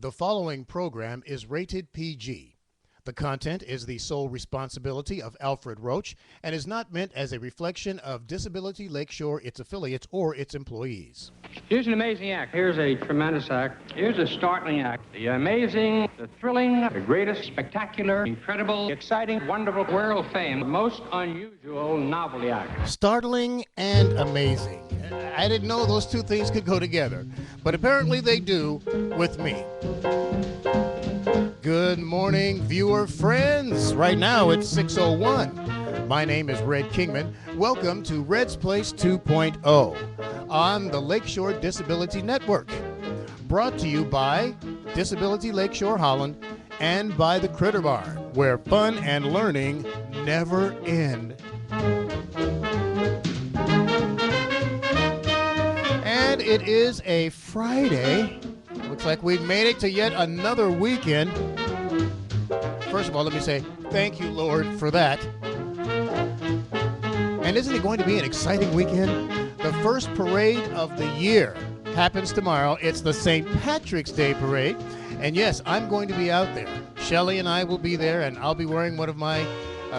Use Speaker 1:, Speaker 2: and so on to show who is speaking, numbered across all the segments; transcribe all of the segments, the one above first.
Speaker 1: The following program is rated PG. The content is the sole responsibility of Alfred Roach and is not meant as a reflection of Disability Lakeshore, its affiliates, or its employees.
Speaker 2: Here's an amazing act. Here's a tremendous act. Here's a startling act. The amazing, the thrilling, the greatest, spectacular, incredible, exciting, wonderful, world famed, most unusual novelty act.
Speaker 1: Startling and amazing. I didn't know those two things could go together, but apparently they do with me. Good morning, viewer friends. Right now it's 6:01. My name is Red Kingman. Welcome to Red's Place 2.0 on the Lakeshore Disability Network. Brought to you by Disability Lakeshore Holland and by the Critter Barn, where fun and learning never end. And it is a Friday. Looks like we've made it to yet another weekend. First of all, let me say thank you, Lord, for that. And isn't it going to be an exciting weekend? The first parade of the year happens tomorrow. It's the St. Patrick's Day Parade. And yes, I'm going to be out there. Shelly and I will be there, and I'll be wearing one of my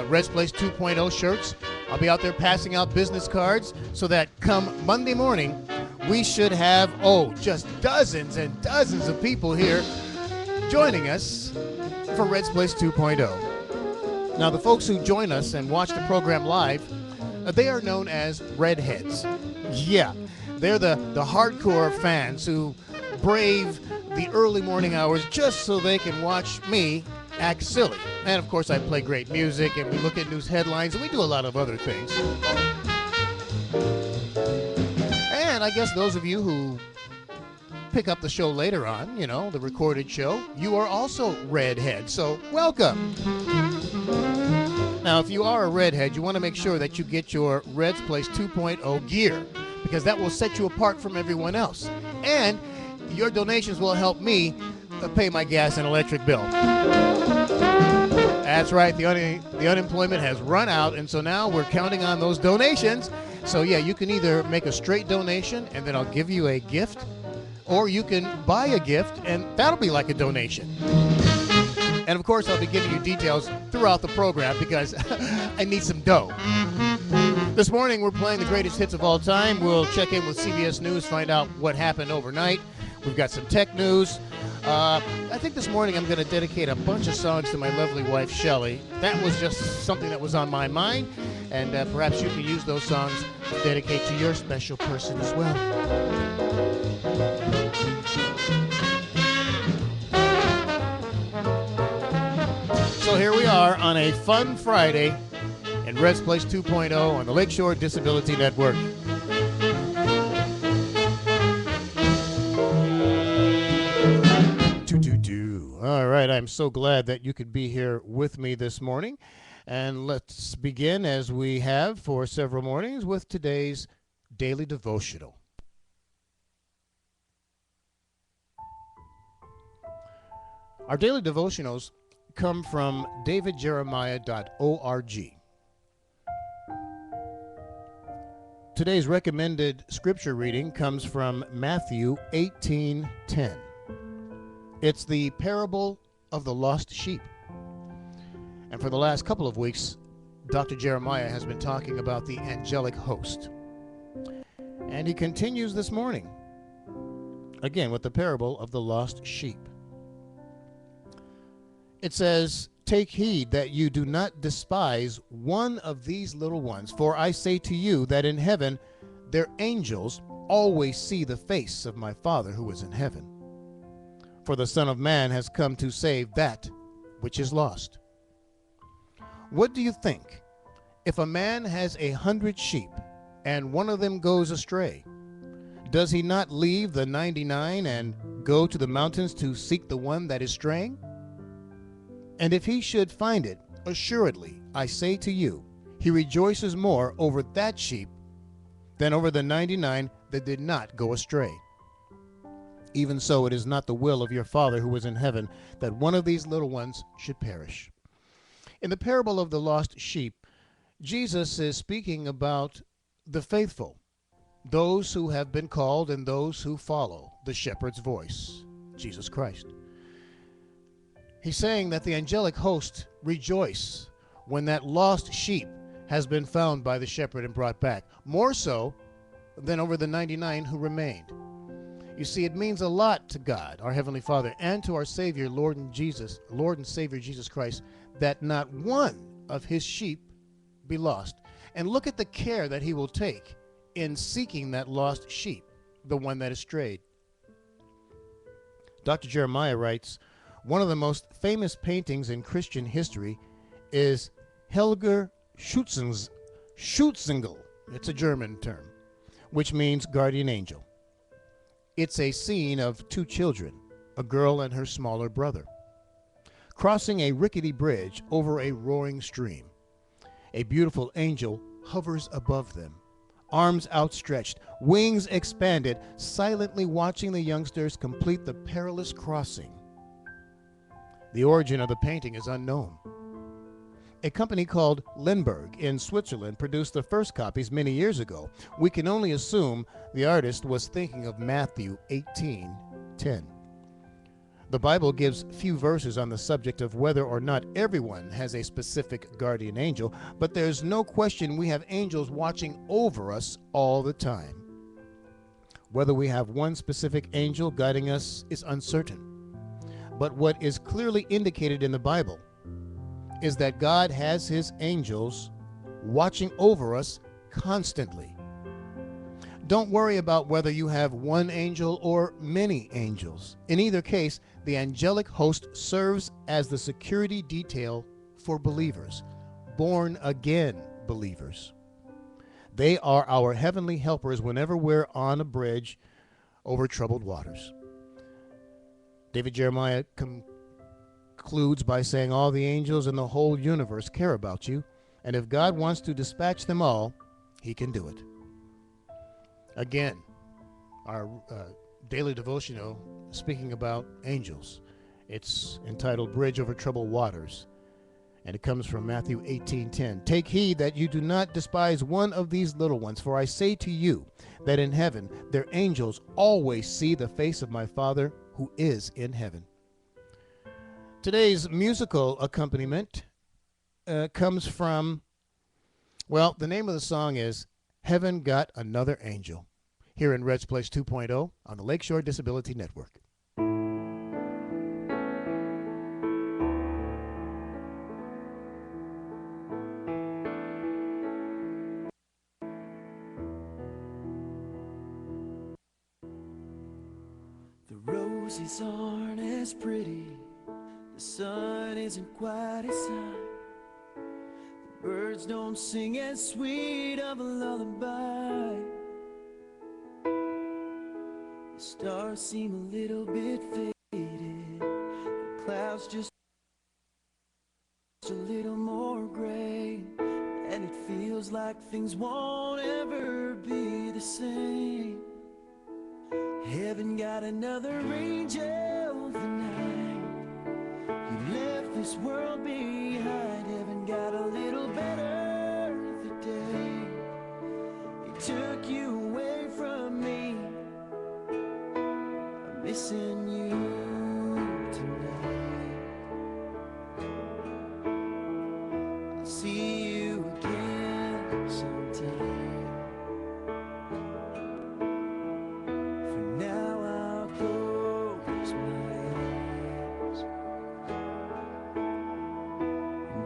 Speaker 1: Red's Place 2.0 shirts. I'll be out there passing out business cards so that come Monday morning, we should have, just dozens and dozens of people here joining us for Red's Place 2.0. Now, the folks who join us and watch the program live, they are known as Redheads. Yeah, they're the hardcore fans who brave the early morning hours just so they can watch me act silly. And, of course, I play great music, and we look at news headlines, and we do a lot of other things. And I guess those of you who pick up the show later on, the recorded show, you are also redheads. So welcome. Now, if you are a redhead, you want to make sure that you get your Red's Place 2.0 gear, because that will set you apart from everyone else. And your donations will help me pay my gas and electric bill. That's right. The unemployment has run out, and so now we're counting on those donations. So, yeah, you can either make a straight donation, and then I'll give you a gift, or you can buy a gift, and that'll be like a donation. And, of course, I'll be giving you details throughout the program because I need some dough. This morning, we're playing the greatest hits of all time. We'll check in with CBS News, find out what happened overnight. We've got some tech news. I think this morning I'm going to dedicate a bunch of songs to my lovely wife, Shelly. That was just something that was on my mind, and perhaps you can use those songs to dedicate to your special person as well. So here we are on a fun Friday in Red's Place 2.0 on the Lakeshore Disability Network. All right, I'm so glad that you could be here with me this morning. And let's begin, as we have for several mornings, with today's daily devotional. Our daily devotionals come from davidjeremiah.org. Today's recommended scripture reading comes from Matthew 18:10. It's the parable of the lost sheep. And for the last couple of weeks, Dr. Jeremiah has been talking about the angelic host. And he continues this morning, again with the parable of the lost sheep. It says, "Take heed that you do not despise one of these little ones, for I say to you that in heaven their angels always see the face of my Father who is in heaven. For the Son of Man has come to save that which is lost." What do you think? If a man has 100 sheep and one of them goes astray, does he not leave the 99 and go to the mountains to seek the one that is straying? And if he should find it, assuredly, I say to you, he rejoices more over that sheep than over the 99 that did not go astray. Even so, it is not the will of your Father who is in heaven that one of these little ones should perish. In the parable of the lost sheep, Jesus is speaking about the faithful, those who have been called and those who follow the shepherd's voice, Jesus Christ. He's saying that the angelic host rejoice when that lost sheep has been found by the shepherd and brought back, more so than over the 99 who remained. You see, it means a lot to God, our Heavenly Father, and to our Savior, Lord and Savior Jesus Christ, that not one of his sheep be lost. And look at the care that he will take in seeking that lost sheep, the one that has strayed. Dr. Jeremiah writes, one of the most famous paintings in Christian history is Helger Schutzengel. It's a German term, which means guardian angel. It's a scene of two children, a girl and her smaller brother, crossing a rickety bridge over a roaring stream. A beautiful angel hovers above them, arms outstretched, wings expanded, silently watching the youngsters complete the perilous crossing. The origin of the painting is unknown. A company called Lemberg in Switzerland produced the first copies many years ago. We can only assume the artist was thinking of Matthew 18:10. The Bible gives few verses on the subject of whether or not everyone has a specific guardian angel, but there's no question we have angels watching over us all the time. Whether we have one specific angel guiding us is uncertain. But what is clearly indicated in the Bible is that God has his angels watching over us constantly. Don't worry about whether you have one angel or many angels. In either case, the angelic host serves as the security detail for believers, born again believers. They are our heavenly helpers whenever we're on a bridge over troubled waters. David Jeremiah concludes by saying all the angels in the whole universe care about you, and if God wants to dispatch them all, he can do it. Again, our daily devotional speaking about angels. It's entitled Bridge Over Troubled Waters, and it comes from Matthew 18:10. Take heed that you do not despise one of these little ones, for I say to you that in heaven their angels always see the face of my Father who is in heaven. Today's musical accompaniment comes from, well, the name of the song is Heaven Got Another Angel, here in Red's Place 2.0 on the Lakeshore Disability Network.
Speaker 3: The roses aren't as pretty, the sun isn't quite as high, the birds don't sing as sweet of a lullaby, the stars seem a little bit faded, the clouds just a little more gray, and it feels like things won't ever be the same. Heaven got another angel tonight. You left this world behind. Heaven got a little better the day he took you away from me. I'm missing you tonight. I'll see you again sometime.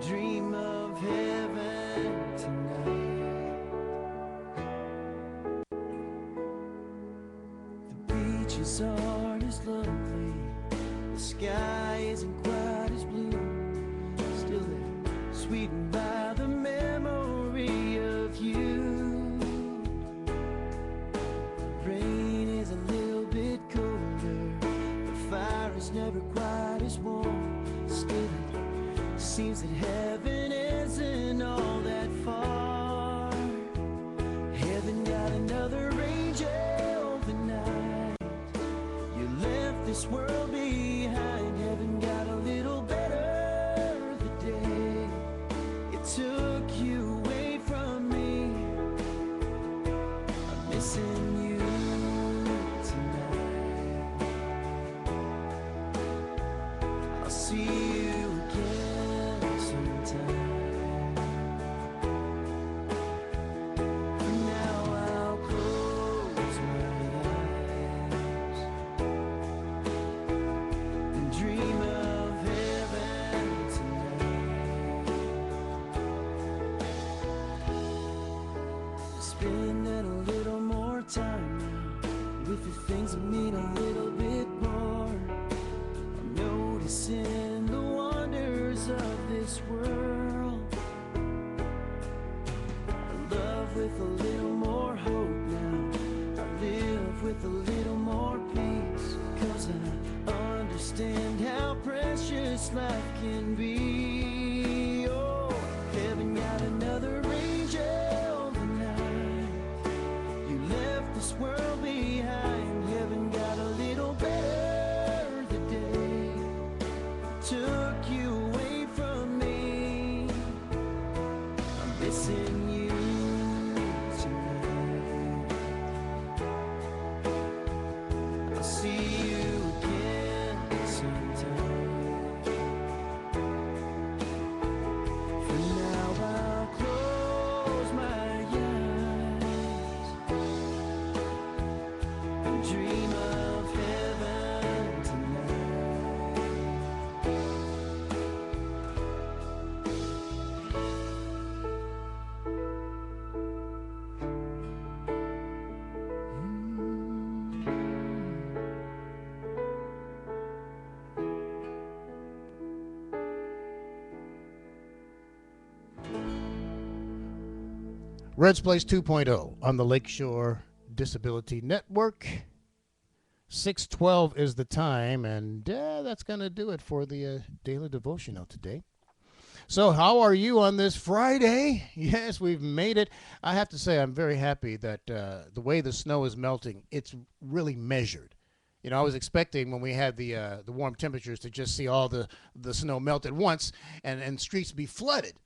Speaker 3: Dream of heaven tonight. The beaches aren't as lovely, the sky isn't quite as blue, still they're sweetened by the memory of you. Rain is a little bit colder, the fire is never quite as warm, still seems that heaven isn't all that far. Heaven got another angel tonight. You left this world behind. Heaven got a little better the day it took you away from me. I'm missing you tonight. I'll see you Yes, I understand how precious life can be. Oh, heaven got another angel tonight. You left this world behind. Heaven got a little better the day took you away from me. I'm missing you tonight. I'll see you again sometime. For now I'll close my eyes and dream of heaven tonight.
Speaker 1: Reds Place 2.0 on the Lakeshore Disability Network. 6:12 is the time, and that's going to do it for the daily devotional today. So how are you on this Friday? Yes, we've made it. I have to say I'm very happy that the way the snow is melting, it's really measured. You know, I was expecting when we had the warm temperatures to just see all the snow melt at once and streets be flooded.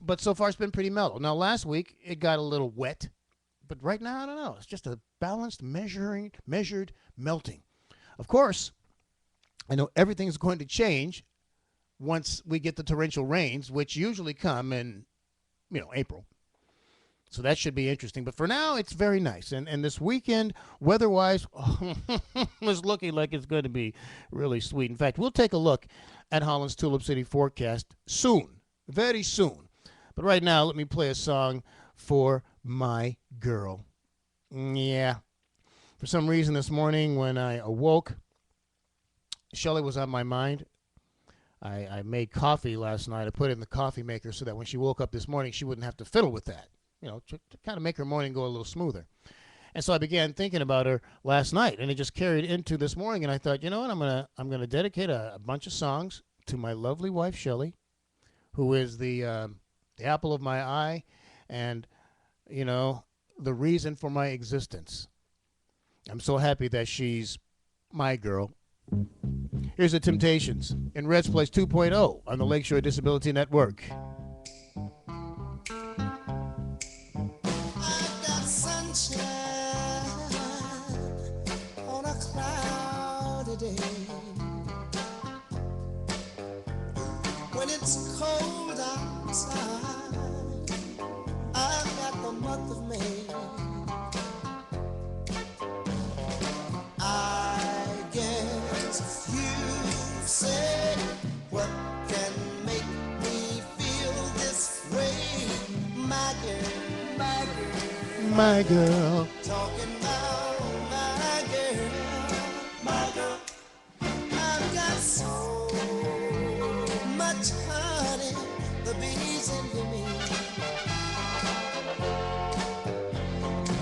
Speaker 1: But so far it's been pretty mellow. Now last week it got a little wet, but right now I don't know. It's just a balanced, measured melting. Of course, I know everything's going to change once we get the torrential rains, which usually come in, April. So that should be interesting. But for now, it's very nice. And this weekend, weather-wise, is looking like it's going to be really sweet. In fact, we'll take a look at Holland's Tulip City forecast soon, very soon. But right now, let me play a song for my girl. Yeah. For some reason this morning when I awoke, Shelley was on my mind. I made coffee last night. I put it in the coffee maker so that when she woke up this morning, she wouldn't have to fiddle with that, to kind of make her morning go a little smoother. And so I began thinking about her last night, and it just carried into this morning. And I thought, you know what, I'm gonna dedicate a bunch of songs to my lovely wife Shelley, who is the apple of my eye, and the reason for my existence. I'm so happy that she's my girl. Here's the Temptations in Reds Place 2.0 on the Lakeshore Disability Network.
Speaker 4: I've got sunshine on a cloudy day. When it's cold outside, I've got the month of May. I guess you say, what can make me feel this way? My girl, my girl,
Speaker 1: My girl.
Speaker 4: talking about my girl, my girl. I've got so much honey, the bees envy me.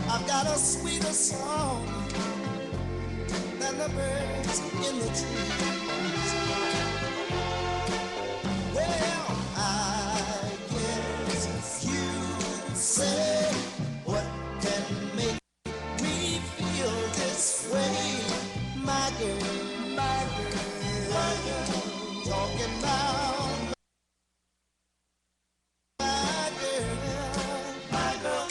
Speaker 4: I've got a sweeter song than the birds in the trees. Well, I guess you say, what can make me feel this way? My girl, my girl, my girl, talking about my girl, my girl.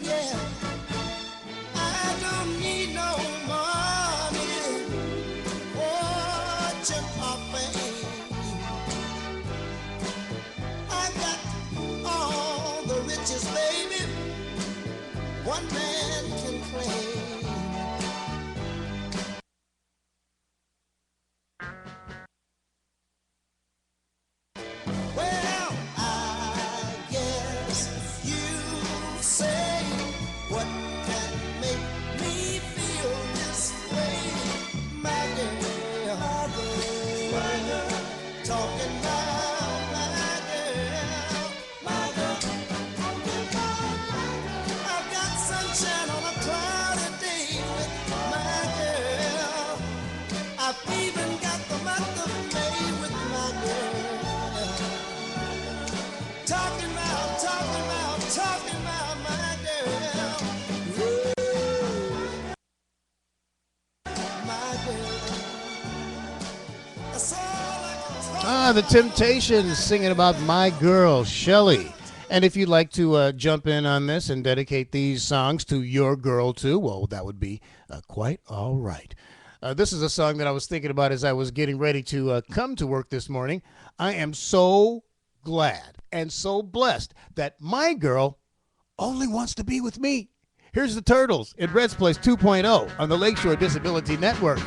Speaker 4: Yeah, I don't need no money, fortune or fame. I got all the riches, baby, one man can claim. talking about my girl, my girl. I've got sunshine on a cloudy day with my girl. I've even got the month of May with my girl. Talking about my girl. Ooh, my girl. That's all I can talk
Speaker 1: The Temptations singing about my girl, Shelly. And if you'd like to jump in on this and dedicate these songs to your girl too, well, that would be quite all right. This is a song that I was thinking about as I was getting ready to come to work this morning. I am so glad and so blessed that my girl only wants to be with me. Here's the Turtles in Red's Place 2.0 on the Lakeshore Disability Network.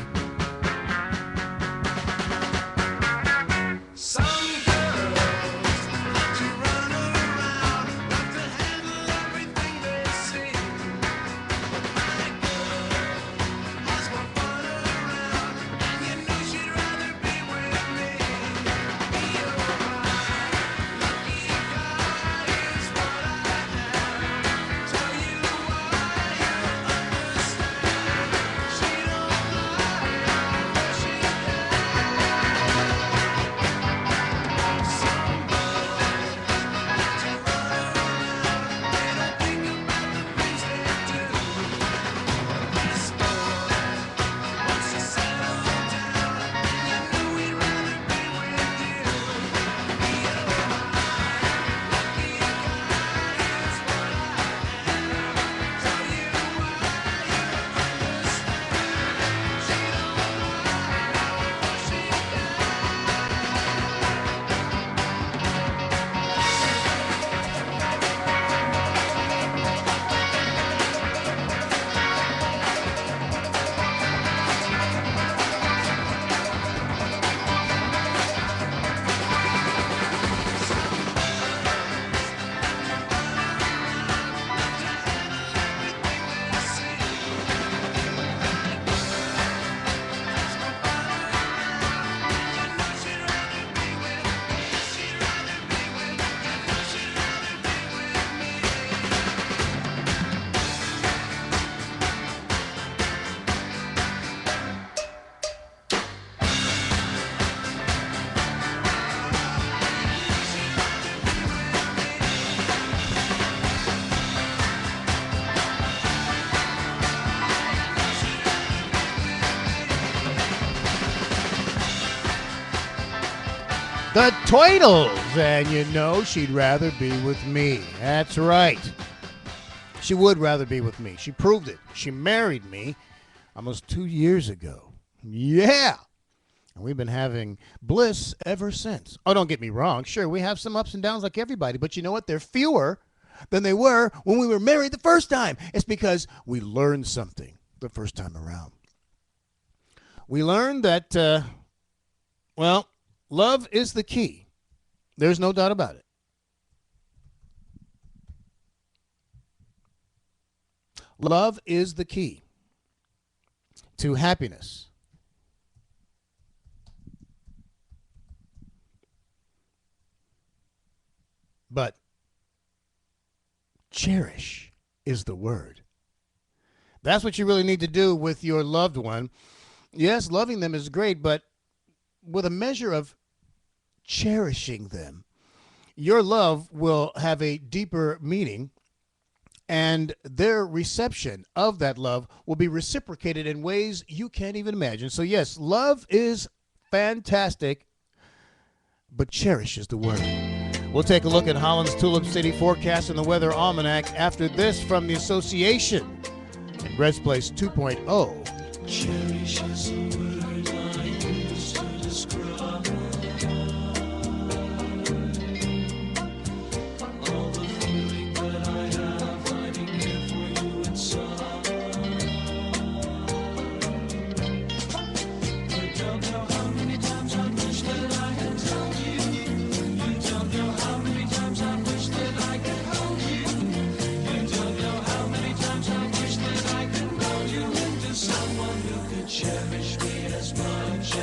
Speaker 1: The Twiddles, and you know she'd rather be with me. That's right. She would rather be with me. She proved it. She married me almost 2 years ago. Yeah. And we've been having bliss ever since. Oh, don't get me wrong. Sure, we have some ups and downs like everybody, but you know what? They're fewer than they were when we were married the first time. It's because we learned something the first time around. We learned that, love is the key. There's no doubt about it. Love is the key to happiness. But cherish is the word. That's what you really need to do with your loved one. Yes, loving them is great, but with a measure of cherishing them, your love will have a deeper meaning, and their reception of that love will be reciprocated in ways you can't even imagine. So yes, love is fantastic, but cherish is the word. We'll take a look at Holland's Tulip City forecast and the weather almanac after this from the Association in Red's Place 2.0.
Speaker 3: Cherish is a word I use to describe all the feeling that I have hiding here for you inside. You don't know how many times I wish that I had told you. You don't know how many times I wish that I could hold you. You don't know how many times I wish that I could mold you into someone who could cherish me as much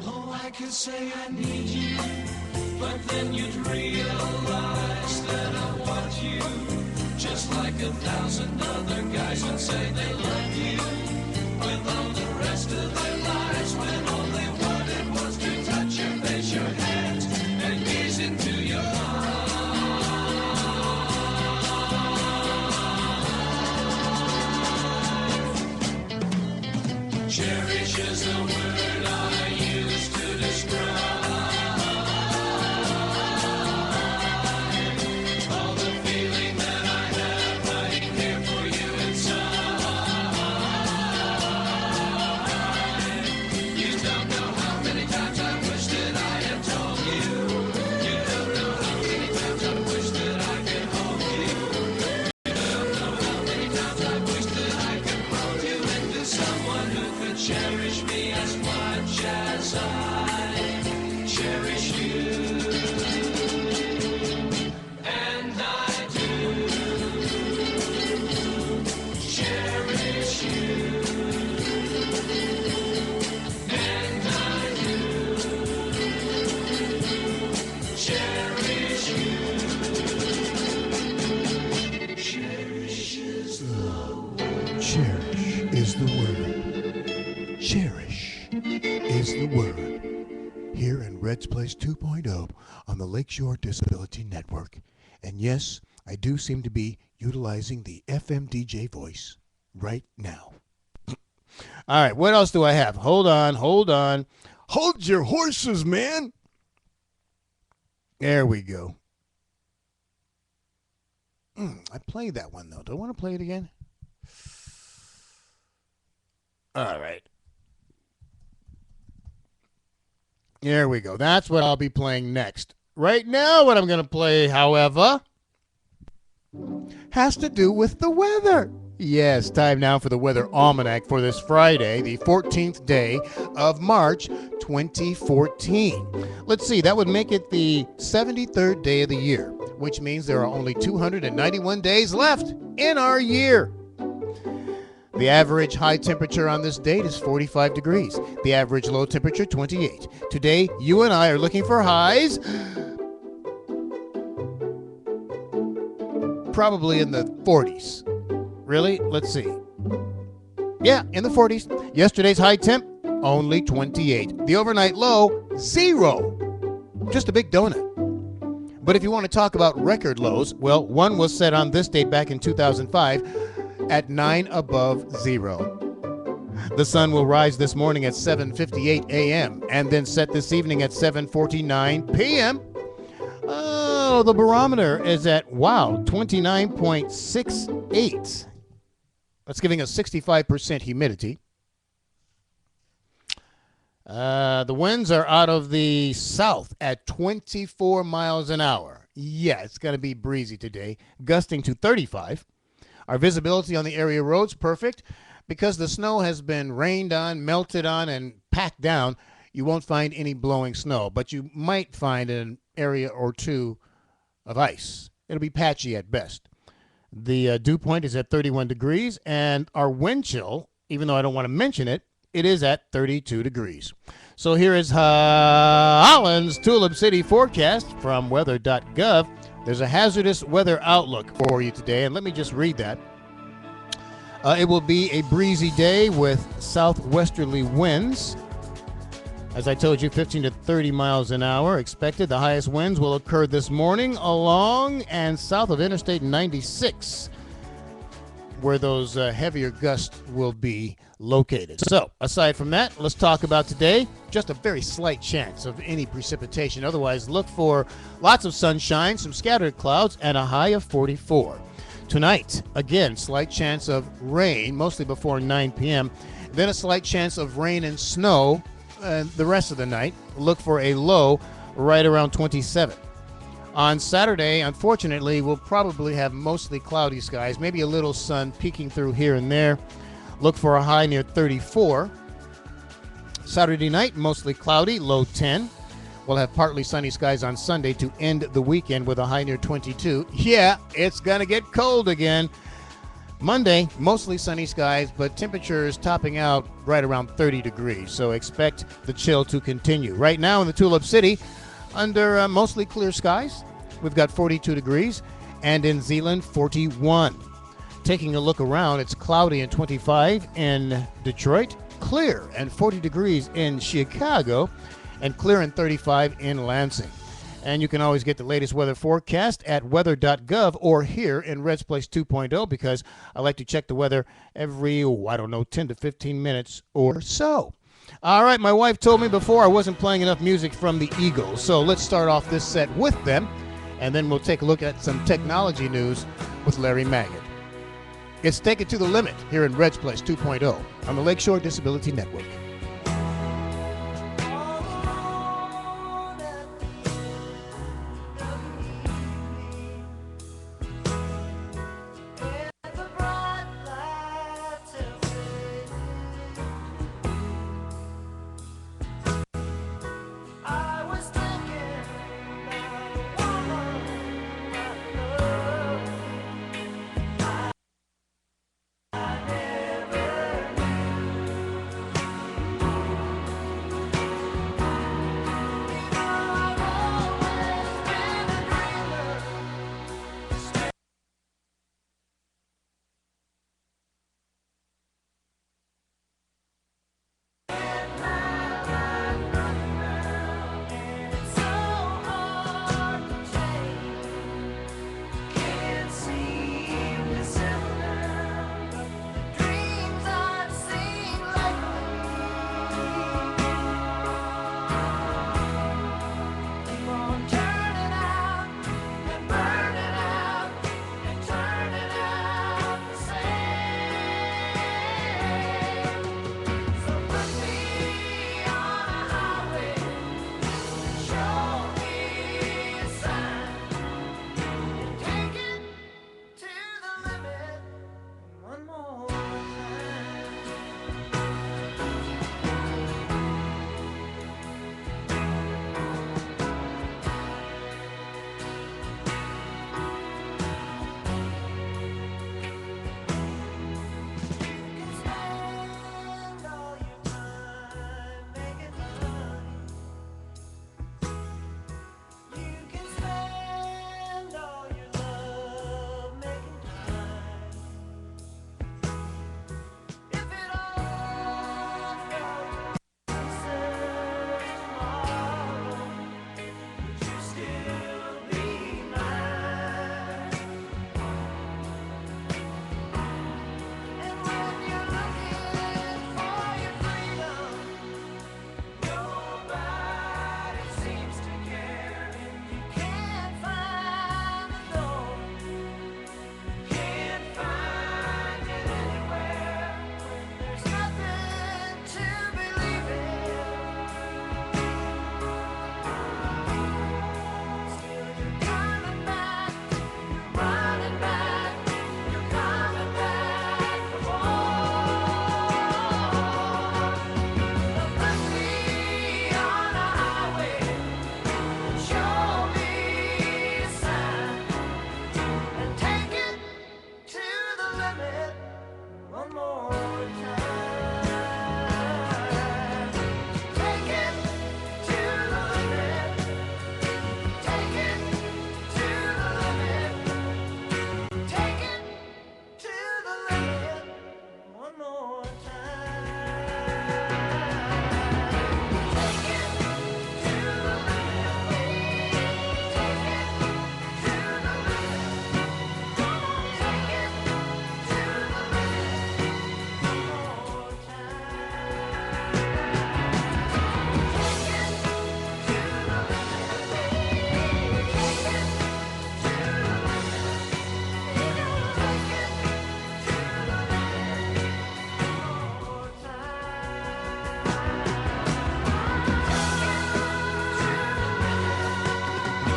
Speaker 3: Oh, I could say I need you, but then you'd realize that I want you. Just like 1,000 other guys would say they love you with all the rest of their lives, when all they wanted was to touch your face, your hands, and gaze into your eyes. Cherish is the word I use to describe all the feeling that I have hiding here for you inside. You don't know how many times I wish that I had told you. You don't know how many times I wish that I could hold you. You don't know how many times I wish that I could hold you into someone who could cherish me as much as I cherish you. And I do cherish you. And I do cherish you. Cherish is
Speaker 1: Cherish is the word. Cherish is the word. Here in Red's Place 2.0 on the Lakeshore Disability Network. And yes, I do seem to be utilizing the FM DJ voice right now. All right, what else do I have? Hold on. Hold your horses, man. There we go. I played that one, though. Do I want to play it again? All right. There we go. That's what I'll be playing next. Right now, what I'm going to play, however, has to do with the weather. Yes, time now for the weather almanac for this Friday, the 14th day of March, 2014. Let's see, that would make it the 73rd day of the year, which means there are only 291 days left in our year. The average high temperature on this date is 45 degrees. The average low temperature, 28. Today, you and I are looking for highs probably in the 40s. Really? Let's see. Yeah, in the 40s. Yesterday's high temp, only 28. The overnight low, 0. Just a big donut. But if you want to talk about record lows, well, one was set on this date back in 2005 at 9 above 0. The sun will rise this morning at 7:58 a.m. and then set this evening at 7:49 p.m. Oh, the barometer is at, 29.68. That's giving us 65% humidity. The winds are out of the south at 24 miles an hour. Yeah, it's going to be breezy today, gusting to 35. Our visibility on the area roads, perfect. Because the snow has been rained on, melted on, and packed down, you won't find any blowing snow, but you might find an area or two of ice. It'll be patchy at best. The dew point is at 31 degrees, and our wind chill, even though I don't want to mention it, it is at 32 degrees. So here is Holland's Tulip City forecast from weather.gov. There's a hazardous weather outlook for you today, and let me just read that. It will be a breezy day with southwesterly winds. As I told you, 15 to 30 miles an hour expected. The highest winds will occur this morning along and south of Interstate 96, where those heavier gusts will be located. So, aside from that, let's talk about today. Just a very slight chance of any precipitation. Otherwise, look for lots of sunshine, some scattered clouds, and a high of 44. Tonight, again, slight chance of rain, mostly before 9 p.m. Then a slight chance of rain and snow the rest of the night. Look for a low right around 27. On Saturday, unfortunately, we'll probably have mostly cloudy skies, maybe a little sun peeking through here and there. Look for a high near 34. Saturday night, mostly cloudy, low 10. We'll have partly sunny skies on Sunday to end the weekend with a high near 22. Yeah, it's going to get cold again. Monday, mostly sunny skies, but temperatures topping out right around 30 degrees. So expect the chill to continue. Right now in the Tulip City, under mostly clear skies, we've got 42 degrees, and in Zeeland, 41. Taking a look around, it's cloudy and 25 in Detroit, clear and 40 degrees in Chicago, and clear and 35 in Lansing. And you can always get the latest weather forecast at weather.gov or here in Red's Place 2.0, because I like to check the weather every, 10 to 15 minutes or so. All right, my wife told me before I wasn't playing enough music from the Eagles, so let's start off this set with them, and then we'll take a look at some technology news with Larry Magid. It's Take It to the Limit here in Red's Place 2.0 on the Lakeshore Disability Network.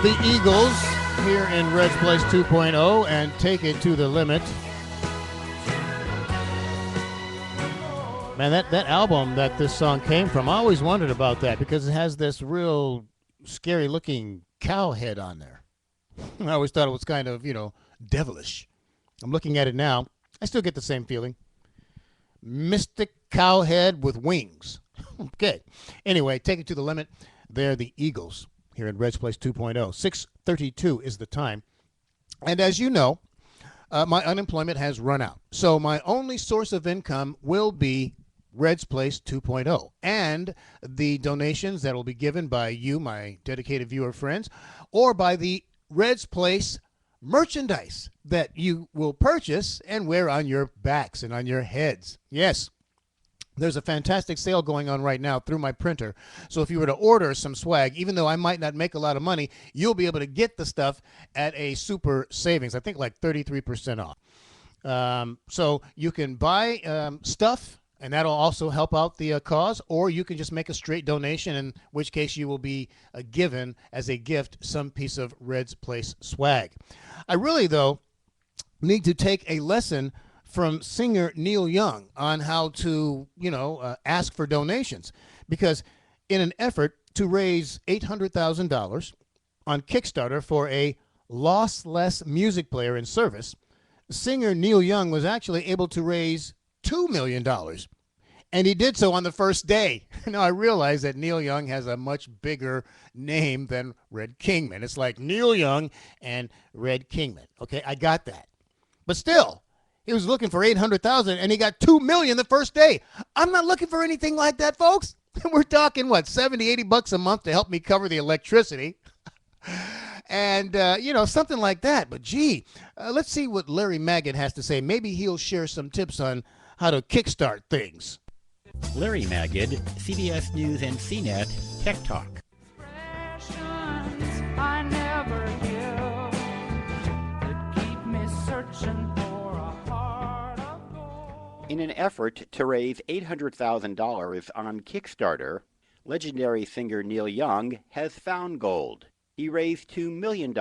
Speaker 1: The Eagles here in Red's Place 2.0 and Take It to the Limit. Man, that album that this song came from, I always wondered about that because it has this real scary looking cow head on there. I always thought it was kind of, devilish. I'm looking at it now. I still get the same feeling. Mystic cow head with wings. Okay. Anyway, take it to the limit. They're the Eagles here in Reds Place 2.0. 6:32 is the time. And as you know, my unemployment has run out. So my only source of income will be Reds Place 2.0 and the donations that will be given by you, my dedicated viewer friends, or by the Reds Place merchandise that you will purchase and wear on your backs and on your heads. Yes. There's a fantastic sale going on right now through my printer. So if you were to order some swag, even though I might not make a lot of money, you'll be able to get the stuff at a super savings. I think like 33% off. So you can buy stuff, and that'll also help out the cause, or you can just make a straight donation, in which case you will be given as a gift some piece of Reds Place swag. I really, though, need to take a lesson from singer Neil Young on how to, ask for donations. Because in an effort to raise $800,000 on Kickstarter for a lossless music player in service, singer Neil Young was actually able to raise $2 million. And he did so on the first day. Now, I realize that Neil Young has a much bigger name than Red Kingman. It's like Neil Young and Red Kingman. Okay, I got that. But still, he was looking for 800,000 and he got 2 million the first day. I'm not looking for anything like that, folks. We're talking, what, 70, 80 bucks a month to help me cover the electricity. And, something like that. But, gee, let's see what Larry Magid has to say. Maybe he'll share some tips on how to kickstart things.
Speaker 5: Larry Magid, CBS News and CNET Tech Talk.
Speaker 6: I never give that keep me searching for a heart of gold.
Speaker 5: In an effort to raise $800,000 on Kickstarter, legendary singer Neil Young has found gold. He raised $2 million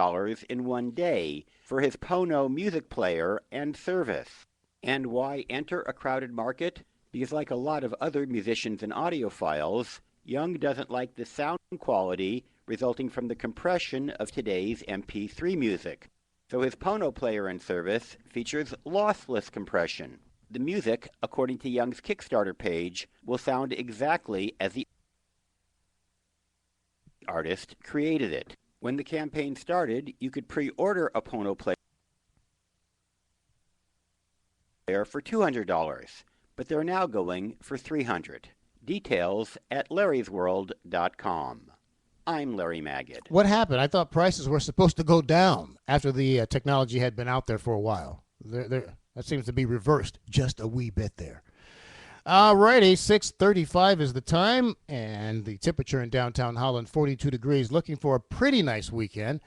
Speaker 5: in one day for his Pono music player and service. And why enter a crowded market? Because like a lot of other musicians and audiophiles, Young doesn't like the sound quality resulting from the compression of today's MP3 music. So his Pono player and service features lossless compression. The music, according to Young's Kickstarter page, will sound exactly as the artist created it. When the campaign started, you could pre-order a Pono player for $200. But they're now going for $300. Details at larrysworld.com. I'm Larry Magid.
Speaker 1: What happened? I thought prices were supposed to go down after the technology had been out there for a while. That seems to be reversed just a wee bit there. All righty, 6:35 is the time, and the temperature in downtown Holland, 42 degrees. Looking for a pretty nice weekend.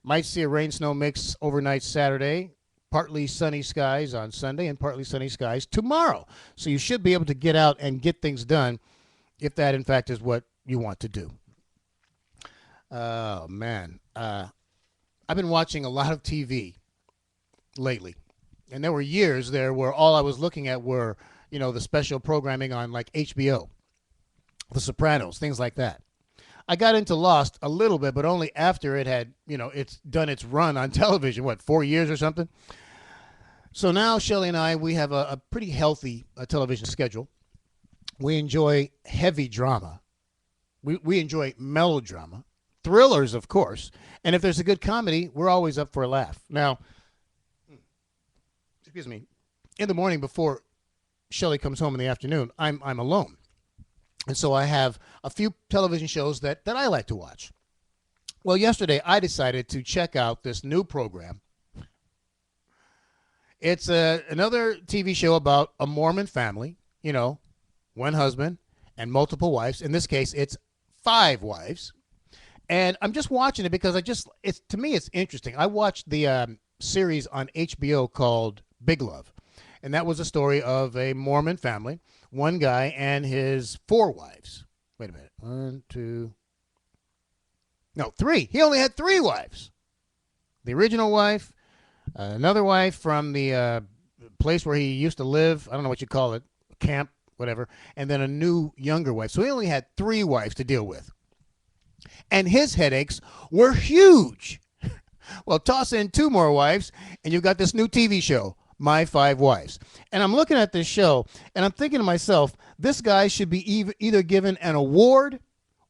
Speaker 1: Might see a rain-snow mix overnight Saturday. Partly sunny skies on Sunday and partly sunny skies tomorrow. So you should be able to get out and get things done if that, in fact, is what you want to do. Oh, man. I've been watching a lot of TV lately. And there were years there where all I was looking at were, the special programming on like HBO, The Sopranos, things like that. I got into Lost a little bit, but only after it had, it's done its run on television, 4 years or something? So now Shelley and I, we have a pretty healthy television schedule. We enjoy heavy drama. We enjoy melodrama, thrillers, of course. And if there's a good comedy, we're always up for a laugh. Now, excuse me, in the morning before Shelley comes home in the afternoon, I'm alone. And so I have a few television shows that I like to watch. Well, yesterday I decided to check out this new program. It's another TV show about a Mormon family, one husband and multiple wives. In this case, it's 5 wives. And I'm just watching it because to me, it's interesting. I watched the series on HBO called Big Love. And that was a story of a Mormon family, one guy and his 4 wives. Wait a minute. 1, 2. No, 3. He only had 3 wives. The original wife, another wife from the place where he used to live. I don't know what you call it, camp, whatever. And then a new younger wife. So he only had 3 wives to deal with. And his headaches were huge. Well, toss in 2 more wives, and you've got this new TV show, My Five Wives. And I'm looking at this show and I'm thinking to myself, this guy should be either given an award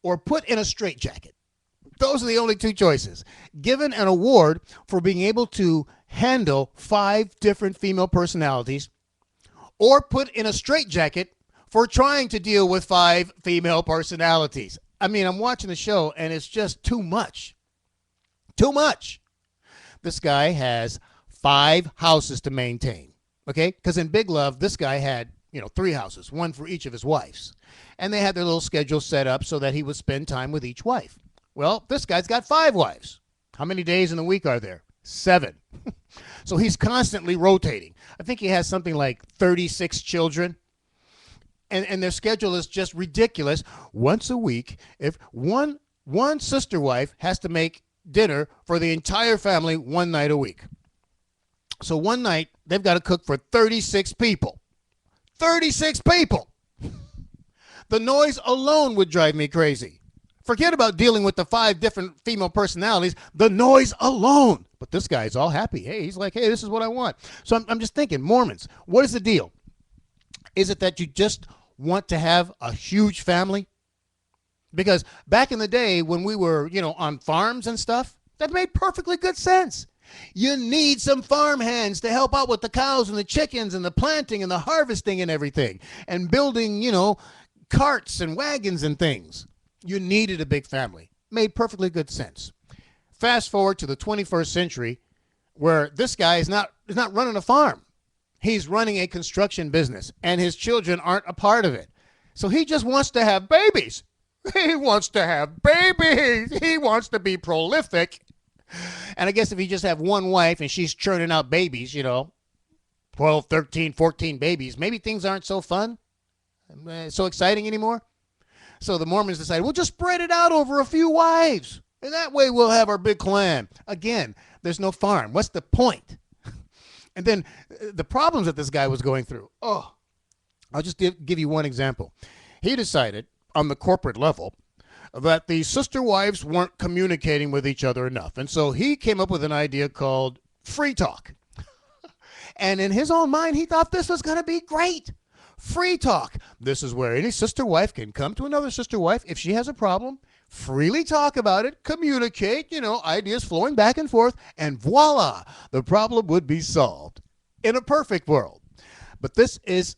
Speaker 1: or put in a straitjacket. Those are the only two choices. Given an award for being able to handle 5 different female personalities, or put in a straitjacket for trying to deal with 5 female personalities. I mean, I'm watching the show and it's just too much. Too much. This guy has 5 houses to maintain. Okay? Because in Big Love, this guy had, 3 houses, one for each of his wives. And they had their little schedule set up so that he would spend time with each wife. Well, this guy's got 5 wives. How many days in the week are there? 7. So he's constantly rotating. I think he has something like 36 children. And their schedule is just ridiculous. Once a week, if one sister wife has to make dinner for the entire family one night a week. So one night, they've got to cook for 36 people. 36 people! The noise alone would drive me crazy. Forget about dealing with the 5 different female personalities. The noise alone. But this guy's all happy. Hey, he's like, hey, this is what I want. So I'm just thinking, Mormons, what is the deal? Is it that you just want to have a huge family? Because back in the day when we were, on farms and stuff, that made perfectly good sense. You need some farm hands to help out with the cows and the chickens and the planting and the harvesting and everything. And building, carts and wagons and things. You needed a big family. Made perfectly good sense. Fast forward to the 21st century, where this guy is not running a farm. He's running a construction business, and his children aren't a part of it. So he just wants to have babies. He wants to have babies. He wants to be prolific. And I guess if he just have one wife and she's churning out babies, 12, 13, 14 babies, maybe things aren't so fun, so exciting anymore. So the Mormons decided, we'll just spread it out over a few wives. And that way we'll have our big clan. Again, there's no farm. What's the point? And then the problems that this guy was going through. Oh, I'll just give you one example. He decided on the corporate level that the sister wives weren't communicating with each other enough. And so he came up with an idea called free talk. And in his own mind, he thought this was going to be great. Free talk. This is where any sister wife can come to another sister wife if she has a problem, freely talk about it, communicate, ideas flowing back and forth, and voila, the problem would be solved in a perfect world. But this is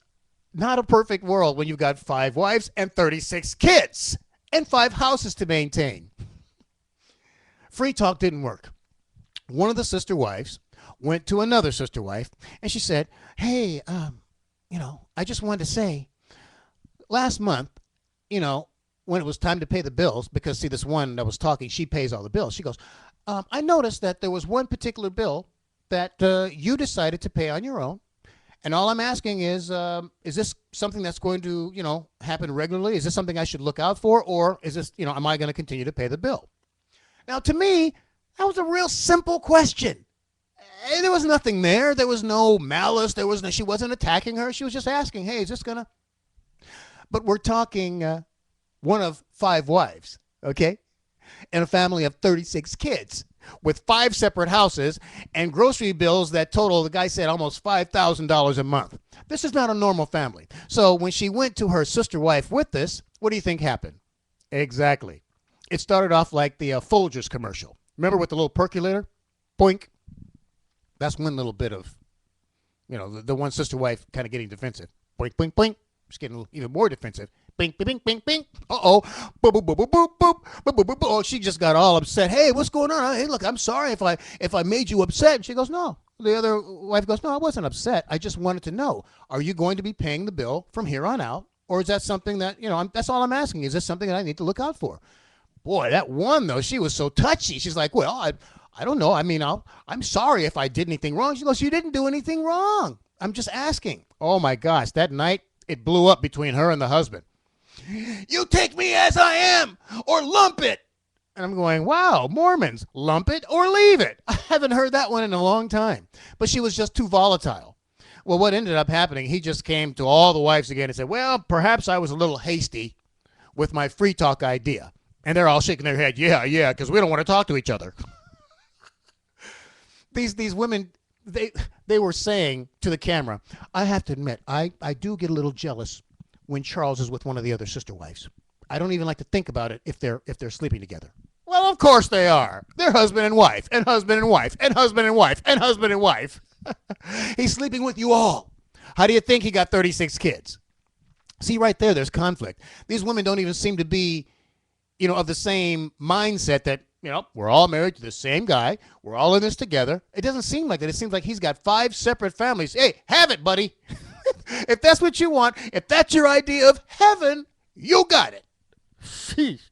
Speaker 1: not a perfect world when you've got 5 wives and 36 kids and 5 houses to maintain. Free talk didn't work. One of the sister wives went to another sister wife and she said, hey, I just wanted to say, last month, when it was time to pay the bills, because see, this one that was talking, she pays all the bills. She goes, I noticed that there was one particular bill that you decided to pay on your own. And all I'm asking is this something that's going to, happen regularly? Is this something I should look out for? Or is this, am I going to continue to pay the bill? Now, to me, that was a real simple question. And there was nothing there. There was no malice. She wasn't attacking her. She was just asking, hey, is this going to? But we're talking one of 5 wives, okay? And a family of 36 kids with 5 separate houses and grocery bills that total, the guy said, almost $5,000 a month. This is not a normal family. So when she went to her sister wife with this, what do you think happened? Exactly. It started off like the Folgers commercial. Remember with the little percolator? Boink. That's one little bit of, the one sister wife kind of getting defensive. Boink, boink, boink. Just getting even more defensive. Bing, bing, bing, bing, bing. Uh-oh. Boop, boop, boop, boop, boop, boop, boop, boop, boop. Oh, she just got all upset. Hey, what's going on? Hey, look, I'm sorry if I made you upset. And she goes, no. The other wife goes, no, I wasn't upset. I just wanted to know, are you going to be paying the bill from here on out? Or is that something that, that's all I'm asking. Is this something that I need to look out for? Boy, that one, though, she was so touchy. She's like, well, I don't know. I mean, I'm sorry if I did anything wrong. She goes, you didn't do anything wrong. I'm just asking. Oh, my gosh. That night, it blew up between her and the husband. You take me as I am or lump it. And I'm going, wow, Mormons, lump it or leave it. I haven't heard that one in a long time. But she was just too volatile. Well, what ended up happening, he just came to all the wives again and said, well, perhaps I was a little hasty with my free talk idea. And they're all shaking their head. Yeah, because we don't want to talk to each other. These women, they they were saying to the camera, I have to admit, I do get a little jealous when Charles is with one of the other sister wives. I don't even like to think about it if they're sleeping together. Well, of course they are. They're husband and wife, and husband and wife, and husband and wife, and husband and wife. He's sleeping with you all. How do you think he got 36 kids? See, right there's conflict. These women don't even seem to be, of the same mindset that, we're all married to the same guy. We're all in this together. It doesn't seem like that. It seems like he's got 5 separate families. Hey, have it, buddy. If that's what you want, if that's your idea of heaven, you got it. Sheesh.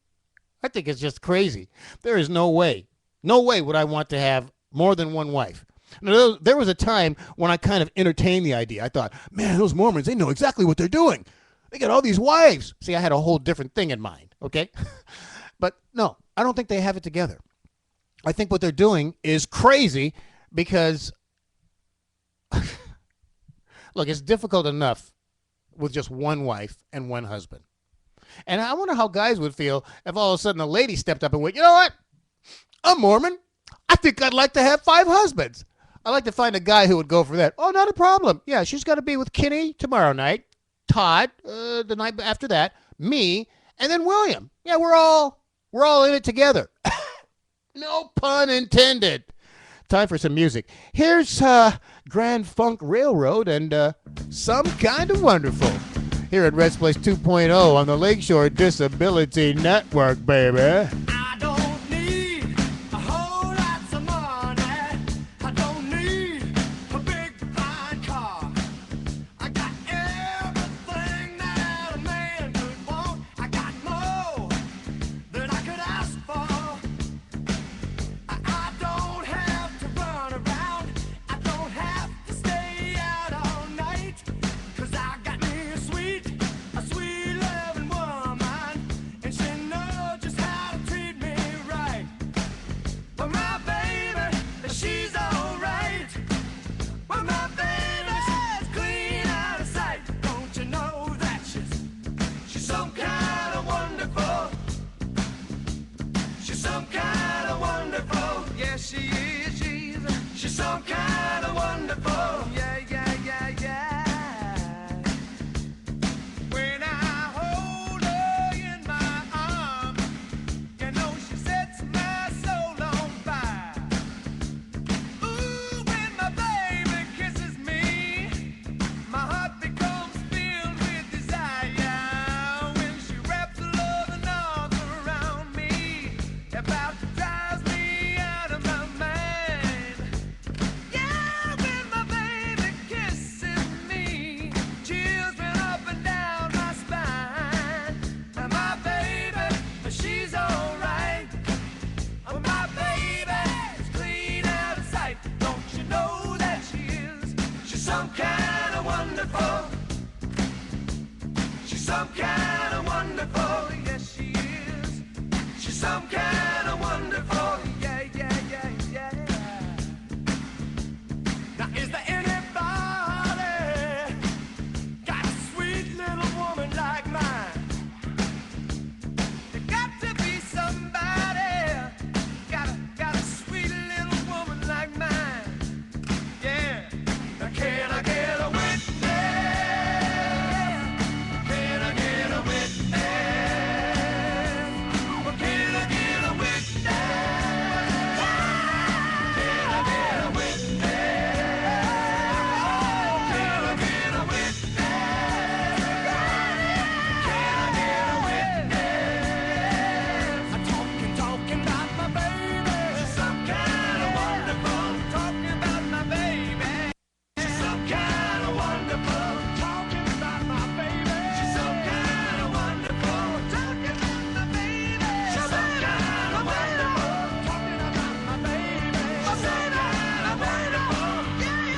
Speaker 1: I think it's just crazy. There is no way would I want to have more than one wife. Now, there was a time when I kind of entertained the idea. I thought, man, those Mormons, they know exactly what they're doing. They got all these wives. See, I had a whole different thing in mind, okay? But no, I don't think they have it together. I think what they're doing is crazy because, look, it's difficult enough with just one wife and one husband. And I wonder how guys would feel if all of a sudden a lady stepped up and went, you know what? I'm Mormon. I think I'd like to have 5 husbands. I'd like to find a guy who would go for that. Oh, not a problem. Yeah, she's got to be with Kenny tomorrow night, Todd the night after that, me, and then William. Yeah, we're all in it together. No pun intended. Time for some music. Here's Grand Funk Railroad and Some Kind of Wonderful. Here at Red's Place 2.0 on the Lakeshore Disability Network, baby.
Speaker 3: I don't need a whole lot of money. I don't need a big fine car. I got everything that a man could want. I got more than I could ask for. I don't have to run around. I don't have to stay out all night. 'Cause I got me a sweet loving woman. And she knows just how to treat me right. But my baby, she's alright. But my baby, she's clean out of sight. Don't you know that she's some kind of wonderful. She's some kind of wonderful. Yes, she is. She's some kind of wonderful. Yeah, yeah, yeah, yeah. When I hold her in my arms, you know she sets my soul on fire. Ooh, when my baby kisses me, my heart becomes filled with desire. When she wraps her loving arms around me, about to drive me out of my mind. Yeah, when my baby kisses me, chills run up and down my spine. And my baby, she's alright. Oh, my baby's clean out of sight. Don't you know that she is? She's some kind of wonderful. She's some kind of wonderful. Yes, she is. She's some kind of wonderful. Yeah, yeah, yeah, yeah. Now, is there anybody got a sweet little woman like mine? There got to be somebody got a sweet little woman like mine. Yeah. Now, can I get a witness? Can I get a witness? Well, can I get a witness? Can I get a witness? Can I get a witness? Can I get a witness? I'm talking about my baby. She's some kind of wonderful. Talking about my baby. She's some kind of wonderful. Talking about my baby. She's some kind of wonderful. Talking about my baby. She's some kind of wonderful. Talking about my baby. She's some kind of wonderful. Yeah.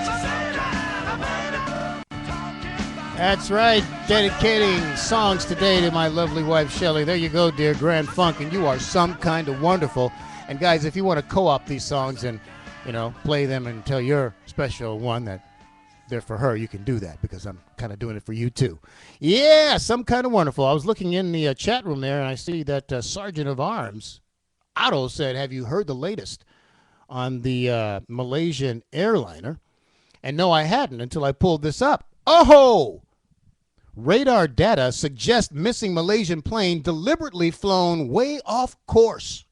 Speaker 3: She's some kind of wonderful. Talking about
Speaker 1: That's right. Dedicating songs today to my lovely wife, Shelley. There you go, dear Grand Funk, and you are some kind of wonderful. And guys, if you want to co-op these songs and, play them and tell your special one that they're for her, you can do that because I'm kind of doing it for you too. Yeah, some kind of wonderful. I was looking in the chat room there and I see that Sergeant of Arms, Otto, said, have you heard the latest on the Malaysian airliner. And no, I hadn't until I pulled this up. Oh! Radar data suggests missing Malaysian plane deliberately flown way off course.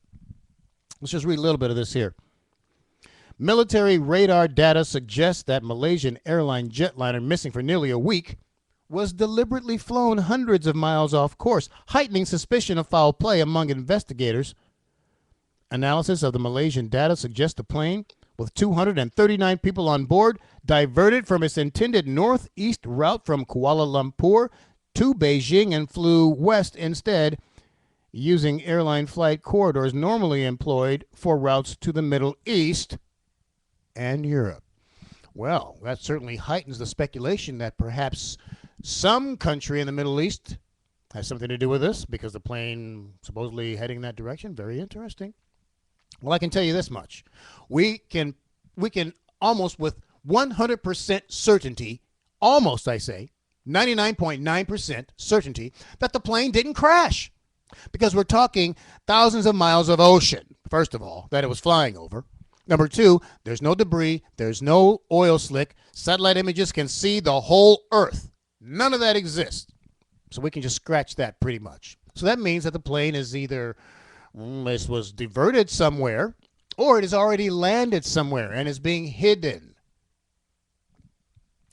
Speaker 1: Let's just read a little bit of this here. Military radar data suggests that Malaysian airline jetliner missing for nearly a week was deliberately flown hundreds of miles off course, heightening suspicion of foul play among investigators. Analysis of the Malaysian data suggests the plane, with 239 people on board, diverted from its intended northeast route from Kuala Lumpur to Beijing and flew west instead, using airline flight corridors normally employed for routes to the Middle East and Europe. Well, that certainly heightens the speculation that perhaps some country in the Middle East has something to do with this, because the plane supposedly heading that direction. Very interesting. Well, I can tell you this much. We can almost with 100% certainty, almost I say, 99.9% certainty that the plane didn't crash, because we're talking thousands of miles of ocean, first of all, that it was flying over. Number two, there's no debris, there's no oil slick. Satellite images can see the whole Earth. None of that exists. So we can just scratch that pretty much. So that means that the plane is either this was diverted somewhere, or it has already landed somewhere and is being hidden.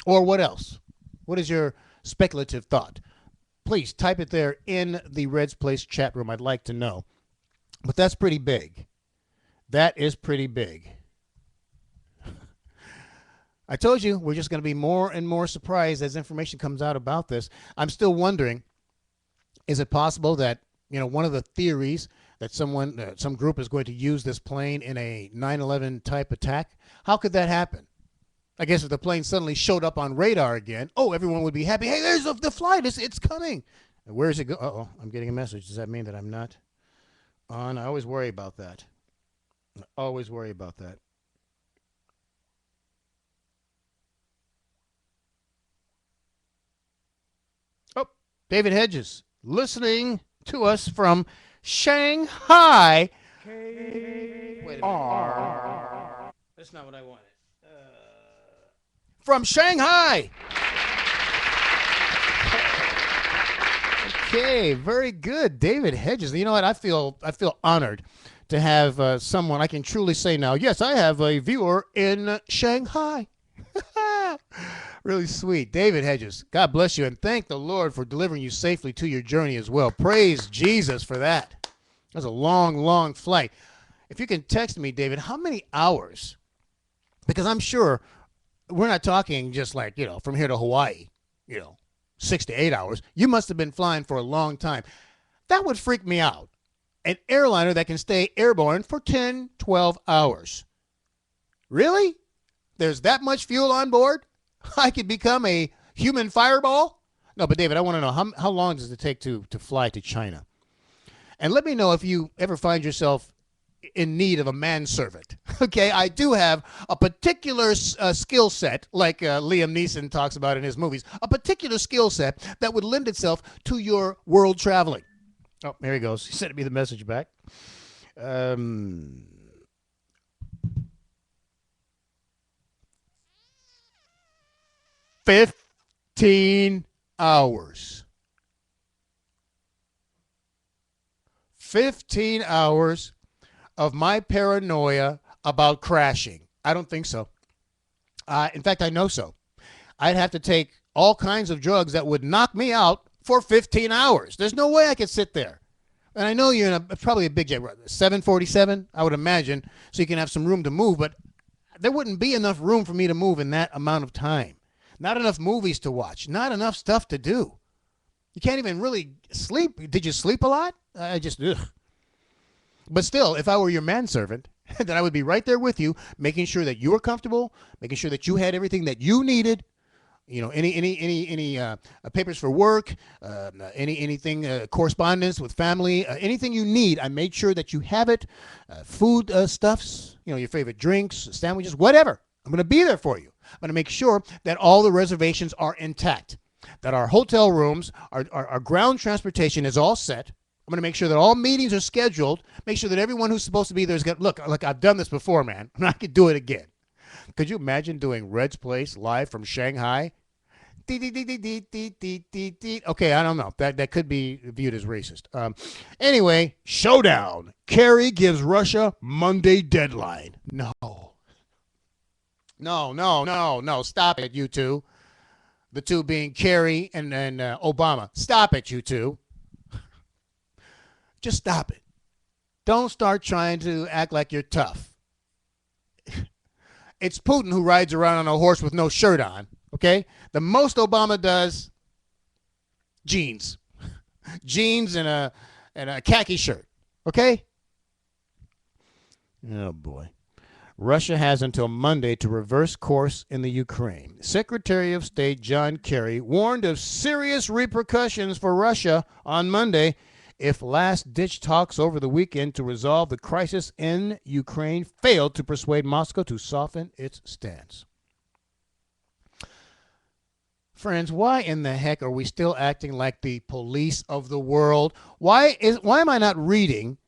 Speaker 1: Or what else? What is your speculative thought? Please type it there in the Red's Place chat room. I'd like to know. But that's pretty big. That is pretty big. I told you we're just going to be more and more surprised as information comes out about this. I'm still wondering, is it possible that, one of the theories that some group is going to use this plane in a 9/11 type attack? How could that happen? I guess if the plane suddenly showed up on radar again, everyone would be happy. Hey, there's the flight. It's coming. And where is it going? Uh-oh, I'm getting a message. Does that mean that I'm not on? I always worry about that. Always worry about that. Oh, David Hedges listening to us from Shanghai. Wait a minute. That's not what I wanted. From Shanghai. Okay, very good, David Hedges. You know what? I feel honored to have someone I can truly say now, yes, I have a viewer in Shanghai. Really sweet. David Hedges, God bless you, and thank the Lord for delivering you safely to your journey as well. Praise Jesus for that. That was a long, long flight. If you can text me, David, how many hours? Because I'm sure we're not talking just like, from here to Hawaii, 6 to 8 hours. You must have been flying for a long time. That would freak me out. An airliner that can stay airborne for 10, 12 hours. Really? There's that much fuel on board? I could become a human fireball? No, but David, I want to know, how long does it take to fly to China? And let me know if you ever find yourself in need of a manservant. Okay, I do have a particular skill set, like Liam Neeson talks about in his movies, a particular skill set that would lend itself to your world traveling. Oh, there he goes. He sent me the message back. 15 hours. 15 hours of my paranoia about crashing. I don't think so. In fact, I know so. I'd have to take all kinds of drugs that would knock me out for 15 hours. There's no way I could sit there. And I know you're in probably a big jet, 747, I would imagine, so you can have some room to move, but there wouldn't be enough room for me to move in that amount of time. Not enough movies to watch. Not enough stuff to do. You can't even really sleep. Did you sleep a lot? Ugh. But still, if I were your manservant, then I would be right there with you, making sure that you were comfortable, making sure that you had everything that you needed. Any papers for work, anything, correspondence with family, anything you need. I made sure that you have it. Food stuffs, your favorite drinks, sandwiches, whatever. I'm going to be there for you. I'm going to make sure that all the reservations are intact, that our hotel rooms, our ground transportation is all set. I'm going to make sure that all meetings are scheduled. Make sure that everyone who's supposed to be there is going to look. I've done this before, man. I could do it again. Could you imagine doing Red's Place live from Shanghai? Okay, I don't know. That could be viewed as racist. Anyway, showdown. Kerry gives Russia Monday deadline. No. Stop it, you two. The two being Kerry and Obama. Stop it, you two. Just stop it. Don't start trying to act like you're tough. It's Putin who rides around on a horse with no shirt on, okay? The most Obama does, jeans. Jeans and a khaki shirt, okay? Oh, boy. Russia has until Monday to reverse course in the Ukraine. Secretary of State John Kerry warned of serious repercussions for Russia on Monday if last-ditch talks over the weekend to resolve the crisis in Ukraine failed to persuade Moscow to soften its stance. Friends, why in the heck are we still acting like the police of the world? Why am I not reading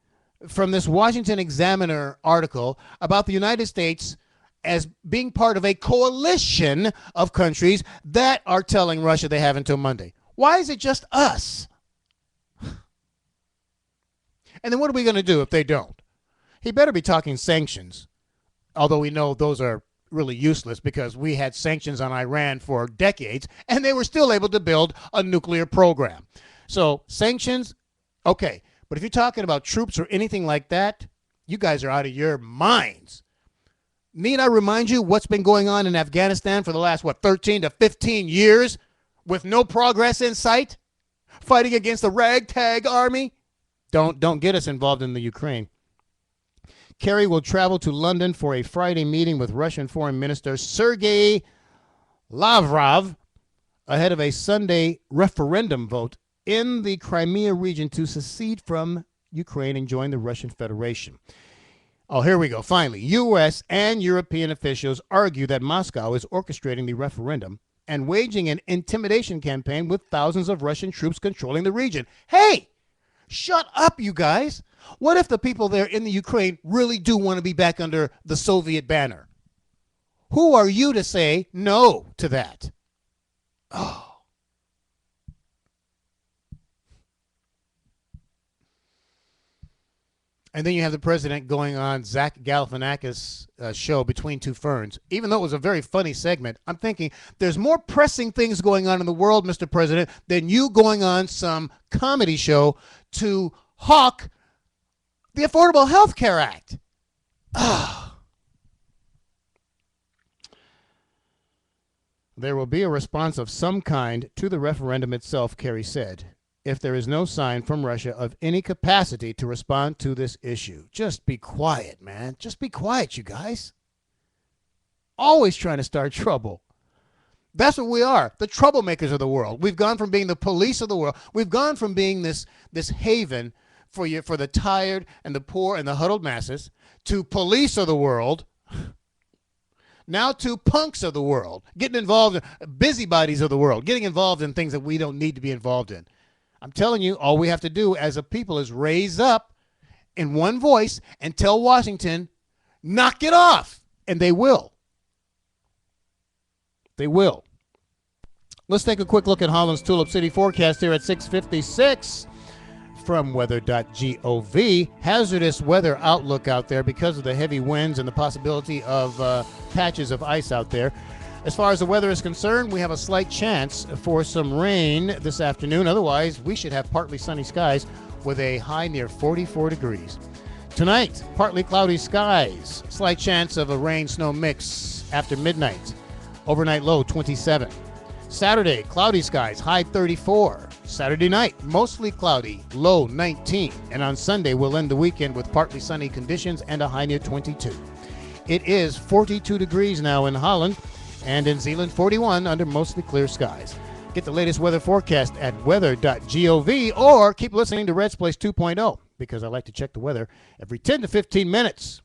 Speaker 1: from this Washington Examiner article about the United States as being part of a coalition of countries that are telling Russia they have until Monday? Why is it just us? And then what are we going to do if they don't? He better be talking sanctions, although we know those are really useless because we had sanctions on Iran for decades and they were still able to build a nuclear program. So sanctions, okay. But if you're talking about troops or anything like that, you guys are out of your minds. Need I remind you what's been going on in Afghanistan for the last, 13 to 15 years with no progress in sight? Fighting against the ragtag army? Don't get us involved in the Ukraine. Kerry will travel to London for a Friday meeting with Russian Foreign Minister Sergei Lavrov ahead of a Sunday referendum vote in the Crimea region to secede from Ukraine and join the Russian Federation. Oh, here we go. Finally, U.S. and European officials argue that Moscow is orchestrating the referendum and waging an intimidation campaign with thousands of Russian troops controlling the region. Hey! Shut up, you guys. What if the people there in the Ukraine really do want to be back under the Soviet banner? Who are you to say no to that? Oh. And then you have the president going on Zach Galifianakis' show Between Two Ferns. Even though it was a very funny segment, I'm thinking there's more pressing things going on in the world, Mr. President, than you going on some comedy show to hawk the Affordable Health Care Act. There will be a response of some kind to the referendum itself, Kerry said, if there is no sign from Russia of any capacity to respond to this issue. Just be quiet, man. Just be quiet, you guys. Always trying to start trouble. That's what we are, the troublemakers of the world. We've gone from being the police of the world. We've gone from being this haven for the tired and the poor and the huddled masses to police of the world, now to punks of the world, getting involved in busybodies of the world, getting involved in things that we don't need to be involved in. I'm telling you, all we have to do as a people is raise up in one voice and tell Washington, knock it off. And they will. They will. Let's take a quick look at Holland's Tulip City forecast here at 6:56 from weather.gov. Hazardous weather outlook out there because of the heavy winds and the possibility of patches of ice out there. As far as the weather is concerned, we have a slight chance for some rain this afternoon. Otherwise, we should have partly sunny skies with a high near 44 degrees. Tonight, partly cloudy skies. Slight chance of a rain-snow mix after midnight. Overnight low 27. Saturday, cloudy skies, high 34. Saturday night, mostly cloudy, low 19. And on Sunday, we'll end the weekend with partly sunny conditions and a high near 22. It is 42 degrees now in Holland, and in Zeeland 41 under mostly clear skies. Get the latest weather forecast at weather.gov or keep listening to Red's Place 2.0 because I like to check the weather every 10 to 15 minutes.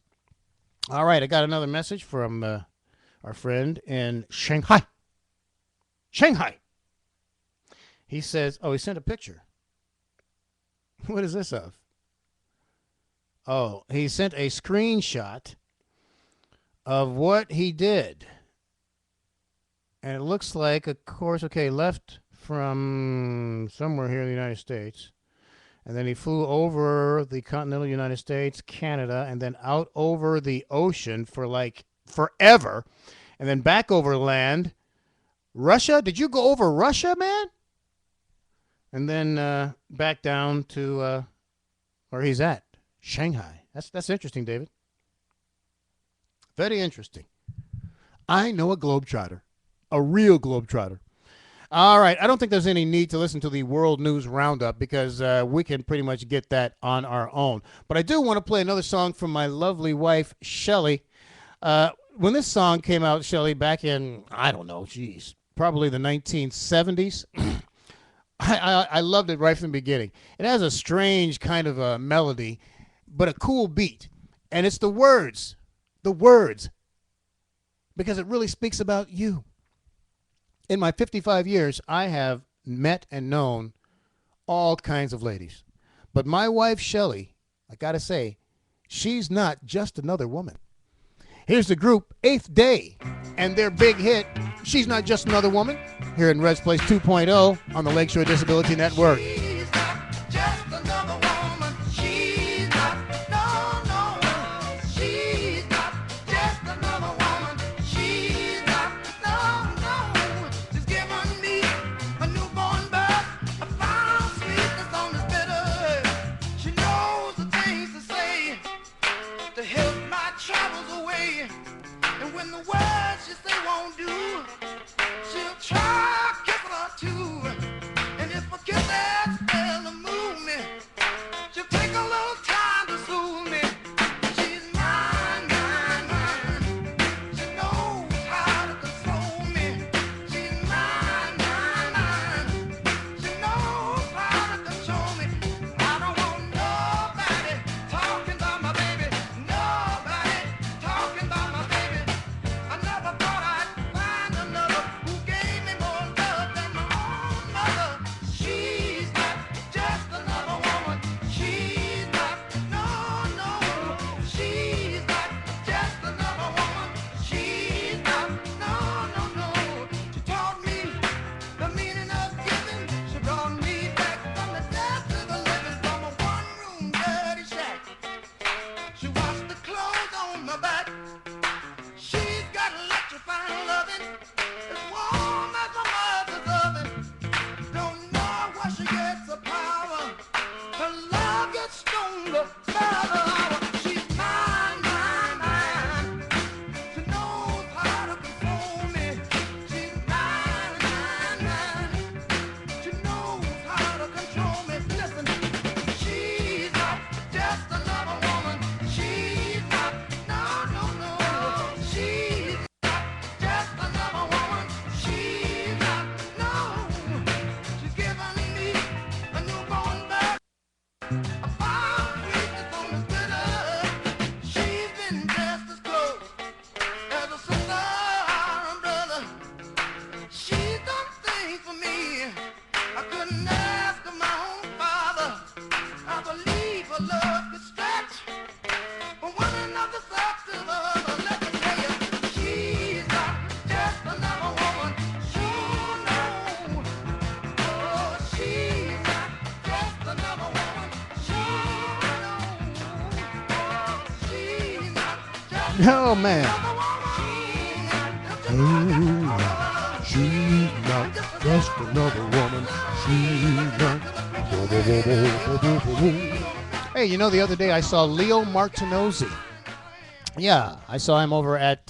Speaker 1: All right, I got another message from our friend in Shanghai. Shanghai. He says, he sent a picture. What is this of? Oh, he sent a screenshot of what he did. And it looks like, of course, okay, left from somewhere here in the United States. And then he flew over the continental United States, Canada, and then out over the ocean for like forever. And then back over land. Russia? Did you go over Russia, man? And then back down to where he's at, Shanghai. That's interesting, David. Very interesting. I know a globetrotter, a real globetrotter. All right, I don't think there's any need to listen to the World News Roundup because we can pretty much get that on our own. But I do want to play another song from my lovely wife, Shelly. When this song came out, Shelly, back in, I don't know, geez, probably the 1970s, I loved it right from the beginning. It has a strange kind of a melody, but a cool beat. And it's the words, because it really speaks about you. In my 55 years, I have met and known all kinds of ladies. But my wife, Shelly, I got to say, she's not just another woman. Here's the group Eighth Day and their big hit, She's Not Just Another Woman, here in Red's Place 2.0 on the Lakeshore Disability Network.
Speaker 3: She's not just another woman. She's not, no, no. She's not just another woman. She's not, no, no. She's given me a newborn birth, a fine sweetness on this bitter. She knows the things to say to help my troubles away. And when the words she say won't do, she'll try kissing her too. And if I kiss that spell to move me, she'll take a little time to soothe me. She's mine, mine, mine. She knows how to console me. She's mine, mine, mine. She knows how to control me. I don't want nobody talking about my baby. Nobody talking about my baby. I never thought I'd find another who gave me more love than my own mother. She's not just another woman. She's not, no, no. She's not just another woman. She's not, no, no, no. She taught me the meaning of giving. She brought me back from the dead to the living, from a one-room dirty shack. She washed the clothes on my back. She's got electrifying loving, as warm as a mother's oven. Don't know where she gets the power. Her love gets stronger by the hour. She's mine, mine, mine. She knows how to console me. She's mine, mine, mine. She knows how to control me. Listen, she's not just another woman. She's not, no, no, no. She's just another woman. She's not, no. She's given me a newborn birth, a fine sweetness on the bitter. She's been just as close as a sister or a brother. She's done things for me I couldn't ask of my own father. I believe her love could stretch from one another side to the other. Let me tell you, she's not just another woman. Sure no. Oh, she's not just another woman. Sure no. Oh, she's not just
Speaker 1: Oh, man.
Speaker 3: She's not
Speaker 1: Just another woman. She's not. Hey, you know, the other day I saw Leo Martinozzi. Yeah, I saw him over at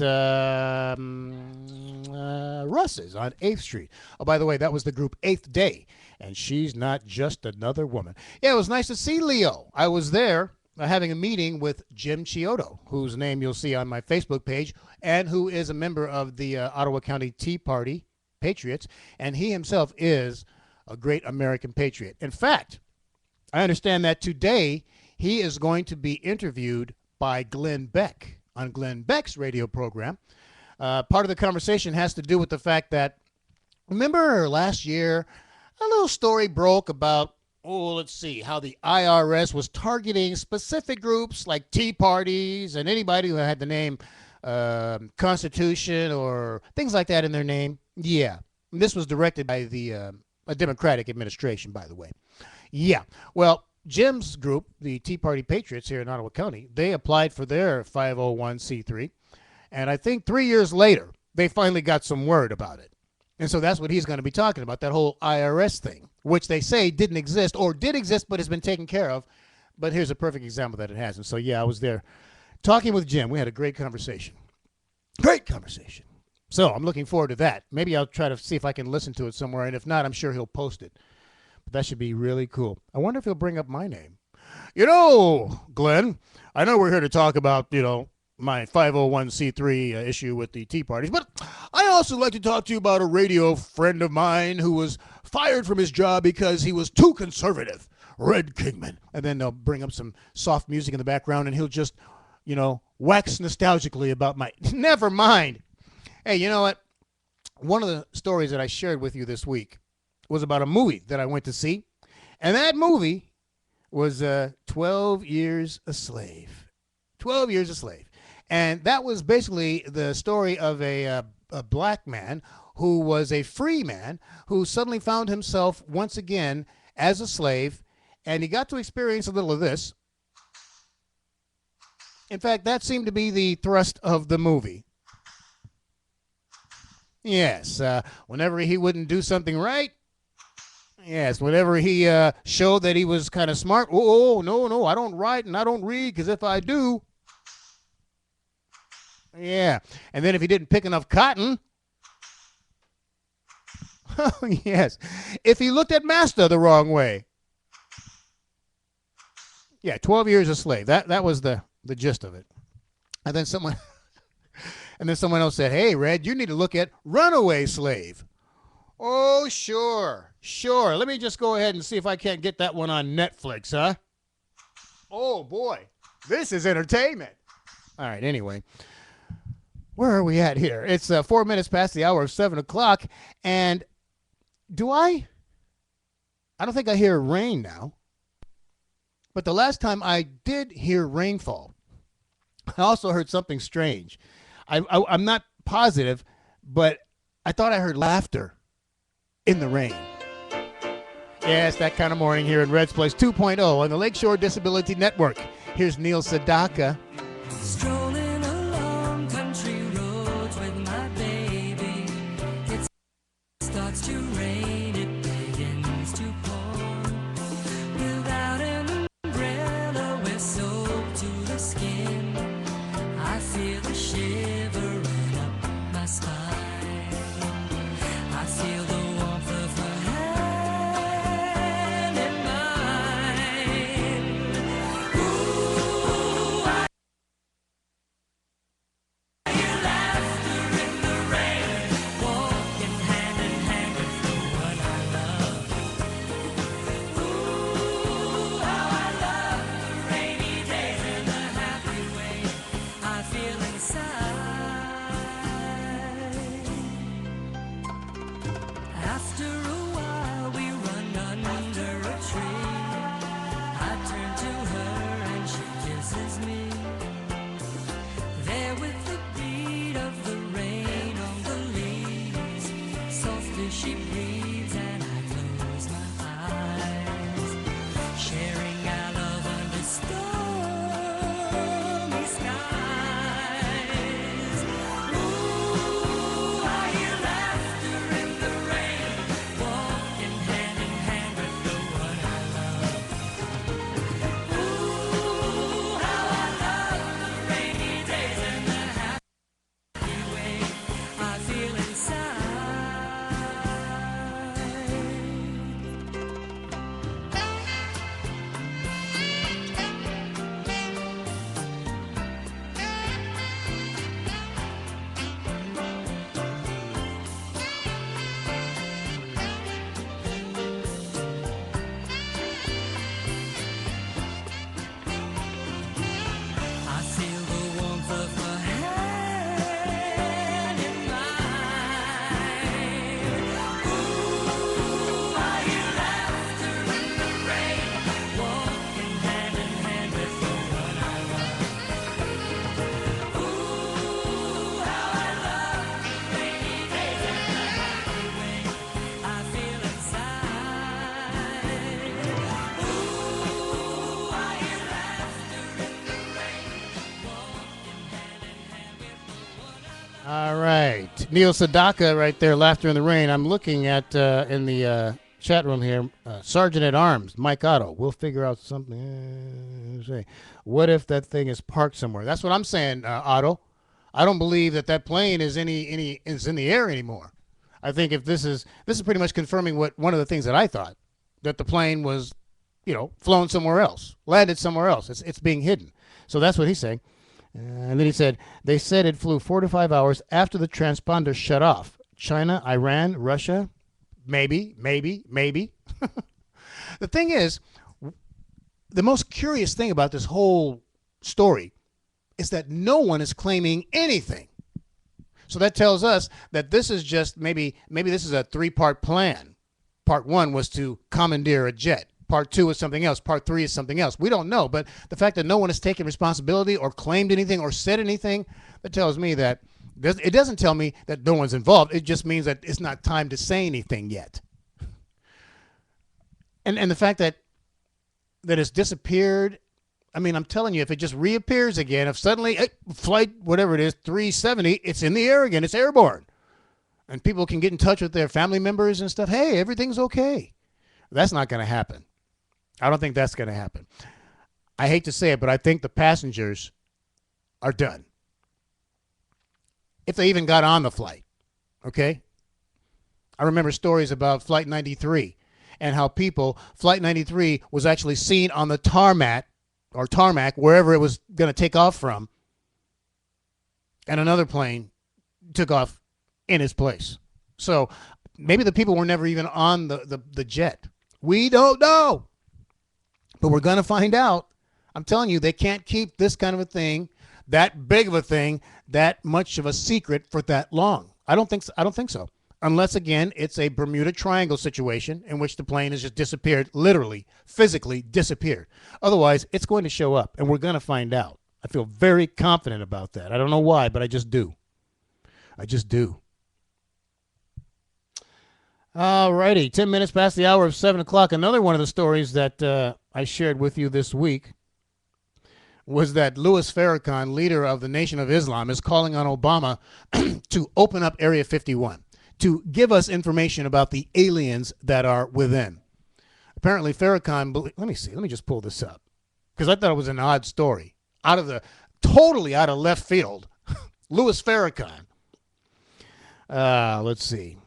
Speaker 1: Russ's on 8th Street. Oh, by the way, that was the group Eighth Day, and She's Not Just Another Woman. Yeah, it was nice to see Leo. I was there having a meeting with Jim Chiodo, whose name you'll see on my Facebook page, and who is a member of the Ottawa County Tea Party Patriots, and he himself is a great American patriot. In fact, I understand that today he is going to be interviewed by Glenn Beck on Glenn Beck's radio program. Part of the conversation has to do with the fact that, remember last year, a little story broke about oh, let's see, how the IRS was targeting specific groups like Tea Parties and anybody who had the name Constitution or things like that in their name. Yeah, this was directed by a Democratic administration, by the way. Yeah, well, Jim's group, the Tea Party Patriots here in Ottawa County, they applied for their 501c3, and I think 3 years later, they finally got some word about it. And so that's what he's going to be talking about, that whole IRS thing, which they say didn't exist or did exist but has been taken care of. But here's a perfect example that it hasn't. So, yeah, I was there talking with Jim. We had a great conversation. Great conversation. So I'm looking forward to that. Maybe I'll try to see if I can listen to it somewhere. And if not, I'm sure he'll post it. But that should be really cool. I wonder if he'll bring up my name. You know, Glenn, I know we're here to talk about, my 501c3 issue with the Tea Parties, but I also like to talk to you about a radio friend of mine who was fired from his job because he was too conservative, Red Kingman. And then they'll bring up some soft music in the background and he'll just, wax nostalgically about my... Never mind. Hey, you know what? One of the stories that I shared with you this week was about a movie that I went to see, and that movie was 12 Years a Slave. 12 Years a Slave. And that was basically the story of a black man who was a free man who suddenly found himself once again as a slave, and he got to experience a little of this. In fact, that seemed to be the thrust of the movie. Yes, whenever he wouldn't do something right, yes, whenever he showed that he was kind of smart, no, I don't write and I don't read, because if I do... Yeah, and then if he didn't pick enough cotton, oh yes, if he looked at master the wrong way, yeah, 12 years a slave. That was the gist of it. And then someone else said, "Hey, Red, you need to look at Runaway Slave." Oh, sure. Let me just go ahead and see if I can't get that one on Netflix, huh? Oh boy, this is entertainment. All right, anyway. Where are we at here? It's 4 minutes past the hour of 7 o'clock. And I don't think I hear rain now. But the last time I did hear rainfall, I also heard something strange. I'm not positive, but I thought I heard laughter in the rain. Yes, that kind of morning here in Red's Place 2.0 on the Lakeshore Disability Network. Here's Neil Sedaka.
Speaker 3: Strolling along country roads with my baby. It starts to rain, it begins to pour. Without an umbrella, we're soaked to the skin. I feel a shivering up my spine. I feel the warmth of her hand in mine. Ooh, I hear laughter in the rain, walking hand in hand with the one I love. Ooh, how I love the rainy days and the happy way I feel inside. After a while we run under a tree. I turn to her and she kisses me. There with the beat of the rain on the leaves, softly she breathes and I close my eyes, sharing our love under stormy skies. Ooh, I hear laughter in the rain, walking hand in hand with the one I love. Ooh, how I love the rainy days and the happy way I feel inside.
Speaker 1: Neil Sedaka right there, Laughter in the Rain. I'm looking at in the chat room here, Sergeant at Arms, Mike Otto. We'll figure out something. What if that thing is parked somewhere? That's what I'm saying, Otto. I don't believe that plane is is in the air anymore. I think if this is pretty much confirming what one of the things that I thought, that the plane was, flown somewhere else, landed somewhere else. It's being hidden. So that's what he's saying. And then he said, they said it flew 4 to 5 hours after the transponder shut off. China, Iran, Russia, maybe. The thing is, the most curious thing about this whole story is that no one is claiming anything. So that tells us that this is just maybe this is a 3-part plan. Part 1 was to commandeer a jet. Part 2 is something else. Part 3 is something else. We don't know. But the fact that no one has taken responsibility or claimed anything or said anything, that tells me that it doesn't tell me that no one's involved. It just means that it's not time to say anything yet. And the fact that it's disappeared, I mean, I'm telling you, if it just reappears again, if suddenly flight, whatever it is, 370, it's in the air again, it's airborne. And people can get in touch with their family members and stuff. Hey, everything's okay. That's not going to happen. I don't think that's going to happen. I hate to say it, but I think the passengers are done. If they even got on the flight, okay? I remember stories about Flight 93 and how Flight 93 was actually seen on the tarmac, wherever it was going to take off from, and another plane took off in its place. So maybe the people were never even on the jet. We don't know. But we're going to find out. I'm telling you, they can't keep this kind of a thing, that big of a thing, that much of a secret for that long. I don't think so. Unless, again, it's a Bermuda Triangle situation in which the plane has just disappeared, literally, physically disappeared. Otherwise, it's going to show up, and we're going to find out. I feel very confident about that. I don't know why, but I just do. I just do. All righty, 10 minutes past the hour of 7 o'clock. Another one of the stories that I shared with you this week was that Louis Farrakhan, leader of the Nation of Islam, is calling on Obama to open up Area 51, to give us information about the aliens that are within. Apparently, Farrakhan, let me just pull this up, because I thought it was an odd story. Totally out of left field. Louis Farrakhan. Let's see.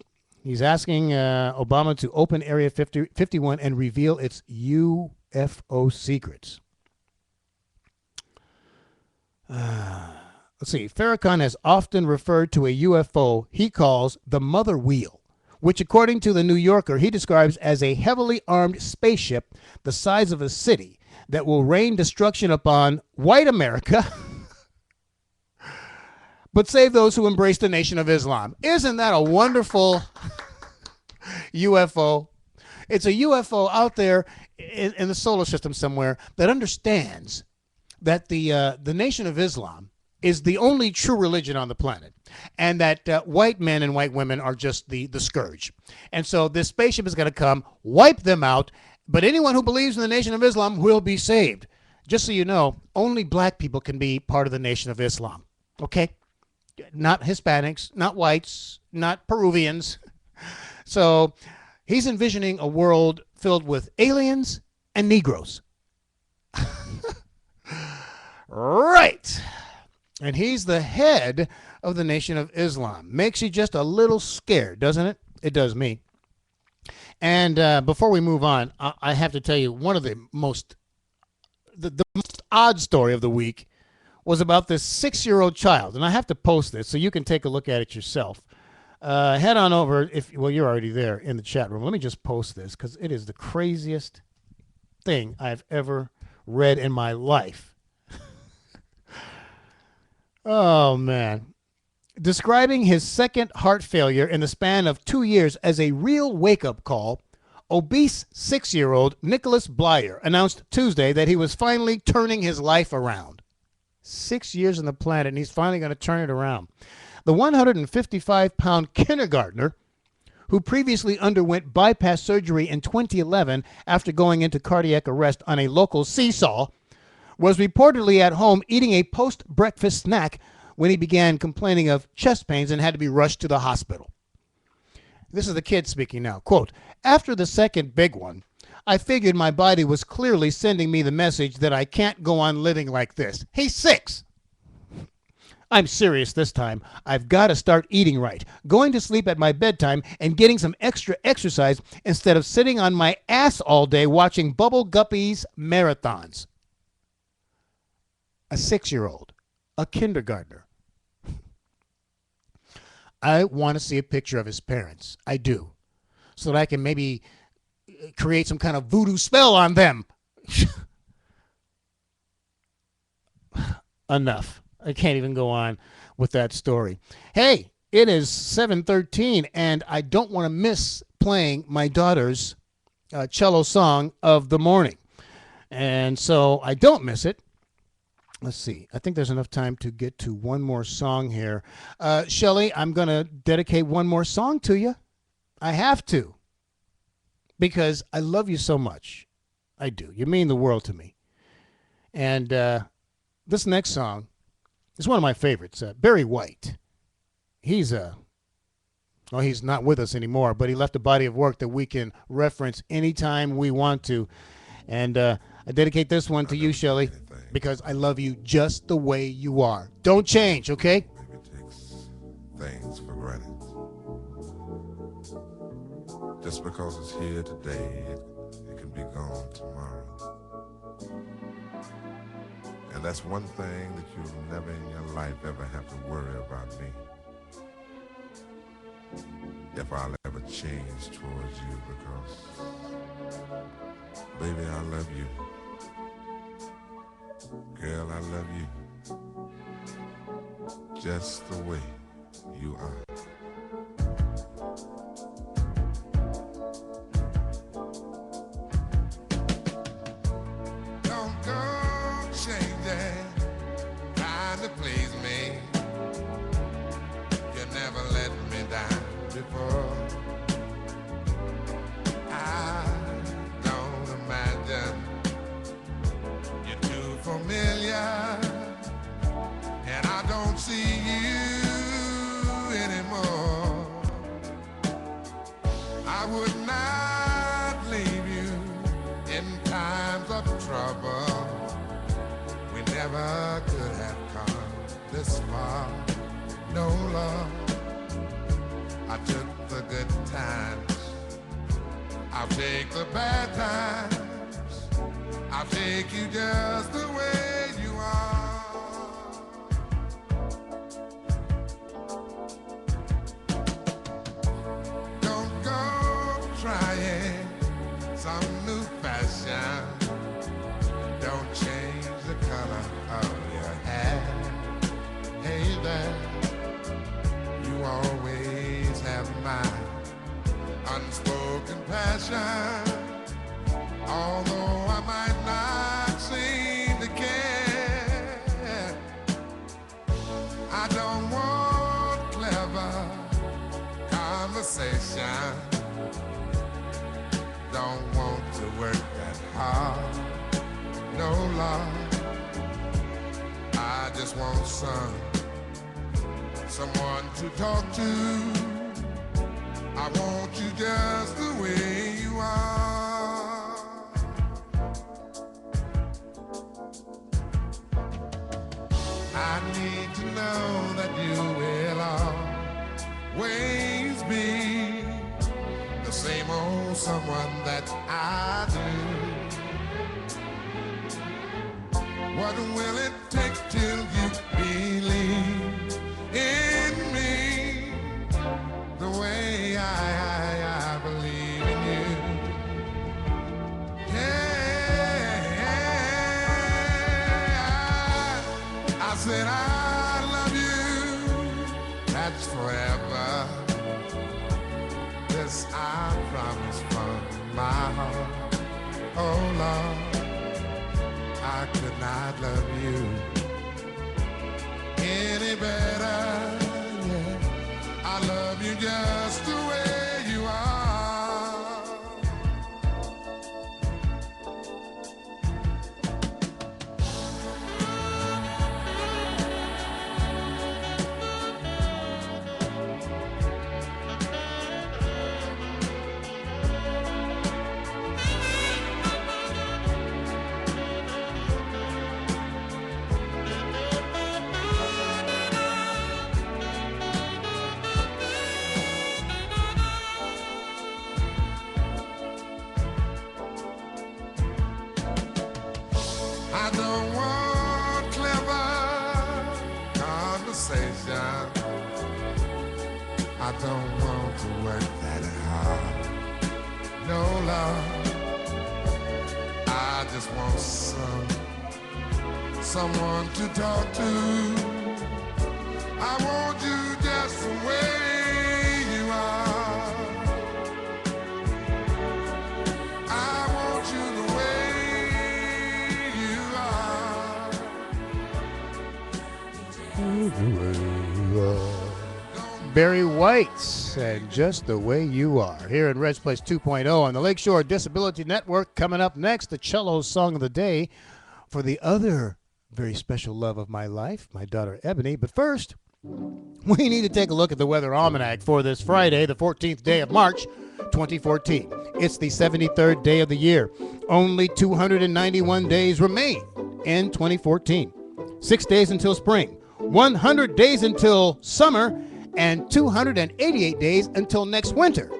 Speaker 1: He's asking Obama to open Area 51 and reveal its UFO secrets. Let's see. Farrakhan has often referred to a UFO he calls the Mother Wheel, which, according to the New Yorker, he describes as a heavily armed spaceship the size of a city that will rain destruction upon white America, but save those who embrace the Nation of Islam. Isn't that a wonderful UFO? It's a UFO out there in the solar system somewhere that understands that the Nation of Islam is the only true religion on the planet, and that white men and white women are just the scourge. And so this spaceship is going to come, wipe them out, but anyone who believes in the Nation of Islam will be saved. Just so you know, only black people can be part of the Nation of Islam, okay? Not Hispanics, not whites, not Peruvians. So he's envisioning a world filled with aliens and Negroes. Right. And he's the head of the Nation of Islam. Makes you just a little scared, doesn't it? It does me. And before we move on, I have to tell you one of the most odd story of the week was about this 6-year-old child. And I have to post this so you can take a look at it yourself. Head on over, you're already there in the chat room. Let me just post this because it is the craziest thing I've ever read in my life. Oh, man. Describing his second heart failure in the span of 2 years as a real wake-up call, obese 6-year-old Nicholas Blyer announced Tuesday that he was finally turning his life around. 6 years on the planet, and he's finally going to turn it around. The 155-pound kindergartner, who previously underwent bypass surgery in 2011 after going into cardiac arrest on a local seesaw, was reportedly at home eating a post-breakfast snack when he began complaining of chest pains and had to be rushed to the hospital. This is the kid speaking now. Quote, after the second big one, I figured my body was clearly sending me the message that I can't go on living like this. He's 6. I'm serious this time. I've got to start eating right, going to sleep at my bedtime, and getting some extra exercise instead of sitting on my ass all day watching Bubble Guppies marathons. A 6-year-old, a kindergartner. I want to see a picture of his parents. I do. So that I can maybe create some kind of voodoo spell on them. Enough. I can't even go on with that story. Hey, it is 7:13, and I don't want to miss playing my daughter's cello song of the morning. And so I don't miss it. Let's see. I think there's enough time to get to one more song here. Shelley, I'm going to dedicate one more song to you. I have to. Because I love you so much. I do. You mean the world to me. And this next song is one of my favorites. Barry White. He's he's not with us anymore, but he left a body of work that we can reference anytime we want to. And I dedicate this one to you, Shelley, because I love you just the way you are. Don't change, okay?
Speaker 7: Maybe takes things for granted. Just because it's here today, it can be gone tomorrow. And that's one thing that you'll never in your life ever have to worry about me. If I'll ever change towards you, because, baby, I love you. Girl, I love you. Just the way you are. Don't go changing, trying to please me. You never let me down before. I don't imagine you're too familiar, and I don't see you anymore. I would not leave you in times of trouble. We never could have come this far. No love. I took the good times. I'll take the bad times. I'll take you just the way you are. Don't go trying some new fashion. Don't change the color of your hair. Hey there, you always have my unspoken passion. Although I might not seem to care, I don't want clever conversation. Don't want to work that hard. No love. I just want someone to talk to. I want you just the way you are. I need to know that you will always be the same old someone that I do. What will it take till you believe in me the way I believe in you? I said I love you, that's forever. This I promise from my heart. Oh Lord, I could not love you any better. Yeah. I love you just the way you are. no love. I just want someone to talk to. I want you just the way you are. I want you the way you are.
Speaker 1: Barry White and Just the Way You Are here in Red's Place 2.0 on the Lakeshore Disability Network. Coming up next, the cello song of the day for the other very special love of my life, my daughter Ebony. But first, we need to take a look at the weather almanac for this Friday, the 14th day of March, 2014. It's the 73rd day of the year. Only 291 days remain in 2014. 6 days until spring, 100 days until summer, and 288 days until next winter.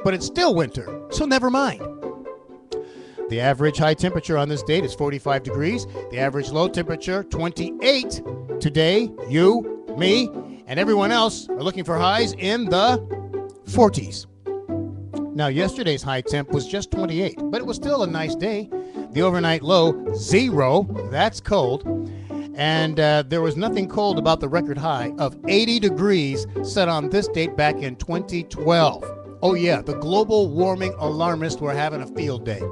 Speaker 1: But it's still winter, so never mind. The average high temperature on this date is 45 degrees. The average low temperature, 28. Today, you, me, and everyone else are looking for highs in the 40s. Now, yesterday's high temp was just 28, but it was still a nice day. The overnight low, 0. That's cold. And there was nothing cold about the record high of 80 degrees set on this date back in 2012. Oh yeah, the global warming alarmists were having a field day.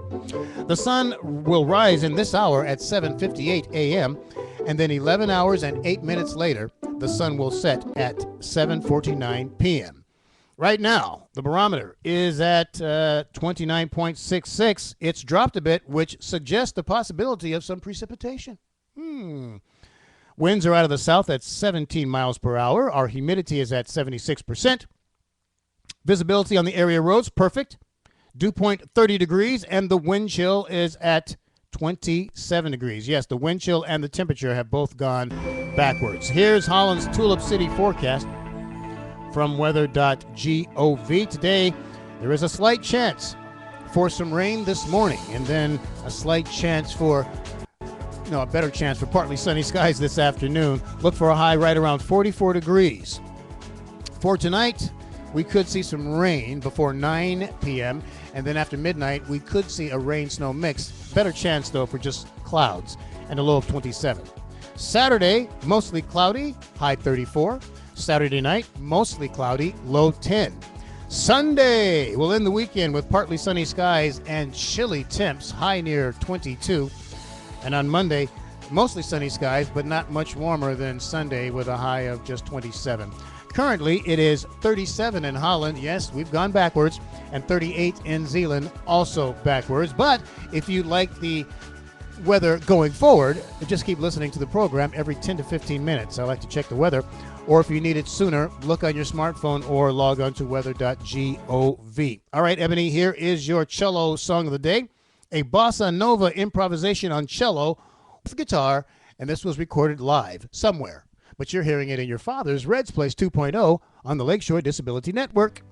Speaker 1: The sun will rise in this hour at 7:58 a.m. and then 11 hours and 8 minutes later, the sun will set at 7:49 p.m. Right now, the barometer is at 29.66. It's dropped a bit, which suggests the possibility of some precipitation. Winds are out of the south at 17 miles per hour. Our humidity is at 76%. Visibility on the area roads, perfect. Dew point 30 degrees, and the wind chill is at 27 degrees. Yes, the wind chill and the temperature have both gone backwards. Here's Holland's Tulip City forecast from weather.gov. Today, there is a slight chance for some rain this morning, and then a slight chance for a better chance for partly sunny skies this afternoon. Look for a high right around 44 degrees. For tonight, we could see some rain before 9 p.m. and then after midnight, we could see a rain-snow mix. Better chance, though, for just clouds and a low of 27. Saturday, mostly cloudy, high 34. Saturday night, mostly cloudy, low 10. Sunday, we'll end the weekend with partly sunny skies and chilly temps, high near 22. And on Monday, mostly sunny skies, but not much warmer than Sunday with a high of just 27. Currently, it is 37 in Holland. Yes, we've gone backwards. And 38 in Zeeland, also backwards. But if you like the weather going forward, just keep listening to the program every 10 to 15 minutes. I like to check the weather. Or if you need it sooner, look on your smartphone or log on to weather.gov. All right, Ebony, here is your cello song of the day. A bossa nova improvisation on cello with guitar, and this was recorded live somewhere. But you're hearing it in your father's Red's Place 2.0 on the Lakeshore Disability Network.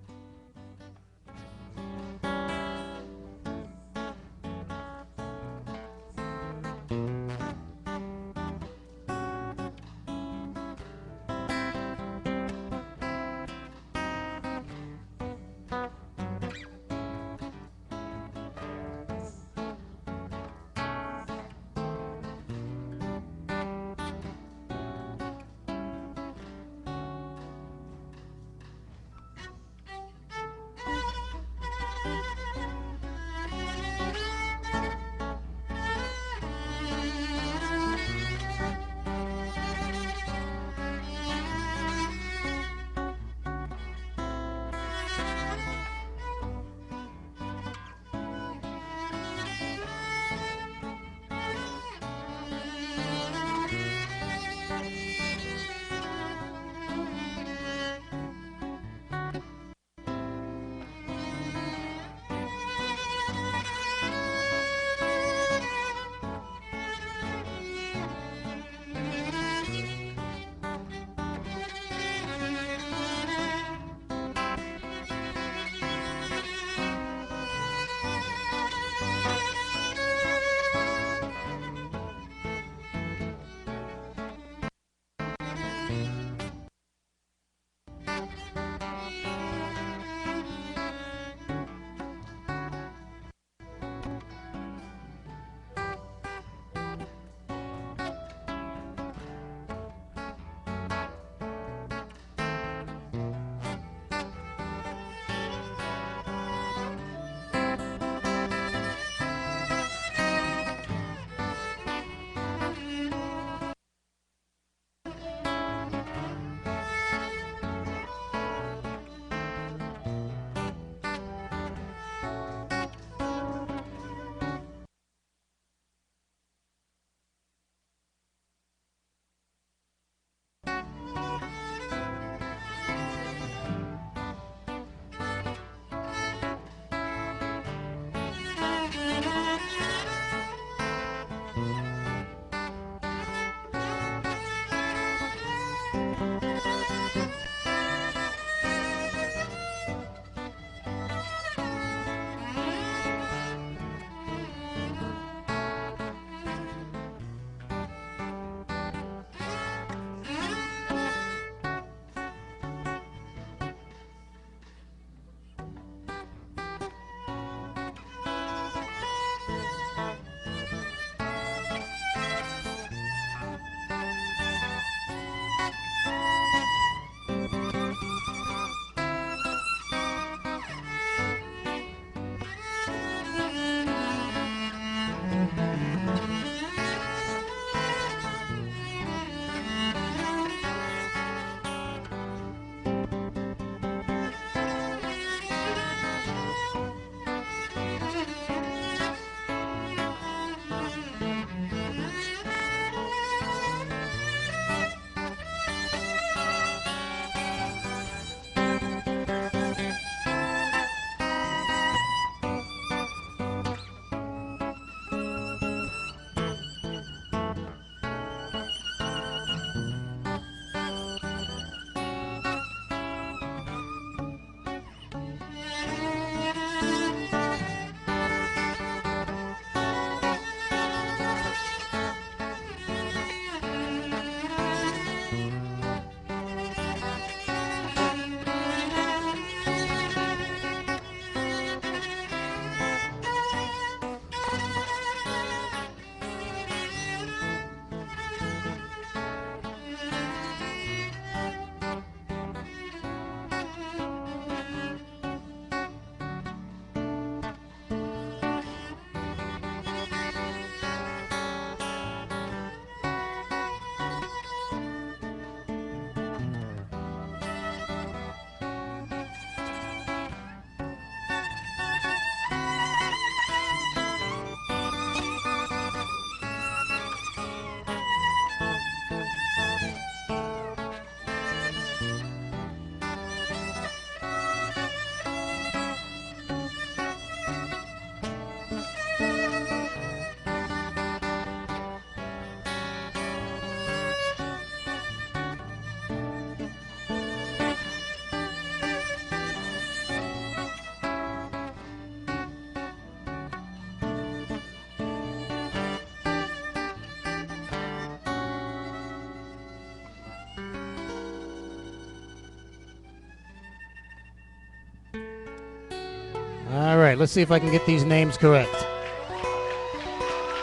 Speaker 1: right, let's see if I can get these names correct.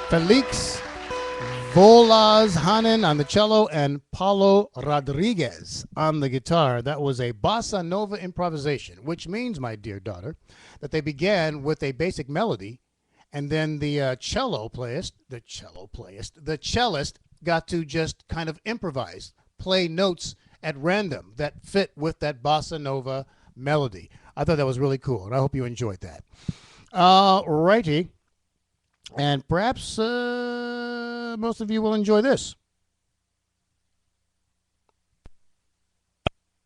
Speaker 1: Felix Volazhanen on the cello and Paulo Rodriguez on the guitar. That was a bossa nova improvisation, which means, my dear daughter, that they began with a basic melody, and then the cellist got to just kind of improvise, play notes at random that fit with that bossa nova melody. I thought that was really cool, and I hope you enjoyed that. Righty. And perhaps most of you will enjoy this.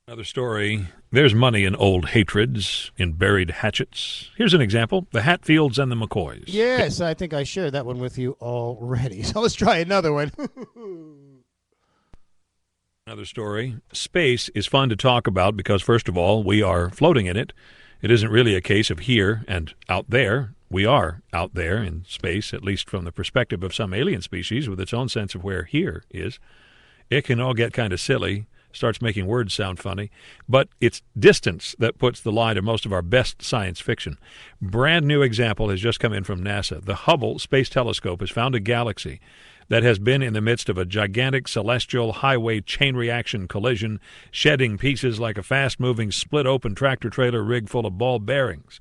Speaker 8: Another story. There's money in old hatreds, in buried hatchets. Here's an example. The Hatfields and the McCoys.
Speaker 1: Yes, I think I shared that one with you already. So let's try another one.
Speaker 8: Another story. Space is fun to talk about because, first of all, we are floating in it. It isn't really a case of here and out there. We are out there in space, at least from the perspective of some alien species with its own sense of where here is. It can all get kind of silly, starts making words sound funny, but it's distance that puts the lie to most of our best science fiction. Brand new example has just come in from NASA. The Hubble Space Telescope has found a galaxy that has been in the midst of a gigantic celestial highway chain reaction collision, shedding pieces like a fast-moving, split-open tractor-trailer rig full of ball bearings.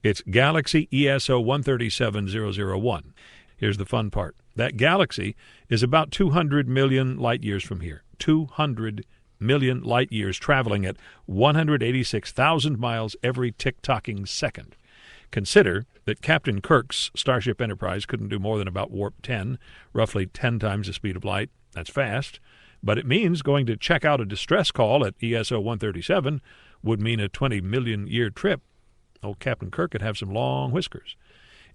Speaker 8: It's Galaxy ESO 137001. Here's the fun part. That galaxy is about 200 million light-years from here. 200 million light-years traveling at 186,000 miles every tick-tocking second. Consider that Captain Kirk's Starship Enterprise couldn't do more than about warp 10, roughly 10 times the speed of light. That's fast. But it means going to check out a distress call at ESO 137 would mean a 20 million year trip. Old Captain Kirk could have some long whiskers.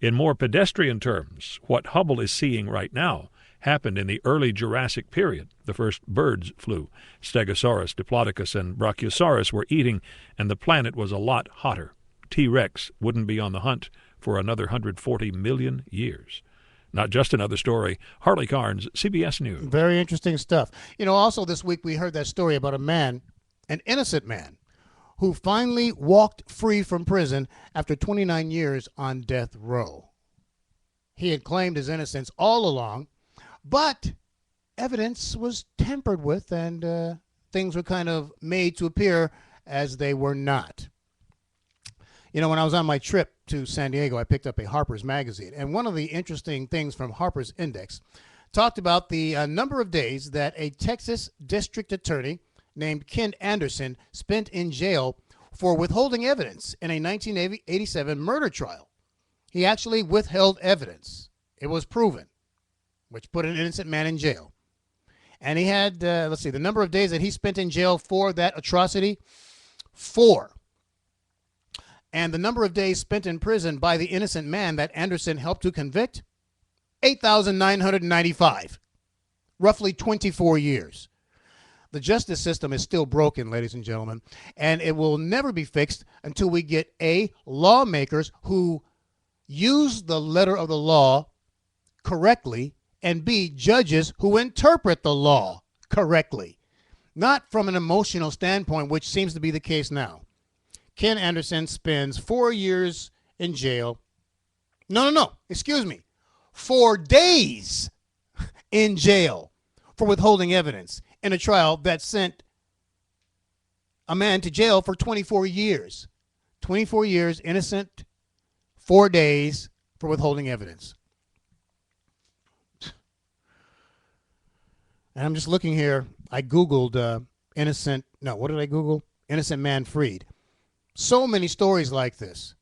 Speaker 8: In more pedestrian terms, what Hubble is seeing right now happened in the early Jurassic period. The first birds flew. Stegosaurus, Diplodocus, and Brachiosaurus were eating, and the planet was a lot hotter. T-Rex wouldn't be on the hunt for another 140 million years. Not just another story. Harley Carnes, CBS News.
Speaker 1: Very interesting stuff. You know, also this week we heard that story about a man, an innocent man, who finally walked free from prison after 29 years on death row. He had claimed his innocence all along, but evidence was tampered with and things were kind of made to appear as they were not. You know, when I was on my trip to San Diego, I picked up a Harper's magazine, and one of the interesting things from Harper's Index talked about the number of days that a Texas district attorney named Ken Anderson spent in jail for withholding evidence in a 1987 murder trial. He actually withheld evidence. It was proven, which put an innocent man in jail. And he had, the number of days that he spent in jail for that atrocity, 4. And the number of days spent in prison by the innocent man that Anderson helped to convict, 8,995, roughly 24 years. The justice system is still broken, ladies and gentlemen, and it will never be fixed until we get A, lawmakers who use the letter of the law correctly, and B, judges who interpret the law correctly, not from an emotional standpoint, which seems to be the case now. Ken Anderson spends 4 years in jail. No, excuse me. 4 days in jail for withholding evidence in a trial that sent a man to jail for 24 years. 24 years, innocent, 4 days for withholding evidence. And I'm just looking here. I Googled what did I Google? Innocent man freed. So many stories like this.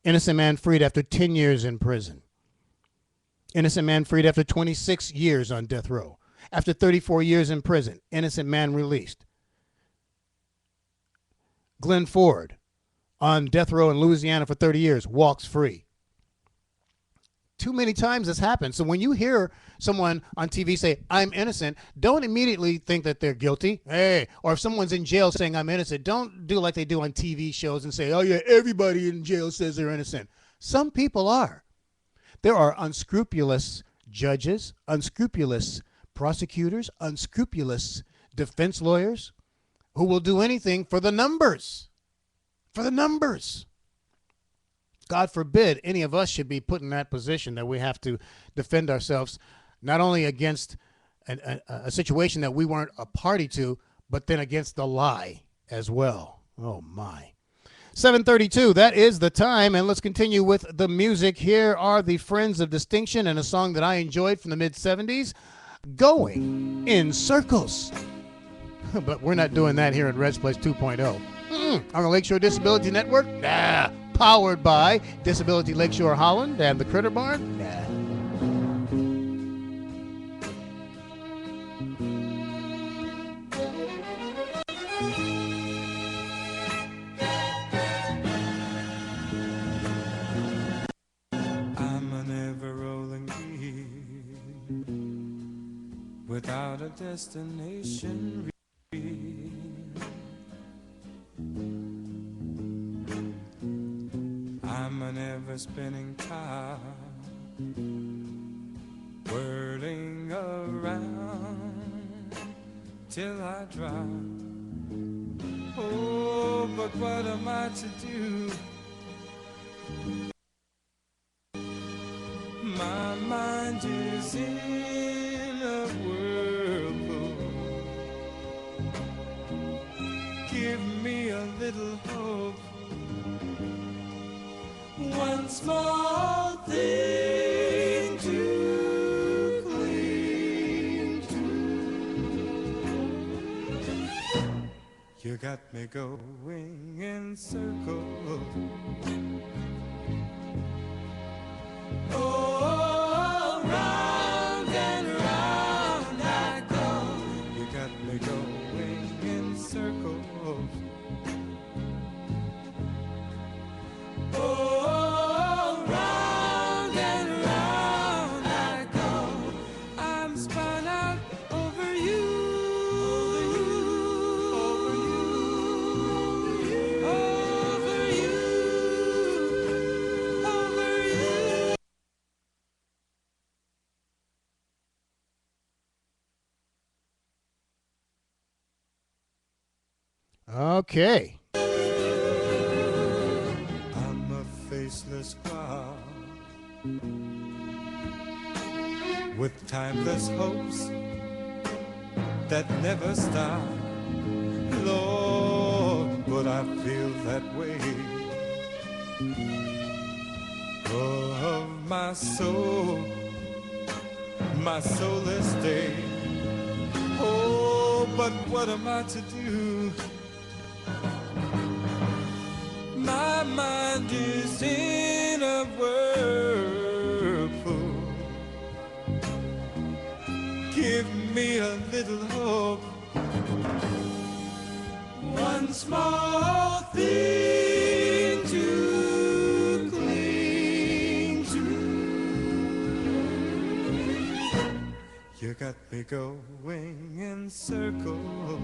Speaker 1: Innocent man freed after 10 years in prison. Innocent man freed after 26 years on death row. After 34 years in prison, innocent man released. Glenn Ford, on death row in Louisiana for 30 years, walks free. Too many times this happens. So when you hear someone on TV say, I'm innocent, don't immediately think that they're guilty. Hey, or if someone's in jail saying I'm innocent, don't do like they do on TV shows and say, oh yeah, everybody in jail says they're innocent. Some people are. There are unscrupulous judges, unscrupulous prosecutors, unscrupulous defense lawyers who will do anything for the numbers. For the numbers. God forbid any of us should be put in that position that we have to defend ourselves not only against a situation that we weren't a party to, but then against the lie as well. Oh, my. 7:32, that is the time, and let's continue with the music. Here are the Friends of Distinction and a song that I enjoyed from the mid-'70s, Going in Circles. But we're not doing that here at Red's Place 2.0. On the Lakeshore Disability Network? Nah. Powered by Disability Lakeshore Holland and the Critter Barn? Nah.
Speaker 3: I'm an ever-rolling wheel without a destination. I'm an ever-spinning top, whirling around till I drop. Oh, but what am I to do? My mind is in a whirlpool. Give me a little hope. One small thing to cling to. You got me going in circles. Oh, round and round I go. You got me going in circles. Oh, round and round I go. I'm spun out over you, over you, over you, over you.
Speaker 1: Okay.
Speaker 3: I'm a faceless cloud with timeless hopes that never stop. Lord, but I feel that way. Of my soulless day. Oh, but what am I to do? My mind is in a whirlpool. Give me a little hope. One small thing to cling to. You got me going in circles.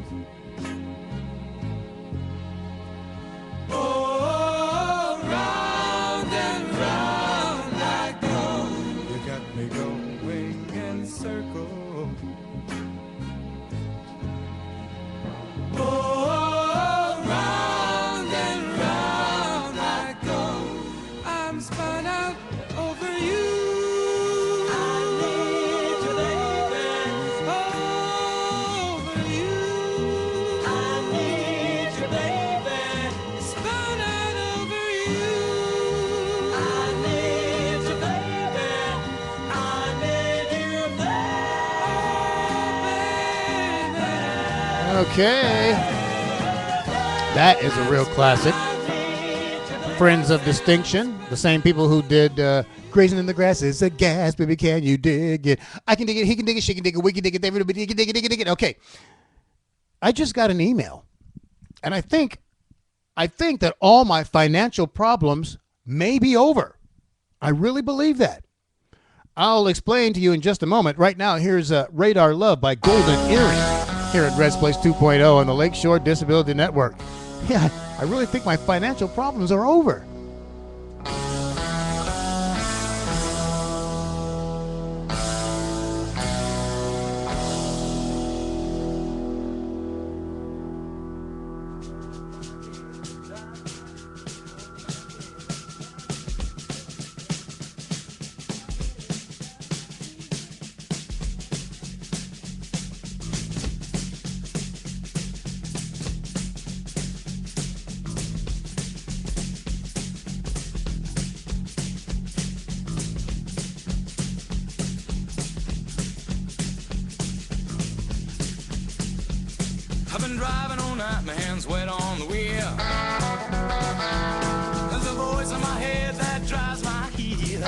Speaker 3: Oh, round and round I go. You got me going in circles. Oh, round and round I go. I'm spun out over you. I need you, baby. Over you. I need you, baby. Spun out over you. I need you, baby. I need you, baby.
Speaker 1: Okay. That is a real classic. Friends of Distinction, the same people who did Grazing in the Grass is a gas, baby, can you dig it? I can dig it, he can dig it, she can dig it, we can dig it, everybody can dig it, dig it, dig it. Okay. I just got an email, and I think that all my financial problems may be over. I really believe that. I'll explain to you in just a moment. Right now, here's Radar Love by Golden Earring here at Red's Place 2.0 on the Lakeshore Disability Network. Yeah, I really think my financial problems are over.
Speaker 6: I've been driving all night, my hands wet on the wheel. There's a voice in my head that drives my heel.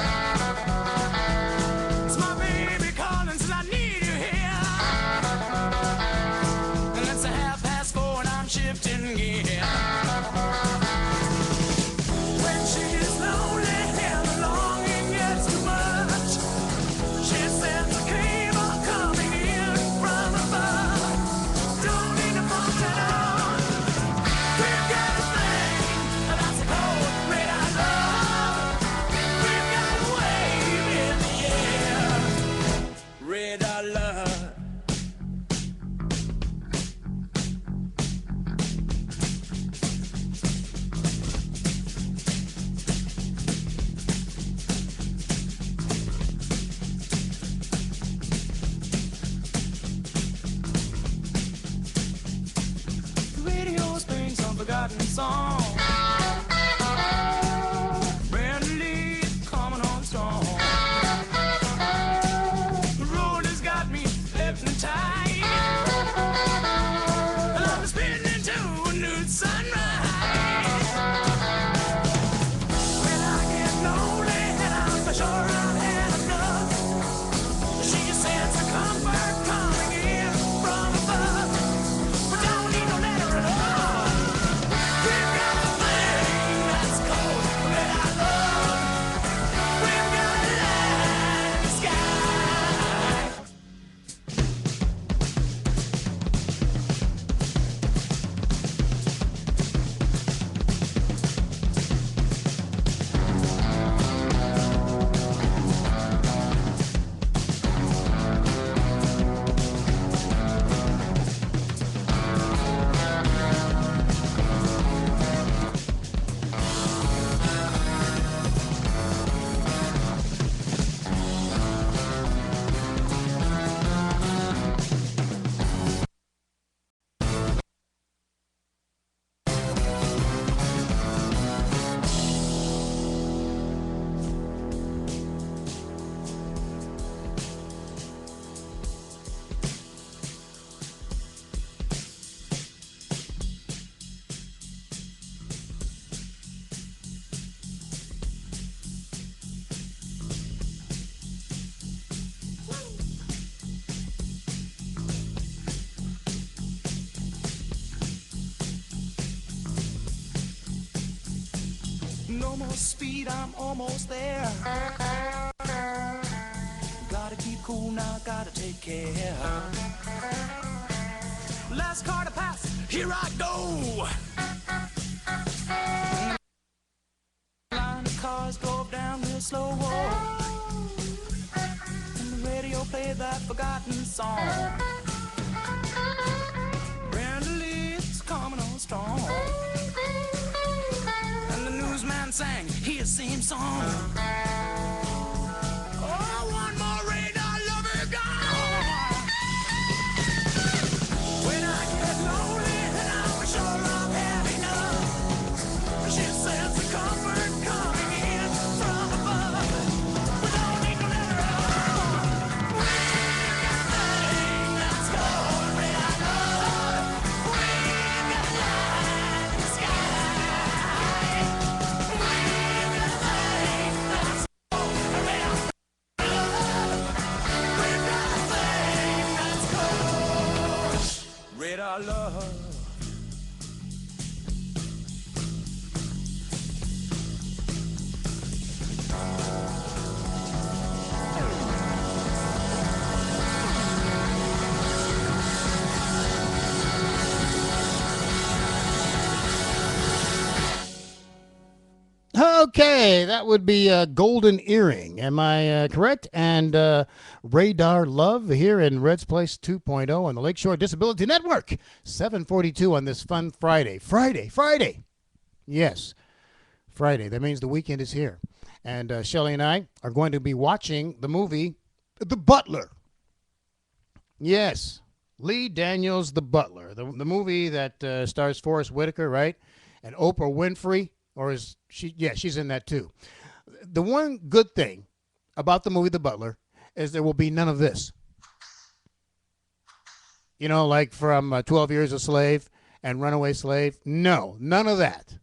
Speaker 6: It's my baby calling, says I need you here. And it's 4:30 and I'm shifting gear. When she's lonely and the longing gets too much, she sends a cable coming in from above. Don't need to pump it on. We've got a thing that's a cold red I love. We've got a wave in the air. Red I love. The radio's playing some forgotten song. Brand Lee coming on strong. The road has got me hypnotized. And I'm spinning to a new sunrise. When I get lonely and I'm sure I've had enough, she sends a comfort coming in from above. We don't need no letter at all. We've got a thing that's cold that I love. We've got a light in the sky. No more speed, I'm almost there. Gotta keep cool now, gotta take care. Last car to pass, here I go. Line of cars drove down real slow. And the radio played that forgotten song. Brenda Lee's coming on strong. And the newsman sang his same song. Oh, one more radar lover gone. When I get lonely and I'm sure I've had enough, she sends the comfort coming in from above. We don't need no letter at all. We've got a thing that's called radar love. We've got a light in the sky. We've got a thing that's called radar love. We've got a thing that's called radar love.
Speaker 1: Okay, that would be a Golden Earring. Am I correct? And Radar Love here in Red's Place 2.0 on the Lakeshore Disability Network. 7:42 on this fun Friday. Friday. Yes, Friday. That means the weekend is here. And Shelley and I are going to be watching the movie The Butler. Yes, Lee Daniels, The Butler. The movie that stars Forrest Whitaker, right? And Oprah Winfrey. Or is she? Yeah, she's in that too. The one good thing about the movie The Butler is there will be none of this. You know, like from 12 Years a Slave and Runaway Slave? No, none of that.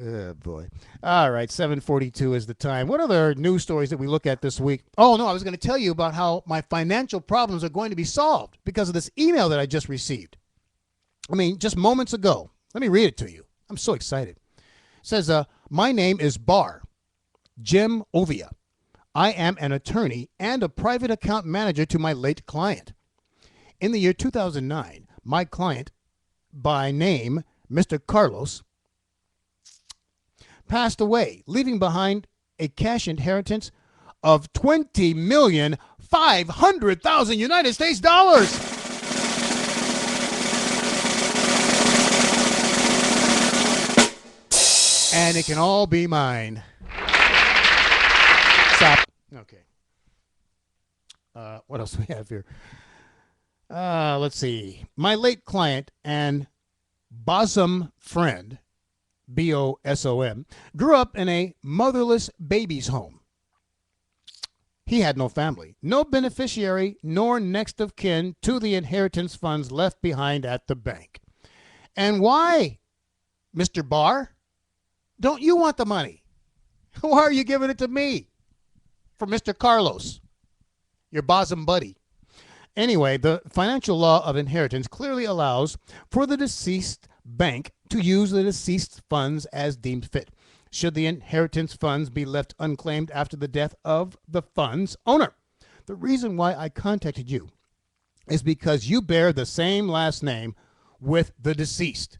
Speaker 1: Oh, boy. All right, 7:42 is the time. What other news stories that we look at this week? Oh, no, I was going to tell you about how my financial problems are going to be solved because of this email that I just received. I mean, just moments ago. Let me read it to you. I'm so excited. It says, my name is Barr, Jim Ovia. I am an attorney and a private account manager to my late client. In the year 2009, my client, by name Mr. Carlos, passed away, leaving behind a cash inheritance of $20,500,000 United States dollars. And it can all be mine. Stop. Okay. What else do we have here? Let's see. My late client and bosom friend, BOSOM, grew up in a motherless baby's home. He had no family, no beneficiary, nor next of kin to the inheritance funds left behind at the bank. And why, Mr. Barr, don't you want the money? Why are you giving it to me? For Mr. Carlos, your bosom buddy. Anyway, the financial law of inheritance clearly allows for the deceased bank to use the deceased funds as deemed fit, should the inheritance funds be left unclaimed after the death of the fund's owner. The reason why I contacted you is because you bear the same last name with the deceased.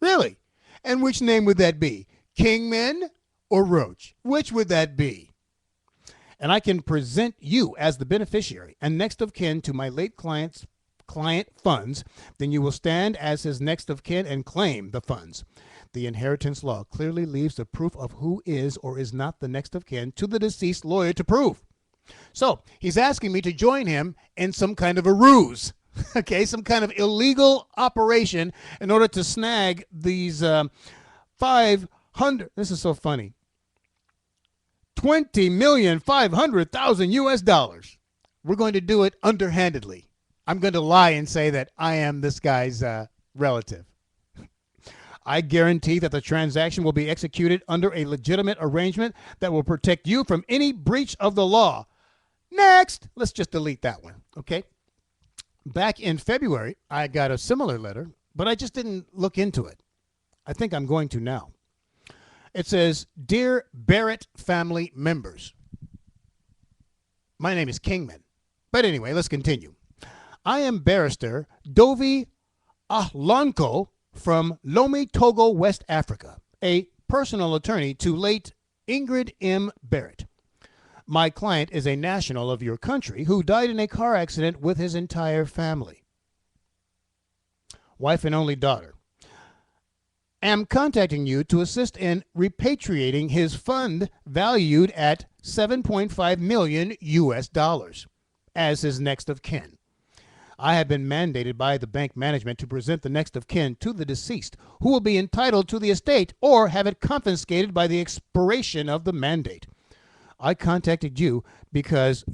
Speaker 1: Really? And which name would that be? Kingman or Roach? Which would that be? And I can present you as the beneficiary and next of kin to my late client's client funds, then you will stand as his next of kin and claim the funds. The inheritance law clearly leaves the proof of who is or is not the next of kin to the deceased lawyer to prove. So he's asking me to join him in some kind of a ruse, okay, some kind of illegal operation in order to snag these 500, this is so funny, $20,500,000 US dollars. We're going to do it underhandedly. I'm going to lie and say that I am this guy's relative. I guarantee that the transaction will be executed under a legitimate arrangement that will protect you from any breach of the law. Next, let's just delete that one, okay? Back in February, I got a similar letter, but I just didn't look into it. I think I'm going to now. It says, Dear Barrett family members, my name is Kingman. But anyway, let's continue. I am Barrister Dovi Ahlanko from Lomé, Togo, West Africa, a personal attorney to late Ingrid M. Barrett. My client is a national of your country who died in a car accident with his entire family. Wife and only daughter. Am contacting you to assist in repatriating his fund valued at 7.5 million US dollars as his next of kin. I have been mandated by the bank management to present the next of kin to the deceased, who will be entitled to the estate or have it confiscated by the expiration of the mandate. I contacted you because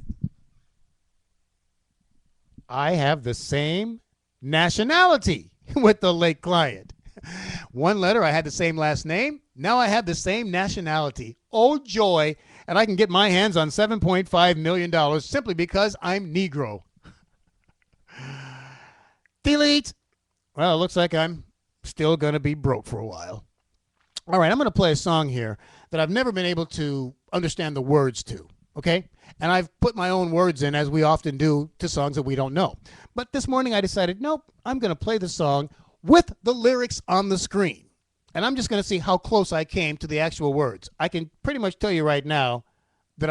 Speaker 1: I have the same nationality with the late client. One letter, I had the same last name. Now I have the same nationality. Oh, joy. And I can get my hands on $7.5 million simply because I'm Negro. Delete. Well, it looks like I'm still going to be broke for a while. All right, I'm going to play a song here that I've never been able to understand the words to, okay? And I've put my own words in, as we often do, to songs that we don't know. But this morning I decided, nope, I'm going to play the song with the lyrics on the screen. And I'm just going to see how close I came to the actual words. I can pretty much tell you right now that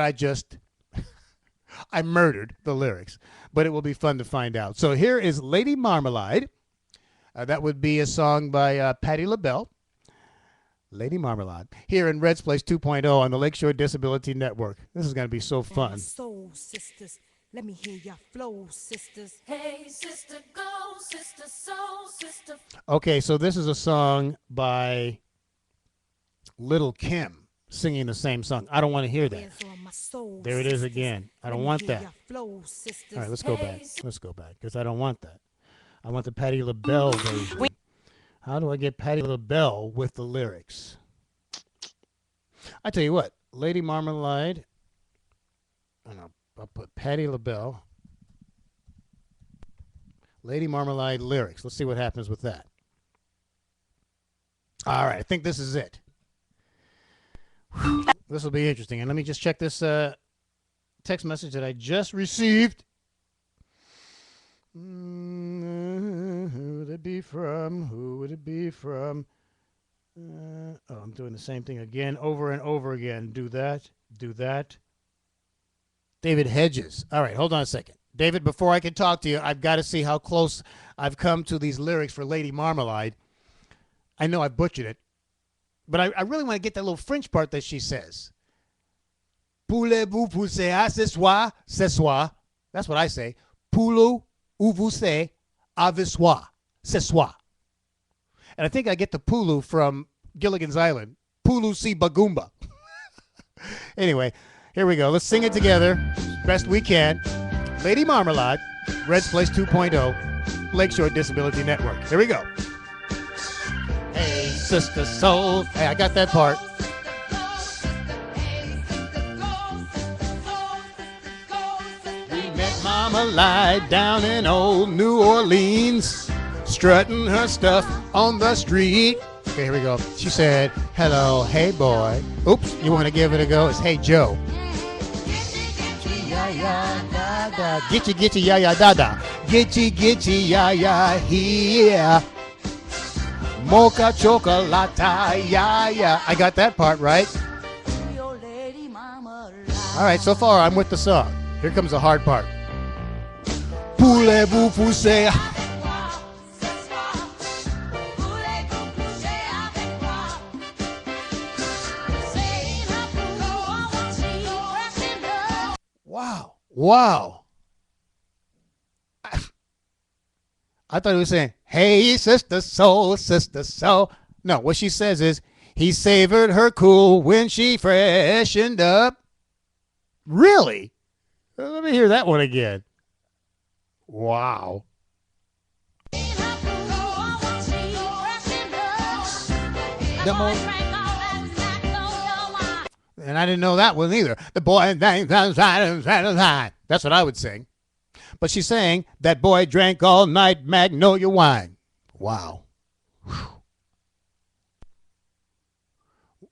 Speaker 1: I murdered the lyrics. But it will be fun to find out. So here is Lady Marmalade. That would be a song by Patti LaBelle. Lady Marmalade. Here in Red's Place 2.0 on the Lakeshore Disability Network. This is going to be so fun.
Speaker 9: Soul sisters, let me hear your flow, sisters.
Speaker 10: Hey, sister, go, sister, soul, sister.
Speaker 1: Okay, so this is a song by Little Kim singing the same song. I don't want to hear that.
Speaker 9: Where's all my soul.
Speaker 1: There it is
Speaker 9: sisters.
Speaker 1: again. I
Speaker 9: Let
Speaker 1: don't
Speaker 9: me
Speaker 1: want
Speaker 9: hear
Speaker 1: that.
Speaker 9: your flow, sisters.
Speaker 1: All right, let's go back. Let's go back because I don't want that. I want the Patti LaBelle version. How do I get Patti LaBelle with the lyrics? I tell you what, Lady Marmalade, and I'll put Patti LaBelle, Lady Marmalade lyrics. Let's see what happens with that. All right, I think this is it. This will be interesting. And let me just check this text message that I just received. Who would it be from? Who would it be from? I'm doing the same thing again, over and over again. Do that. Do that. David Hedges. All right, hold on a second. David, before I can talk to you, I've got to see how close I've come to these lyrics for Lady Marmalade. I know I butchered it, but I really want to get that little French part that she says. Poulez-vous pousser à ce soir? Ce soir. That's what I say. Poulez où vous c'est avec soi? Ce soir. And I think I get the Pulu from Gilligan's Island. Pulu si Bagumba. Anyway, here we go. Let's sing it together best we can. Lady Marmalade, Red's Place 2.0, Lakeshore Disability Network. Here we go. Hey, sister soul. Hey, I got that part. We met Marmalade down in old New Orleans, strutting her stuff on the street. Okay, here we go. She said, hello, hey boy. Oops, you want to give it a go? It's hey Joe. Gitchy, ya, ya, da, da. Gitchy, ya, ya, here. Mocha chocolata, ya, ya. I got that part right. All right, so far I'm with the song. Here comes the hard part. Poulez-vous pousser? Wow. I thought he was saying, hey, sister soul, sister soul. No, what she says is, he savored her cool when she freshened up. Really? Let me hear that one again. Wow. And I didn't know that one either. The boy, that's what I would sing. But she's saying that boy drank all night Magnolia wine. Wow.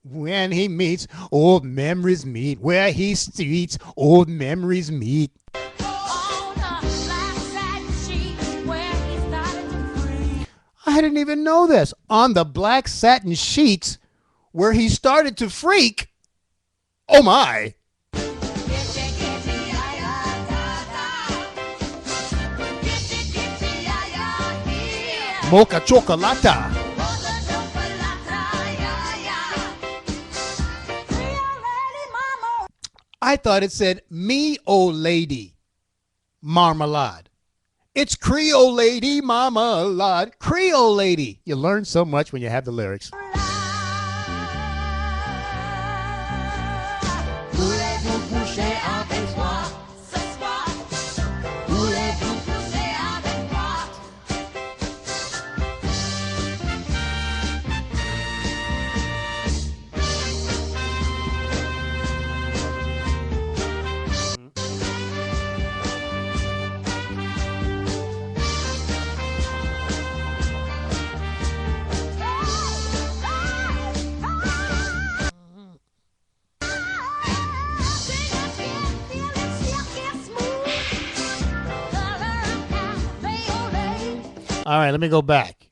Speaker 1: When he meets, old memories meet. Where he streets, old memories meet. I didn't even know this. On the black satin sheets where he started to freak. Oh my. Mocha chocolata. I thought it said me, old lady, marmalade. It's Creole lady, marmalade. Creole lady. You learn so much when you have the lyrics. All right, let me go back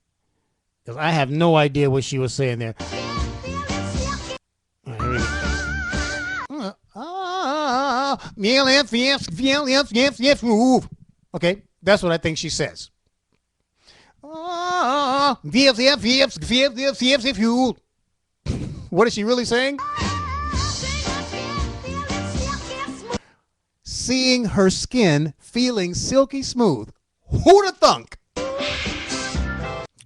Speaker 1: because I have no idea what she was saying there. Okay, that's what I think she says. What is she really saying? Seeing her skin feeling silky smooth. Who'd have thunk?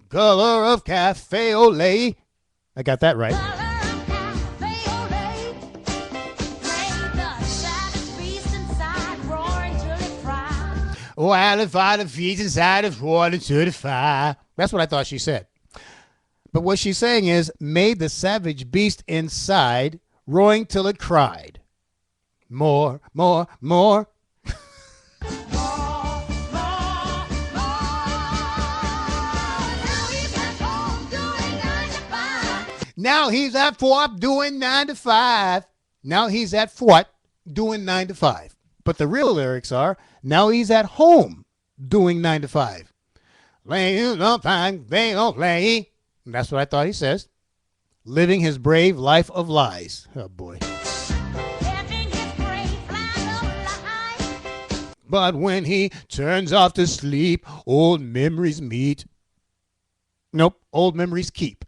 Speaker 1: Color of cafe au lait. I got that right. Oh, I live out of feet inside of water to the fire. That's what I thought she said. But what she's saying is, made the savage beast inside, roaring till it cried. More, more, more. Now he's at Fort doing 9 to 5. Now he's at Fort doing 9 to 5. But the real lyrics are, now he's at home doing 9 to 5. Lay don't find, they don't lay. That's what I thought he says. Living his brave life of lies. Oh, boy. But when he turns off to sleep, old memories meet. Nope, old memories keep.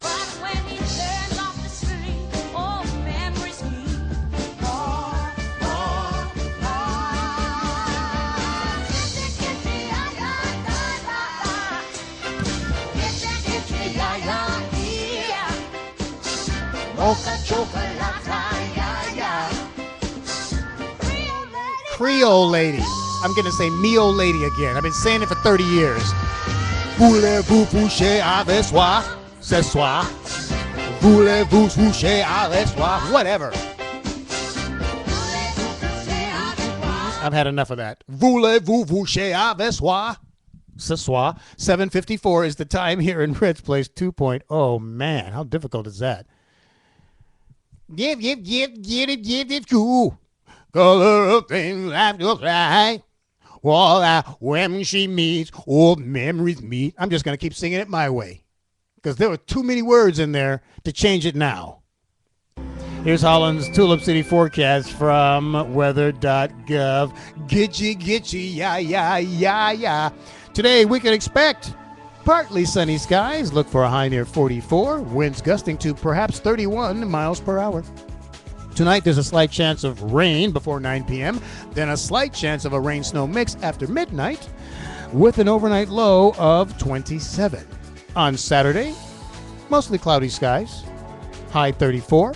Speaker 1: Creole lady. I'm going to say Mio lady again. I've been saying it for 30 years. Voulez-vous coucher avec soi? Ce soir. Voulez-vous coucher avec soi? Whatever. I've had enough of that. Voulez-vous coucher avec soi? Ce soir. 7:54 is the time here in Red's Place 2.0. Oh, man, how difficult is that? Give it, cool. Color of things life looks like. All that when she meets, old memories meet. I'm just going to keep singing it my way because there were too many words in there to change it now. Here's Holland's Tulip City forecast from weather.gov. Gitchy, yeah. Today we can expect partly sunny skies. Look for a high near 44. Winds gusting to perhaps 31 miles per hour. Tonight, there's a slight chance of rain before 9 p.m., then a slight chance of a rain-snow mix after midnight, with an overnight low of 27. On Saturday, mostly cloudy skies, high 34.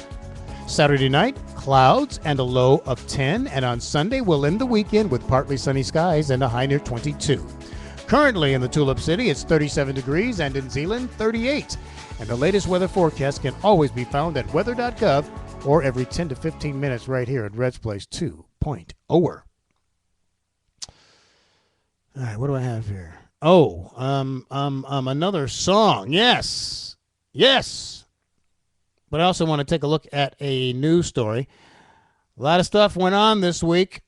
Speaker 1: Saturday night, clouds and a low of 10. And on Sunday, we'll end the weekend with partly sunny skies and a high near 22. Currently in the Tulip City, it's 37 degrees, and in Zeeland, 38. And the latest weather forecast can always be found at weather.gov or every 10 to 15 minutes right here at Red's Place 2.0. All right, what do I have here? Oh, another song. Yes. But I also want to take a look at a news story. A lot of stuff went on this week.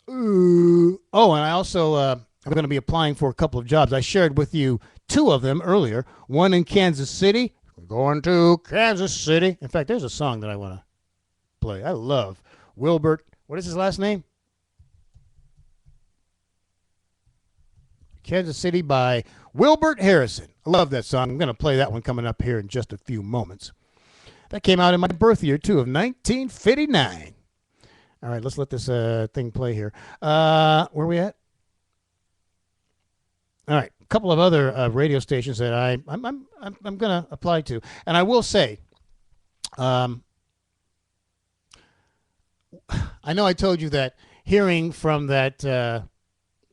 Speaker 1: Ooh. Oh, and I also I'm going to be applying for a couple of jobs. I shared with you two of them earlier. One in Kansas City. We're going to Kansas City. In fact, there's a song that I want to play. I love Wilbert. What is his last name? Kansas City by Wilbert Harrison. I love that song. I'm going to play that one coming up here in just a few moments. That came out in my birth year, too, of 1959. All right, let's let this thing play here. Where are we at? All right, a couple of other radio stations that I'm going to apply to. And I will say, I know I told you that hearing from that,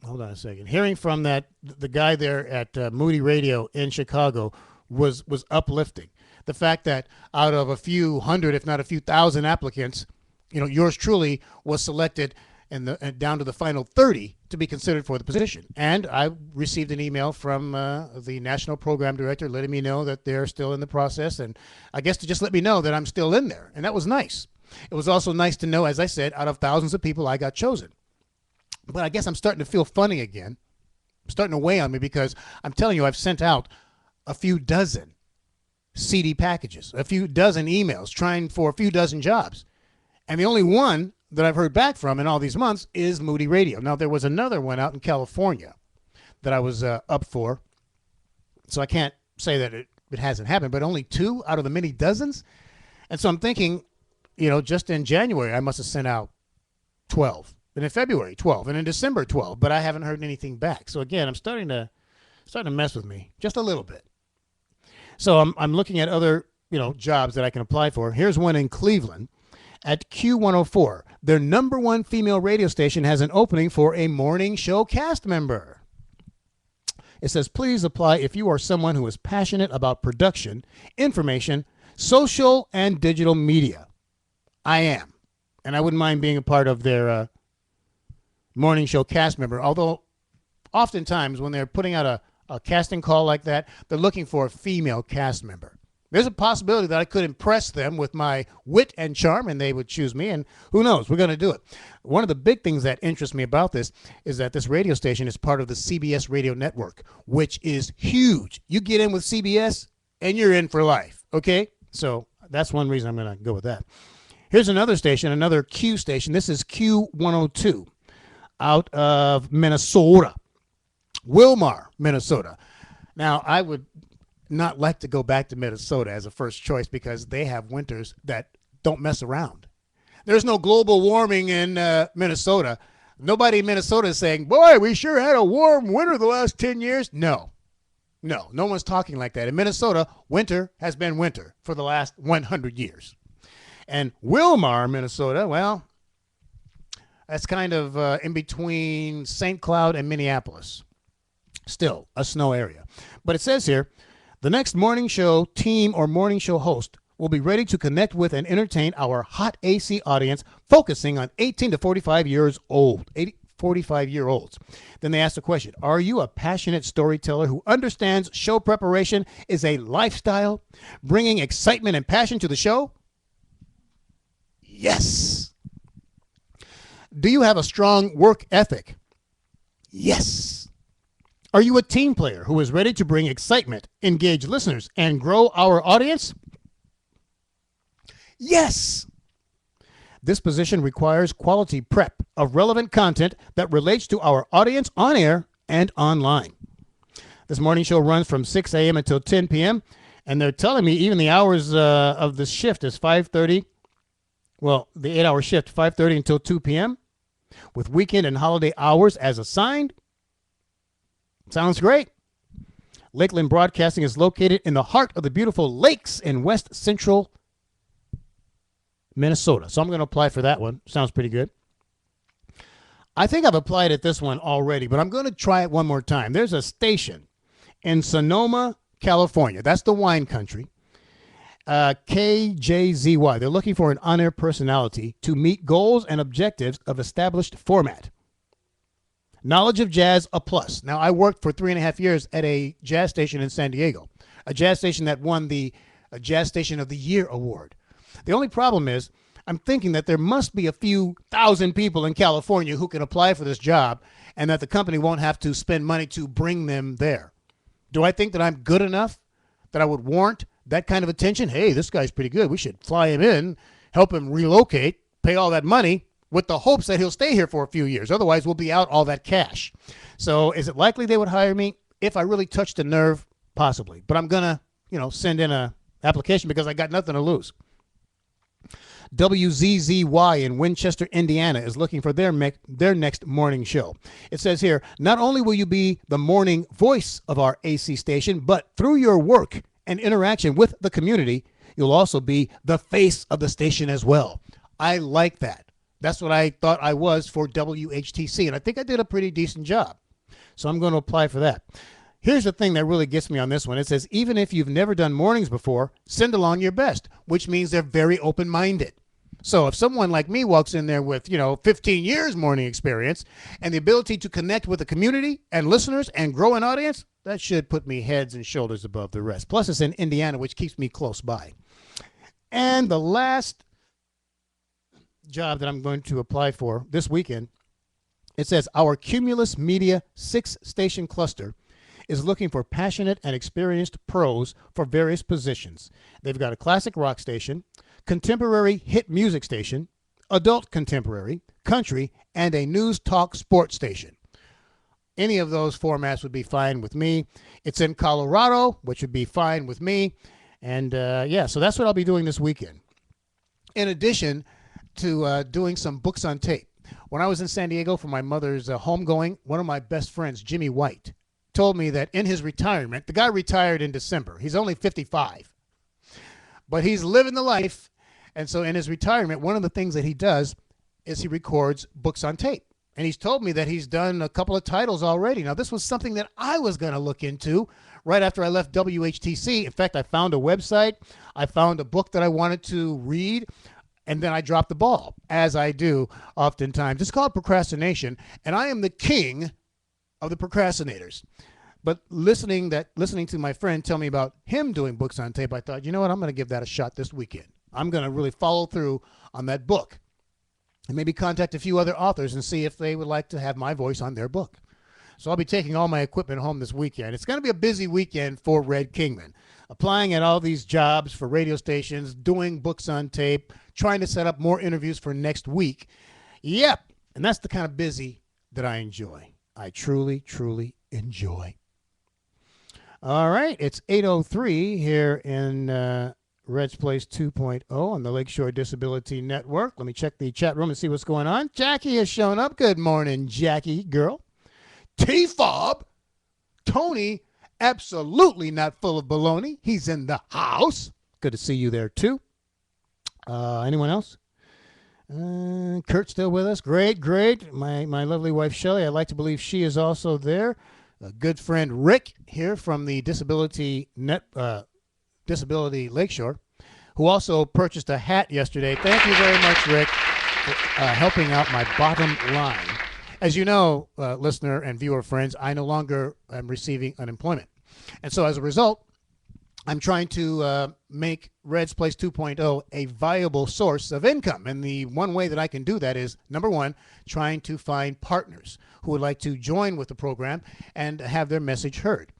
Speaker 1: hold on a second, hearing from that, the guy there at Moody Radio in Chicago was uplifting. The fact that out of a few hundred, if not a few thousand applicants, yours truly was selected and down to the final 30 to be considered for the position. And I received an email from the national program director letting me know that they're still in the process, and I guess to just let me know that I'm still in there. And that was nice. It was also nice to know, as I said, out of thousands of people, I got chosen. But I guess I'm starting to feel funny again. It's starting to weigh on me because I'm telling you, I've sent out a few dozen CD packages, a few dozen emails trying for a few dozen jobs. And the only one that I've heard back from in all these months is Moody Radio. Now, there was another one out in California that I was up for. So I can't say that it hasn't happened, but only two out of the many dozens. And so I'm thinking, just in January, I must have sent out 12. And in February, 12. And in December, 12. But I haven't heard anything back. So again, I'm starting to mess with me just a little bit. So I'm looking at other, jobs that I can apply for. Here's one in Cleveland. at Q104. Their number one female radio station has an opening for a morning show cast member. It says, please apply if you are someone who is passionate about production, information, social, and digital media. I am. And I wouldn't mind being a part of their morning show cast member, although oftentimes when they're putting out a casting call like that, they're looking for a female cast member. There's a possibility that I could impress them with my wit and charm, and they would choose me, and who knows, we're going to do it. One of the big things that interests me about this is that this radio station is part of the CBS radio network, which is huge. You get in with CBS, and you're in for life, okay? So that's one reason I'm going to go with that. Here's another station, another Q station. This is Q102 out of Minnesota, Wilmar, Minnesota. Now, I would not like to go back to Minnesota as a first choice because they have winters that don't mess around. There's no global warming in Minnesota. Nobody in Minnesota is saying, boy, we sure had a warm winter the last 10 years. No one's talking like that. In Minnesota, winter has been winter for the last 100 years. And Wilmar, Minnesota, well, that's kind of in between St. Cloud and Minneapolis. Still a snow area. But it says here, the next morning show team or morning show host will be ready to connect with and entertain our hot AC audience, focusing on 18 to 45 years old, 45-year-olds. Then they ask the question, are you a passionate storyteller who understands show preparation is a lifestyle, bringing excitement and passion to the show? Yes. Do you have a strong work ethic? Yes. Are you a team player who is ready to bring excitement, engage listeners, and grow our audience? Yes. This position requires quality prep of relevant content that relates to our audience on air and online. This morning show runs from 6 a.m. until 10 p.m., and they're telling me even the hours of this shift is 5:30. Well, the 8-hour shift, 5:30 until 2 p.m., with weekend and holiday hours as assigned. Sounds great. Lakeland Broadcasting is located in the heart of the beautiful lakes in west central Minnesota. So I'm going to apply for that one. Sounds pretty good. I think I've applied at this one already, but I'm going to try it one more time. There's a station in Sonoma, California. That's the wine country. KJZY. They're looking for an on-air personality to meet goals and objectives of established format. Knowledge of jazz, a plus. Now, I worked for 3.5 years at a jazz station in San Diego, a jazz station that won the Jazz Station of the Year award. The only problem is I'm thinking that there must be a few thousand people in California who can apply for this job and that the company won't have to spend money to bring them there. Do I think that I'm good enough that I would warrant that kind of attention? Hey, this guy's pretty good. We should fly him in, help him relocate, pay all that money, with the hopes that he'll stay here for a few years. Otherwise, we'll be out all that cash. So is it likely they would hire me? If I really touched a nerve, possibly. But I'm going to, send in a application because I got nothing to lose. WZZY in Winchester, Indiana is looking for their next morning show. It says here, not only will you be the morning voice of our AC station, but through your work and interaction with the community, you'll also be the face of the station as well. I like that. That's what I thought I was for WHTC, and I think I did a pretty decent job. So I'm going to apply for that. Here's the thing that really gets me on this one. It says, even if you've never done mornings before, send along your best, which means they're very open-minded. So if someone like me walks in there with, 15 years morning experience and the ability to connect with the community and listeners and grow an audience, that should put me heads and shoulders above the rest. Plus, it's in Indiana, which keeps me close by. And the last job that I'm going to apply for this weekend, it says our Cumulus Media 6-station cluster is looking for passionate and experienced pros for various positions. They've got a classic rock station, contemporary hit music station, adult contemporary, country, and a news talk sports station. Any of those formats would be fine with me. It's in Colorado, which would be fine with me. And so that's what I'll be doing this weekend. In addition to doing some books on tape. When I was in San Diego for my mother's homegoing, one of my best friends, Jimmy White, told me that in his retirement, the guy retired in December. He's only 55. But he's living the life, And so in his retirement, one of the things that he does is he records books on tape. And he's told me that he's done a couple of titles already. Now, this was something that I was going to look into right after I left WHTC. In fact, I found a website. I found a book that I wanted to read. And then I dropped the ball, as I do oftentimes. It's called procrastination. And I am the king of the procrastinators. But listening to my friend tell me about him doing books on tape, I thought, you know what? I'm going to give that a shot this weekend. I'm going to really follow through on that book and maybe contact a few other authors and see if they would like to have my voice on their book. So I'll be taking all my equipment home this weekend. It's going to be a busy weekend for Red Kingman, applying at all these jobs for radio stations, doing books on tape, trying to set up more interviews for next week. Yep, and that's the kind of busy that I enjoy. I truly, truly enjoy. All right, it's 8:03 here in Red's Place 2.0 on the Lakeshore Disability Network. Let me check the chat room and see what's going on. Jackie has shown up. Good morning, Jackie, girl. T-Fob, Tony, absolutely not full of baloney. He's in the house. Good to see you there, too. Anyone else? Kurt's still with us. Great. My lovely wife, Shelley, I'd like to believe she is also there. A good friend, Rick, here from the Disability Lakeshore, who also purchased a hat yesterday. Thank you very much, Rick, for helping out my bottom line. As you know, listener and viewer friends, I no longer am receiving unemployment. And so as a result, I'm trying to make Red's Place 2.0 a viable source of income. And the one way that I can do that is, number one, trying to find partners who would like to join with the program and have their message heard.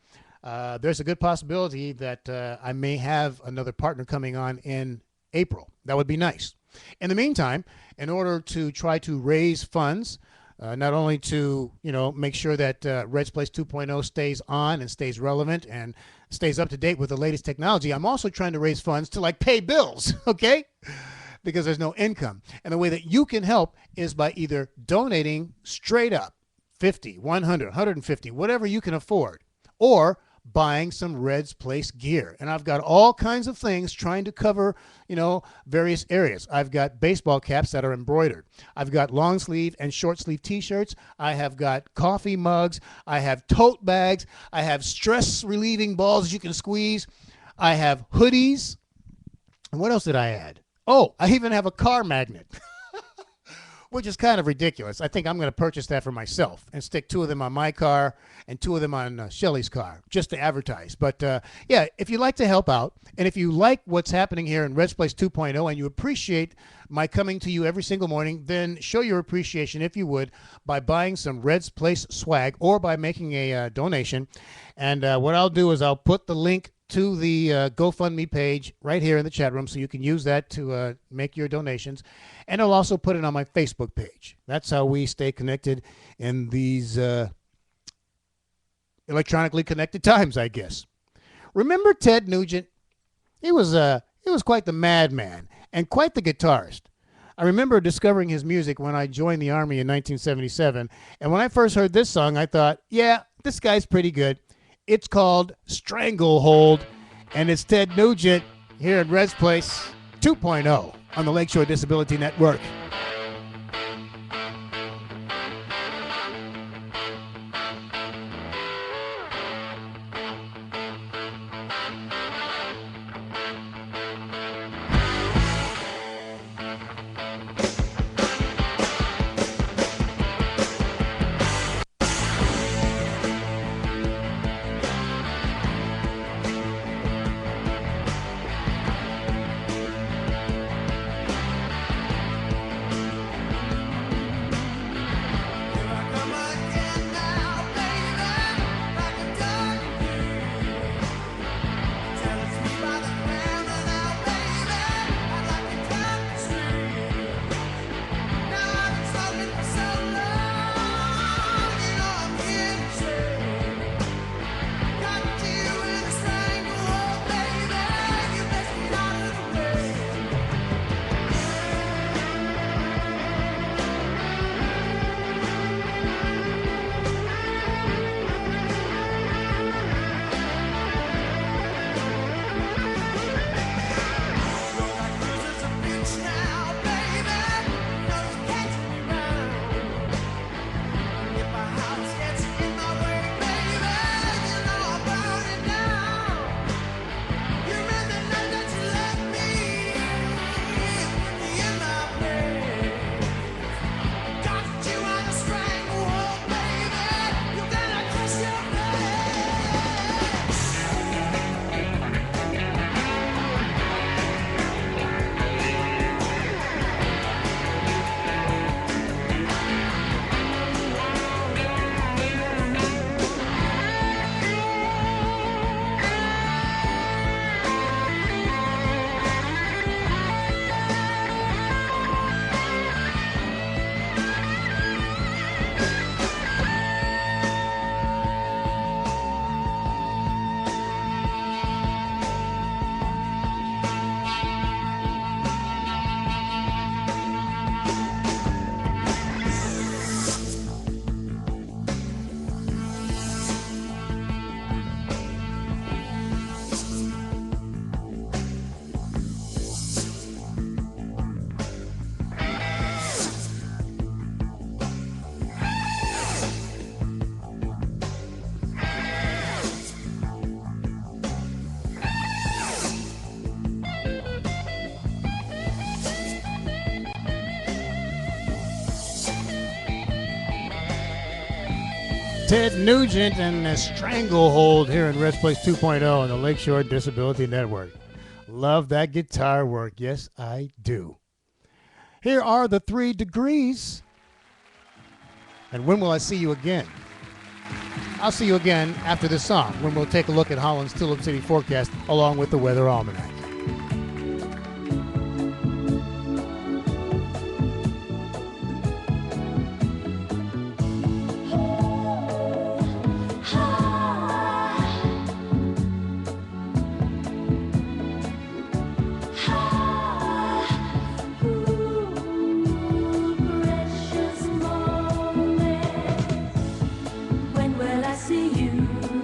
Speaker 1: There's a good possibility that I may have another partner coming on in April. That would be nice. In the meantime, in order to try to raise funds, not only to, make sure that Red's Place 2.0 stays on and stays relevant and stays up to date with the latest technology, I'm also trying to raise funds to pay bills, okay? Because there's no income. And the way that you can help is by either donating straight up, 50, 100, 150, whatever you can afford, or buying some Red's Place gear. And I've got all kinds of things trying to cover, various areas. I've got baseball caps that are embroidered. I've got long sleeve and short sleeve t-shirts. I have got coffee mugs. I have tote bags. I have stress relieving balls you can squeeze. I have hoodies. And what else did I add? Oh, I even have a car magnet. Which is kind of ridiculous. I think I'm going to purchase that for myself and stick 2 of them on my car and 2 of them on Shelley's car just to advertise. But yeah, if you'd like to help out and if you like what's happening here in Red's Place 2.0 and you appreciate my coming to you every single morning, then show your appreciation, if you would, by buying some Red's Place swag or by making a donation. And what I'll do is I'll put the link to the GoFundMe page right here in the chat room so you can use that to make your donations. And I'll also put it on my Facebook page. That's how we stay connected in these electronically connected times, I guess. Remember Ted Nugent? He was quite the madman and quite the guitarist. I remember discovering his music when I joined the Army in 1977. And when I first heard this song, I thought, yeah, this guy's pretty good. It's called Stranglehold, and it's Ted Nugent here at Red's Place 2.0 on the Lakeshore Disability Network. Ted Nugent and the Stranglehold here in Rest Place 2.0 on the Lakeshore Disability Network. Love that guitar work. Yes, I do. Here are the 3 degrees. And when will I see you again? I'll see you again after this song, when we'll take a look at Holland's Tulip City forecast along with the weather almanac.
Speaker 10: When will I see you again?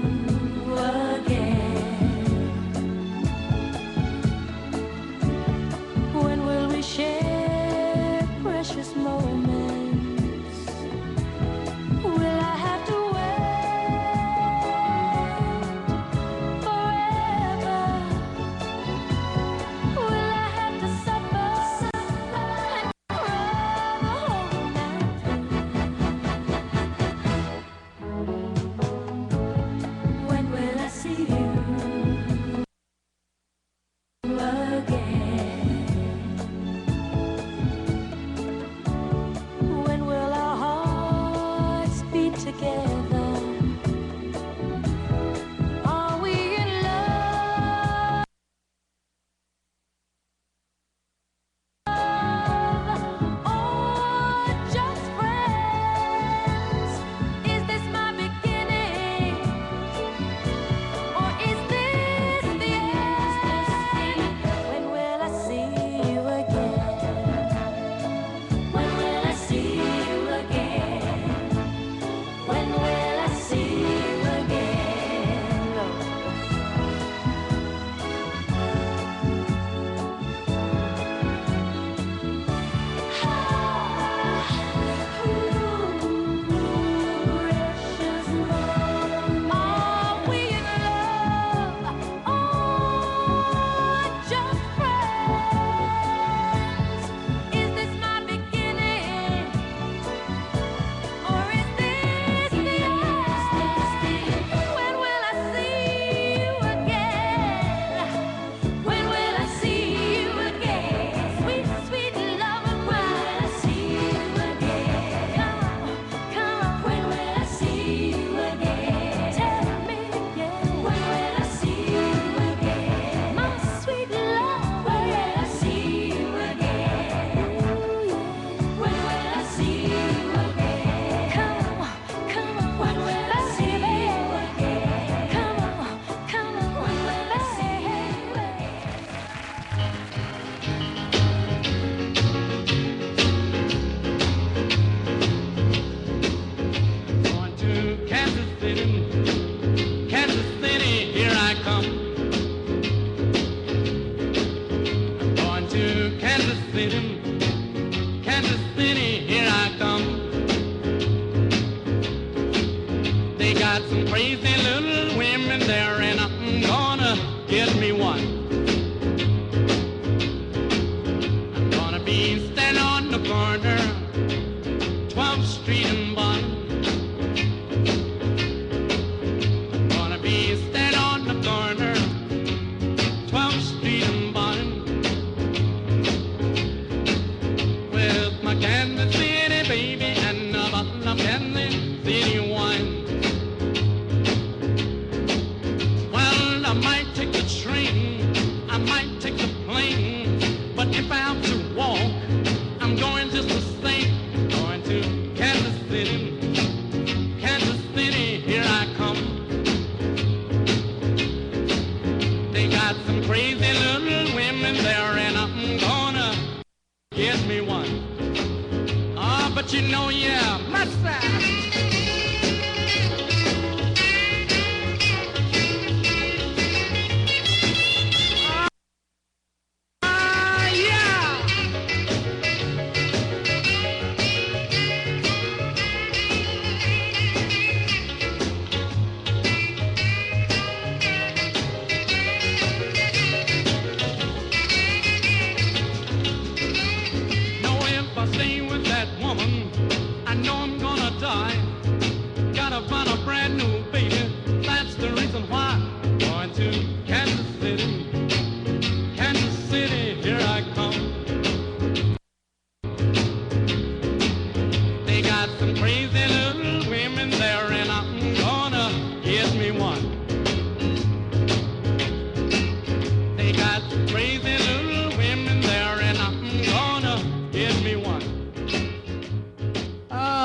Speaker 6: I know I'm gonna die.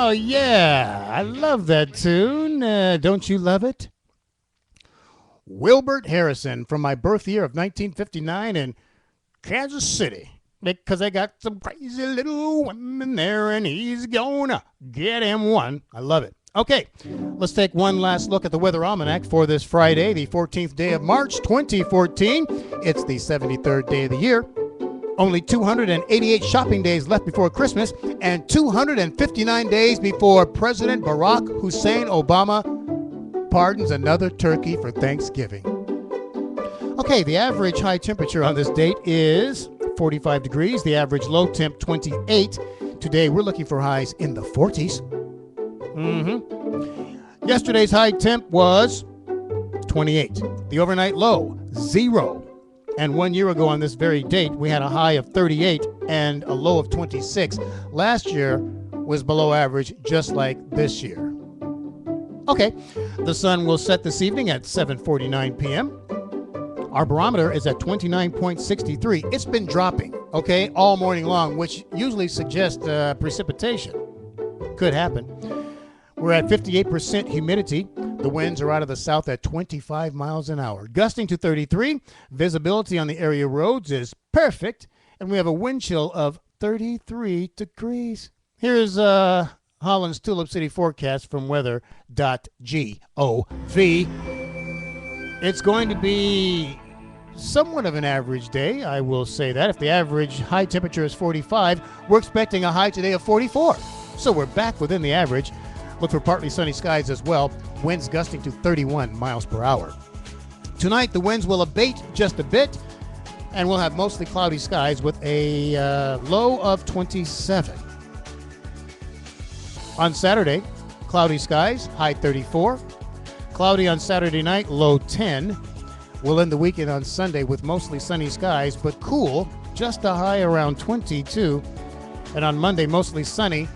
Speaker 1: Oh, yeah. I love that tune. Don't you love it? Wilbert Harrison from my birth year of 1959 in Kansas City. Because I got some crazy little women there, and he's gonna get him one. I love it. Okay, let's take one last look at the Weather Almanac for this Friday, the 14th day of March, 2014. It's the 73rd day of the year. Only 288 shopping days left before Christmas, and 259 days before President Barack Hussein Obama pardons another turkey for Thanksgiving. Okay, the average high temperature on this date is 45 degrees. The average low temp, 28. Today, we're looking for highs in the 40s. Yesterday's high temp was 28. The overnight low, 0. And 1 year ago on this very date, we had a high of 38 and a low of 26. Last year was below average, just like this year. Okay, the sun will set this evening at 7:49 p.m. Our barometer is at 29.63. It's been dropping, okay, all morning long, which usually suggests precipitation. Could happen. We're at 58% humidity. The winds are out of the south at 25 miles an hour. Gusting to 33. Visibility on the area roads is perfect. And we have a wind chill of 33 degrees. Here's Holland's Tulip City forecast from weather.gov. It's going to be somewhat of an average day, I will say that. If the average high temperature is 45, we're expecting a high today of 44. So we're back within the average. Look for partly sunny skies as well. Winds gusting to 31 miles per hour. Tonight, the winds will abate just a bit, and we'll have mostly cloudy skies with a low of 27. On Saturday, cloudy skies, high 34. Cloudy on Saturday night, low 10. We'll end the weekend on Sunday with mostly sunny skies, but cool, just a high around 22. And on Monday, mostly sunny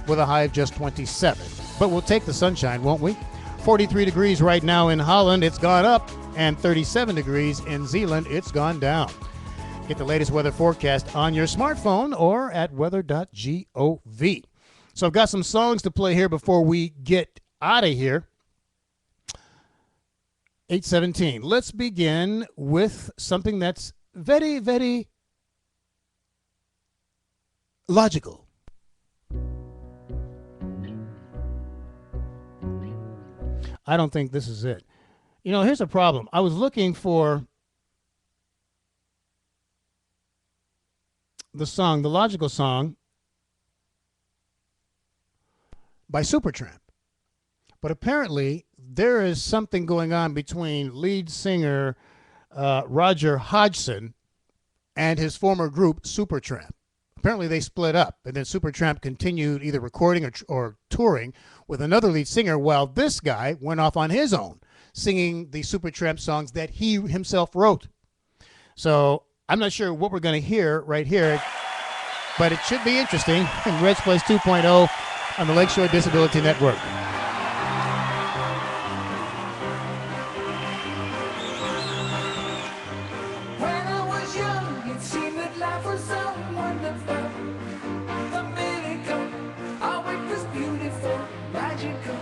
Speaker 1: with a high of just 27. But we'll take the sunshine, won't we? 43 degrees right now in Holland. It's gone up. And 37 degrees in Zeeland. It's gone down. Get the latest weather forecast on your smartphone or at weather.gov. So I've got some songs to play here before we get out of here. 8:17. Let's begin with something that's very, very logical. I don't think this is it. You know, here's a problem. I was looking for the song, the logical song by Supertramp. But apparently there is something going on between lead singer Roger Hodgson and his former group Supertramp. Apparently they split up, and then Supertramp continued either recording or touring with another lead singer, while this guy went off on his own, singing the Supertramp songs that he himself wrote. So I'm not sure what we're going to hear right here, but it should be interesting in Red's Place 2.0 on the Lakeshore Disability Network.
Speaker 6: When I was young, it seemed that life was so wonderful. The miracle, oh, it was beautiful, magical.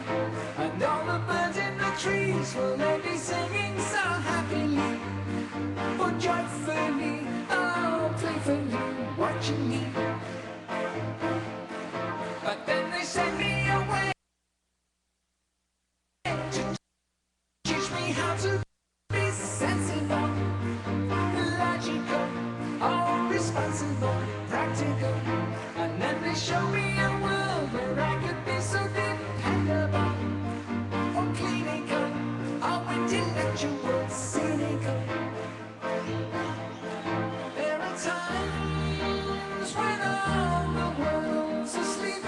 Speaker 6: And all the birds in the trees were lately singing so happily. But joyfully, oh, playfully, watching me. But then they sent me away to teach me how to be sensible, logical, oh, responsible, practical. And then they showed me a world where I could be so dependable, oh, clinical, oh, intellectual, cynical. There are times when all the world's asleep,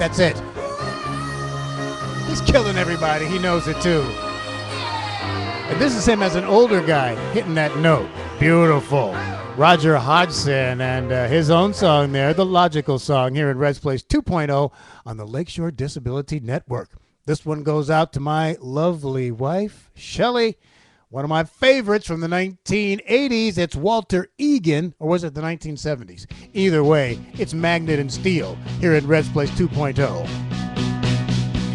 Speaker 1: That's it. He's killing everybody. He knows it too. And this is him as an older guy hitting that note. Beautiful. Roger Hodgson and his own song there, the Logical Song, here in Red's Place 2.0 on the Lakeshore Disability Network. This one goes out to my lovely wife, Shelley. One of my favorites from the 1980s. It's Walter Egan, or was it the 1970s? Either way, it's Magnet and Steel here in Red's Place 2.0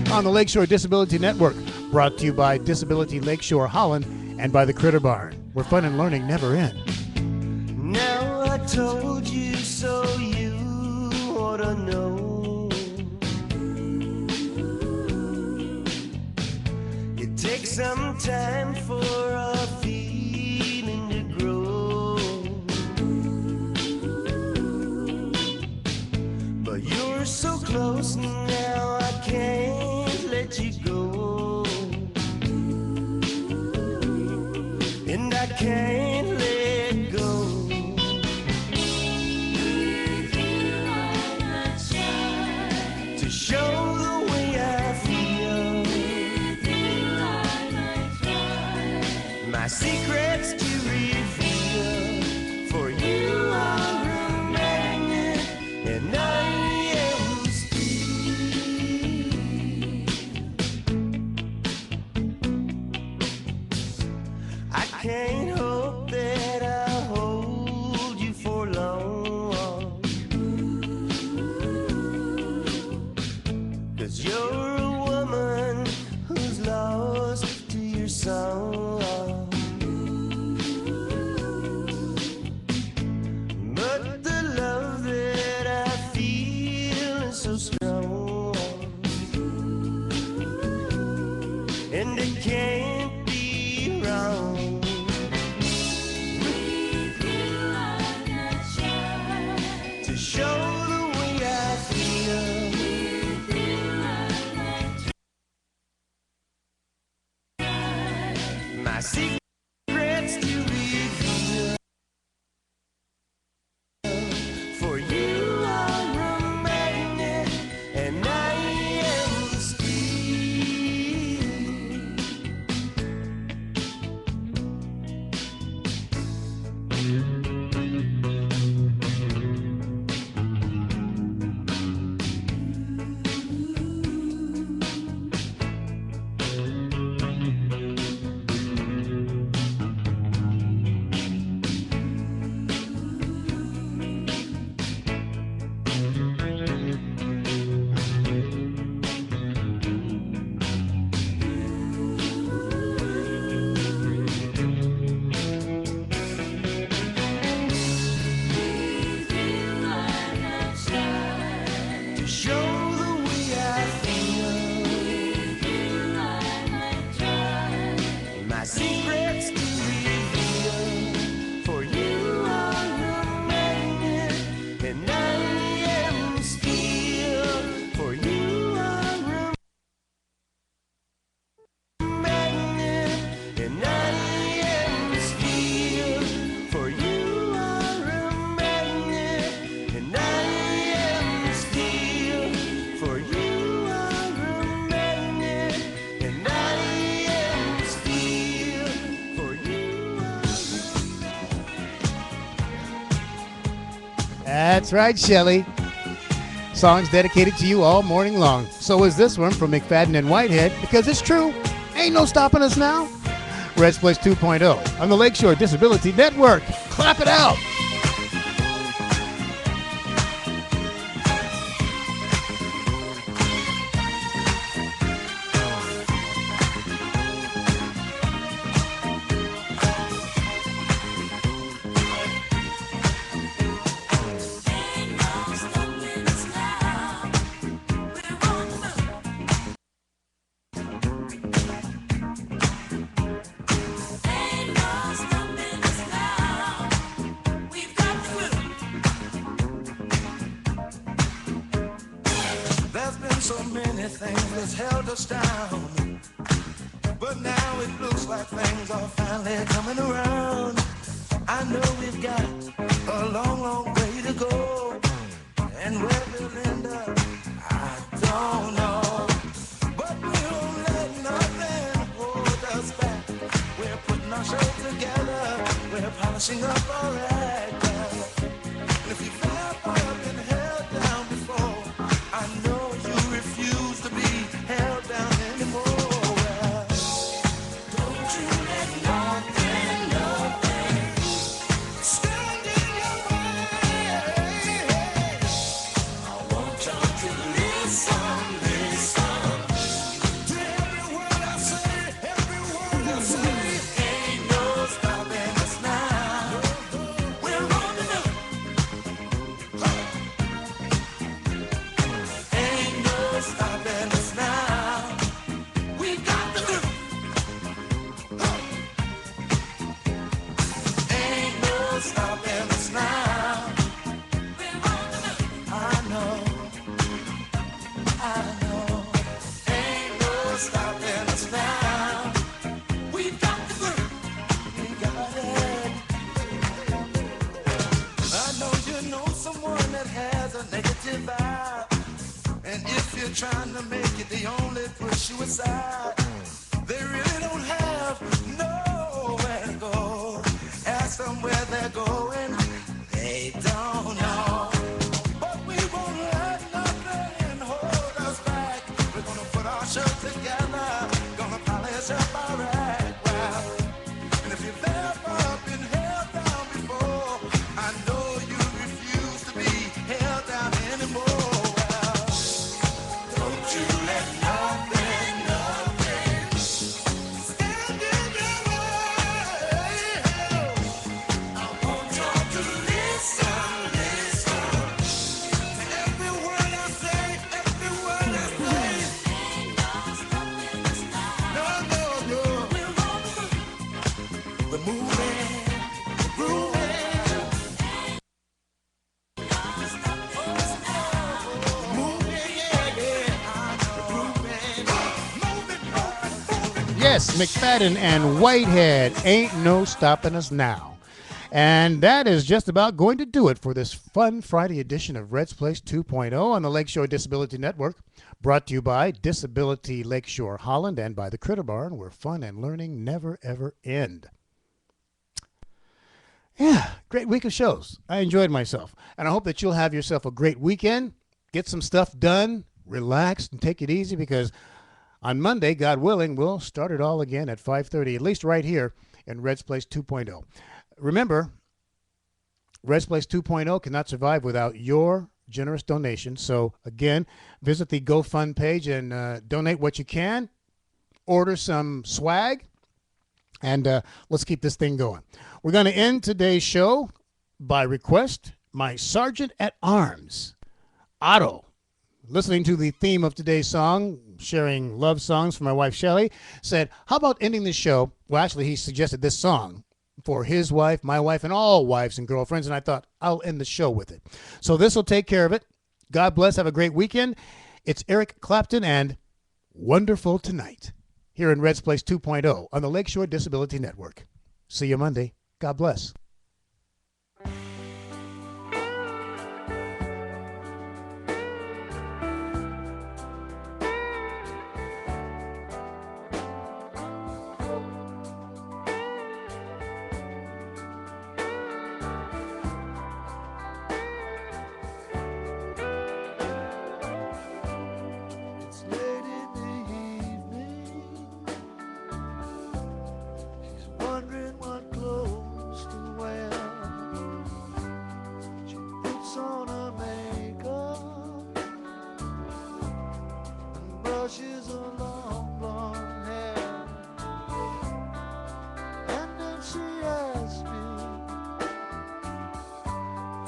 Speaker 1: on the Lakeshore Disability Network, brought to you by Disability Lakeshore Holland and by the Critter Barn, where fun and learning never end.
Speaker 3: Now I told you so, you ought to know. It takes some time for a feeling to grow, but you're so close now I can't let you go, and I can't let go. To show the way I feel, my secrets to reveal. For you are a magnet, and I am steel. I can't hope that I'll hold you for long, 'cause you're a woman who's lost to your song. But the love that I feel is so strong, and it can't be wrong. To show the way I feel, my secrets to reveal. For you are a magnet, and I am steel. To show the way I feel, my secrets to reveal. For you are a magnet, and I am steel. For you are a magnet, and I am steel. For you are a magnet, and I am steel. For you are a magnet, and I am steel. For you
Speaker 1: That's right, Shelley. Songs dedicated to you all morning long. So is this one from McFadden and Whitehead, because it's true. Ain't no stopping us now. Red's Place 2.0 on the Lakeshore Disability Network. Clap it out.
Speaker 3: There's been so many things that's held us down, but now it looks like things are finally coming around. I know we've got a long, long way to go, and where we'll end up, I show together. We're polishing up our act. And if you've ever been held down before, I know you refuse to be held down anymore. Don't you let nothing stand in your way. I want y'all to listen to every word I say, every word I say. Ain't no stopping us now. We're on the move. Ain't no stopping us now. We got the groove. Ain't no stopping us now. I know. Ain't no stopping us now. We got the groove. We got it. I know you know someone that has a negative vibe. And if you're trying to make it, they only push you aside. They really don't have nowhere to go. Ask them where they're going, they don't know. But we won't let nothing hold us back. We're gonna put our show together, gonna polish up our act. Well, and if you've ever been held down before, I know you refuse to be held down anymore. Well, don't you let nothing stand in your way. I want y'all to listen to every word I say, every word I say. No. We're moving, grooving, moving, grooving.
Speaker 1: Yes, McFadden and Whitehead, ain't no stopping us now. And that is just about going to do it for this fun Friday edition of Red's Place 2.0 on the Lakeshore Disability Network, brought to you by Disability Lakeshore Holland and by the Critter Barn, where fun and learning never, ever end. Yeah, great week of shows. I enjoyed myself. And I hope that you'll have yourself a great weekend. Get some stuff done, relax, and take it easy, because on Monday, God willing, we'll start it all again at 5:30, at least right here in Red's Place 2.0. Remember, Red's Place 2.0 cannot survive without your generous donation. So, again, visit the GoFund page and donate what you can. Order some swag. And let's keep this thing going. We're going to end today's show by request. My Sergeant at Arms, Otto, listening to the theme of today's song, sharing love songs for my wife, Shelley, said, how about ending the show? Well, actually, he suggested this song for his wife, my wife, and all wives and girlfriends. And I thought, I'll end the show with it. So this will take care of it. God bless. Have a great weekend. It's Eric Clapton and Wonderful Tonight, here in Red's Place 2.0 on the Lakeshore Disability Network. See you Monday. God bless.
Speaker 3: It's late in the evening. She's wondering what clothes to wear. She puts on her makeup and brushes her long blonde hair. And then she asks me,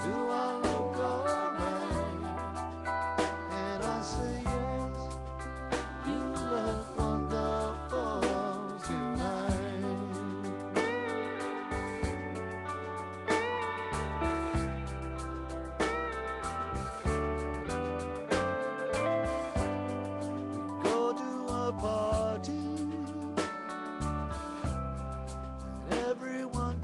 Speaker 3: do I look alright? And I say yes, you look wonderful tonight. Go to a party and everyone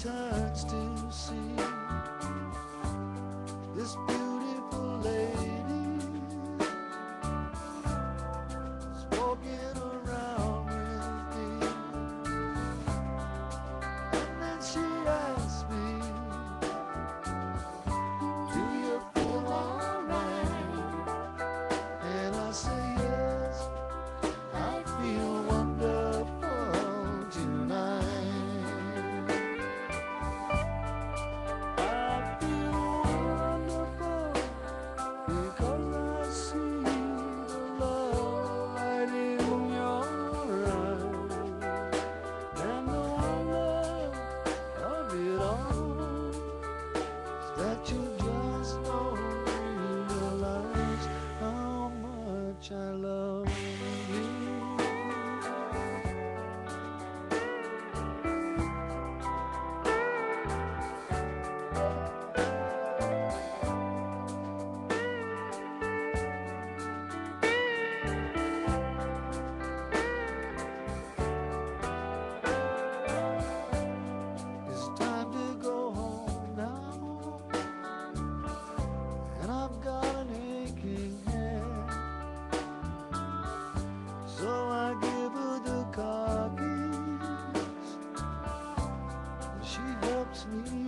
Speaker 3: sleep.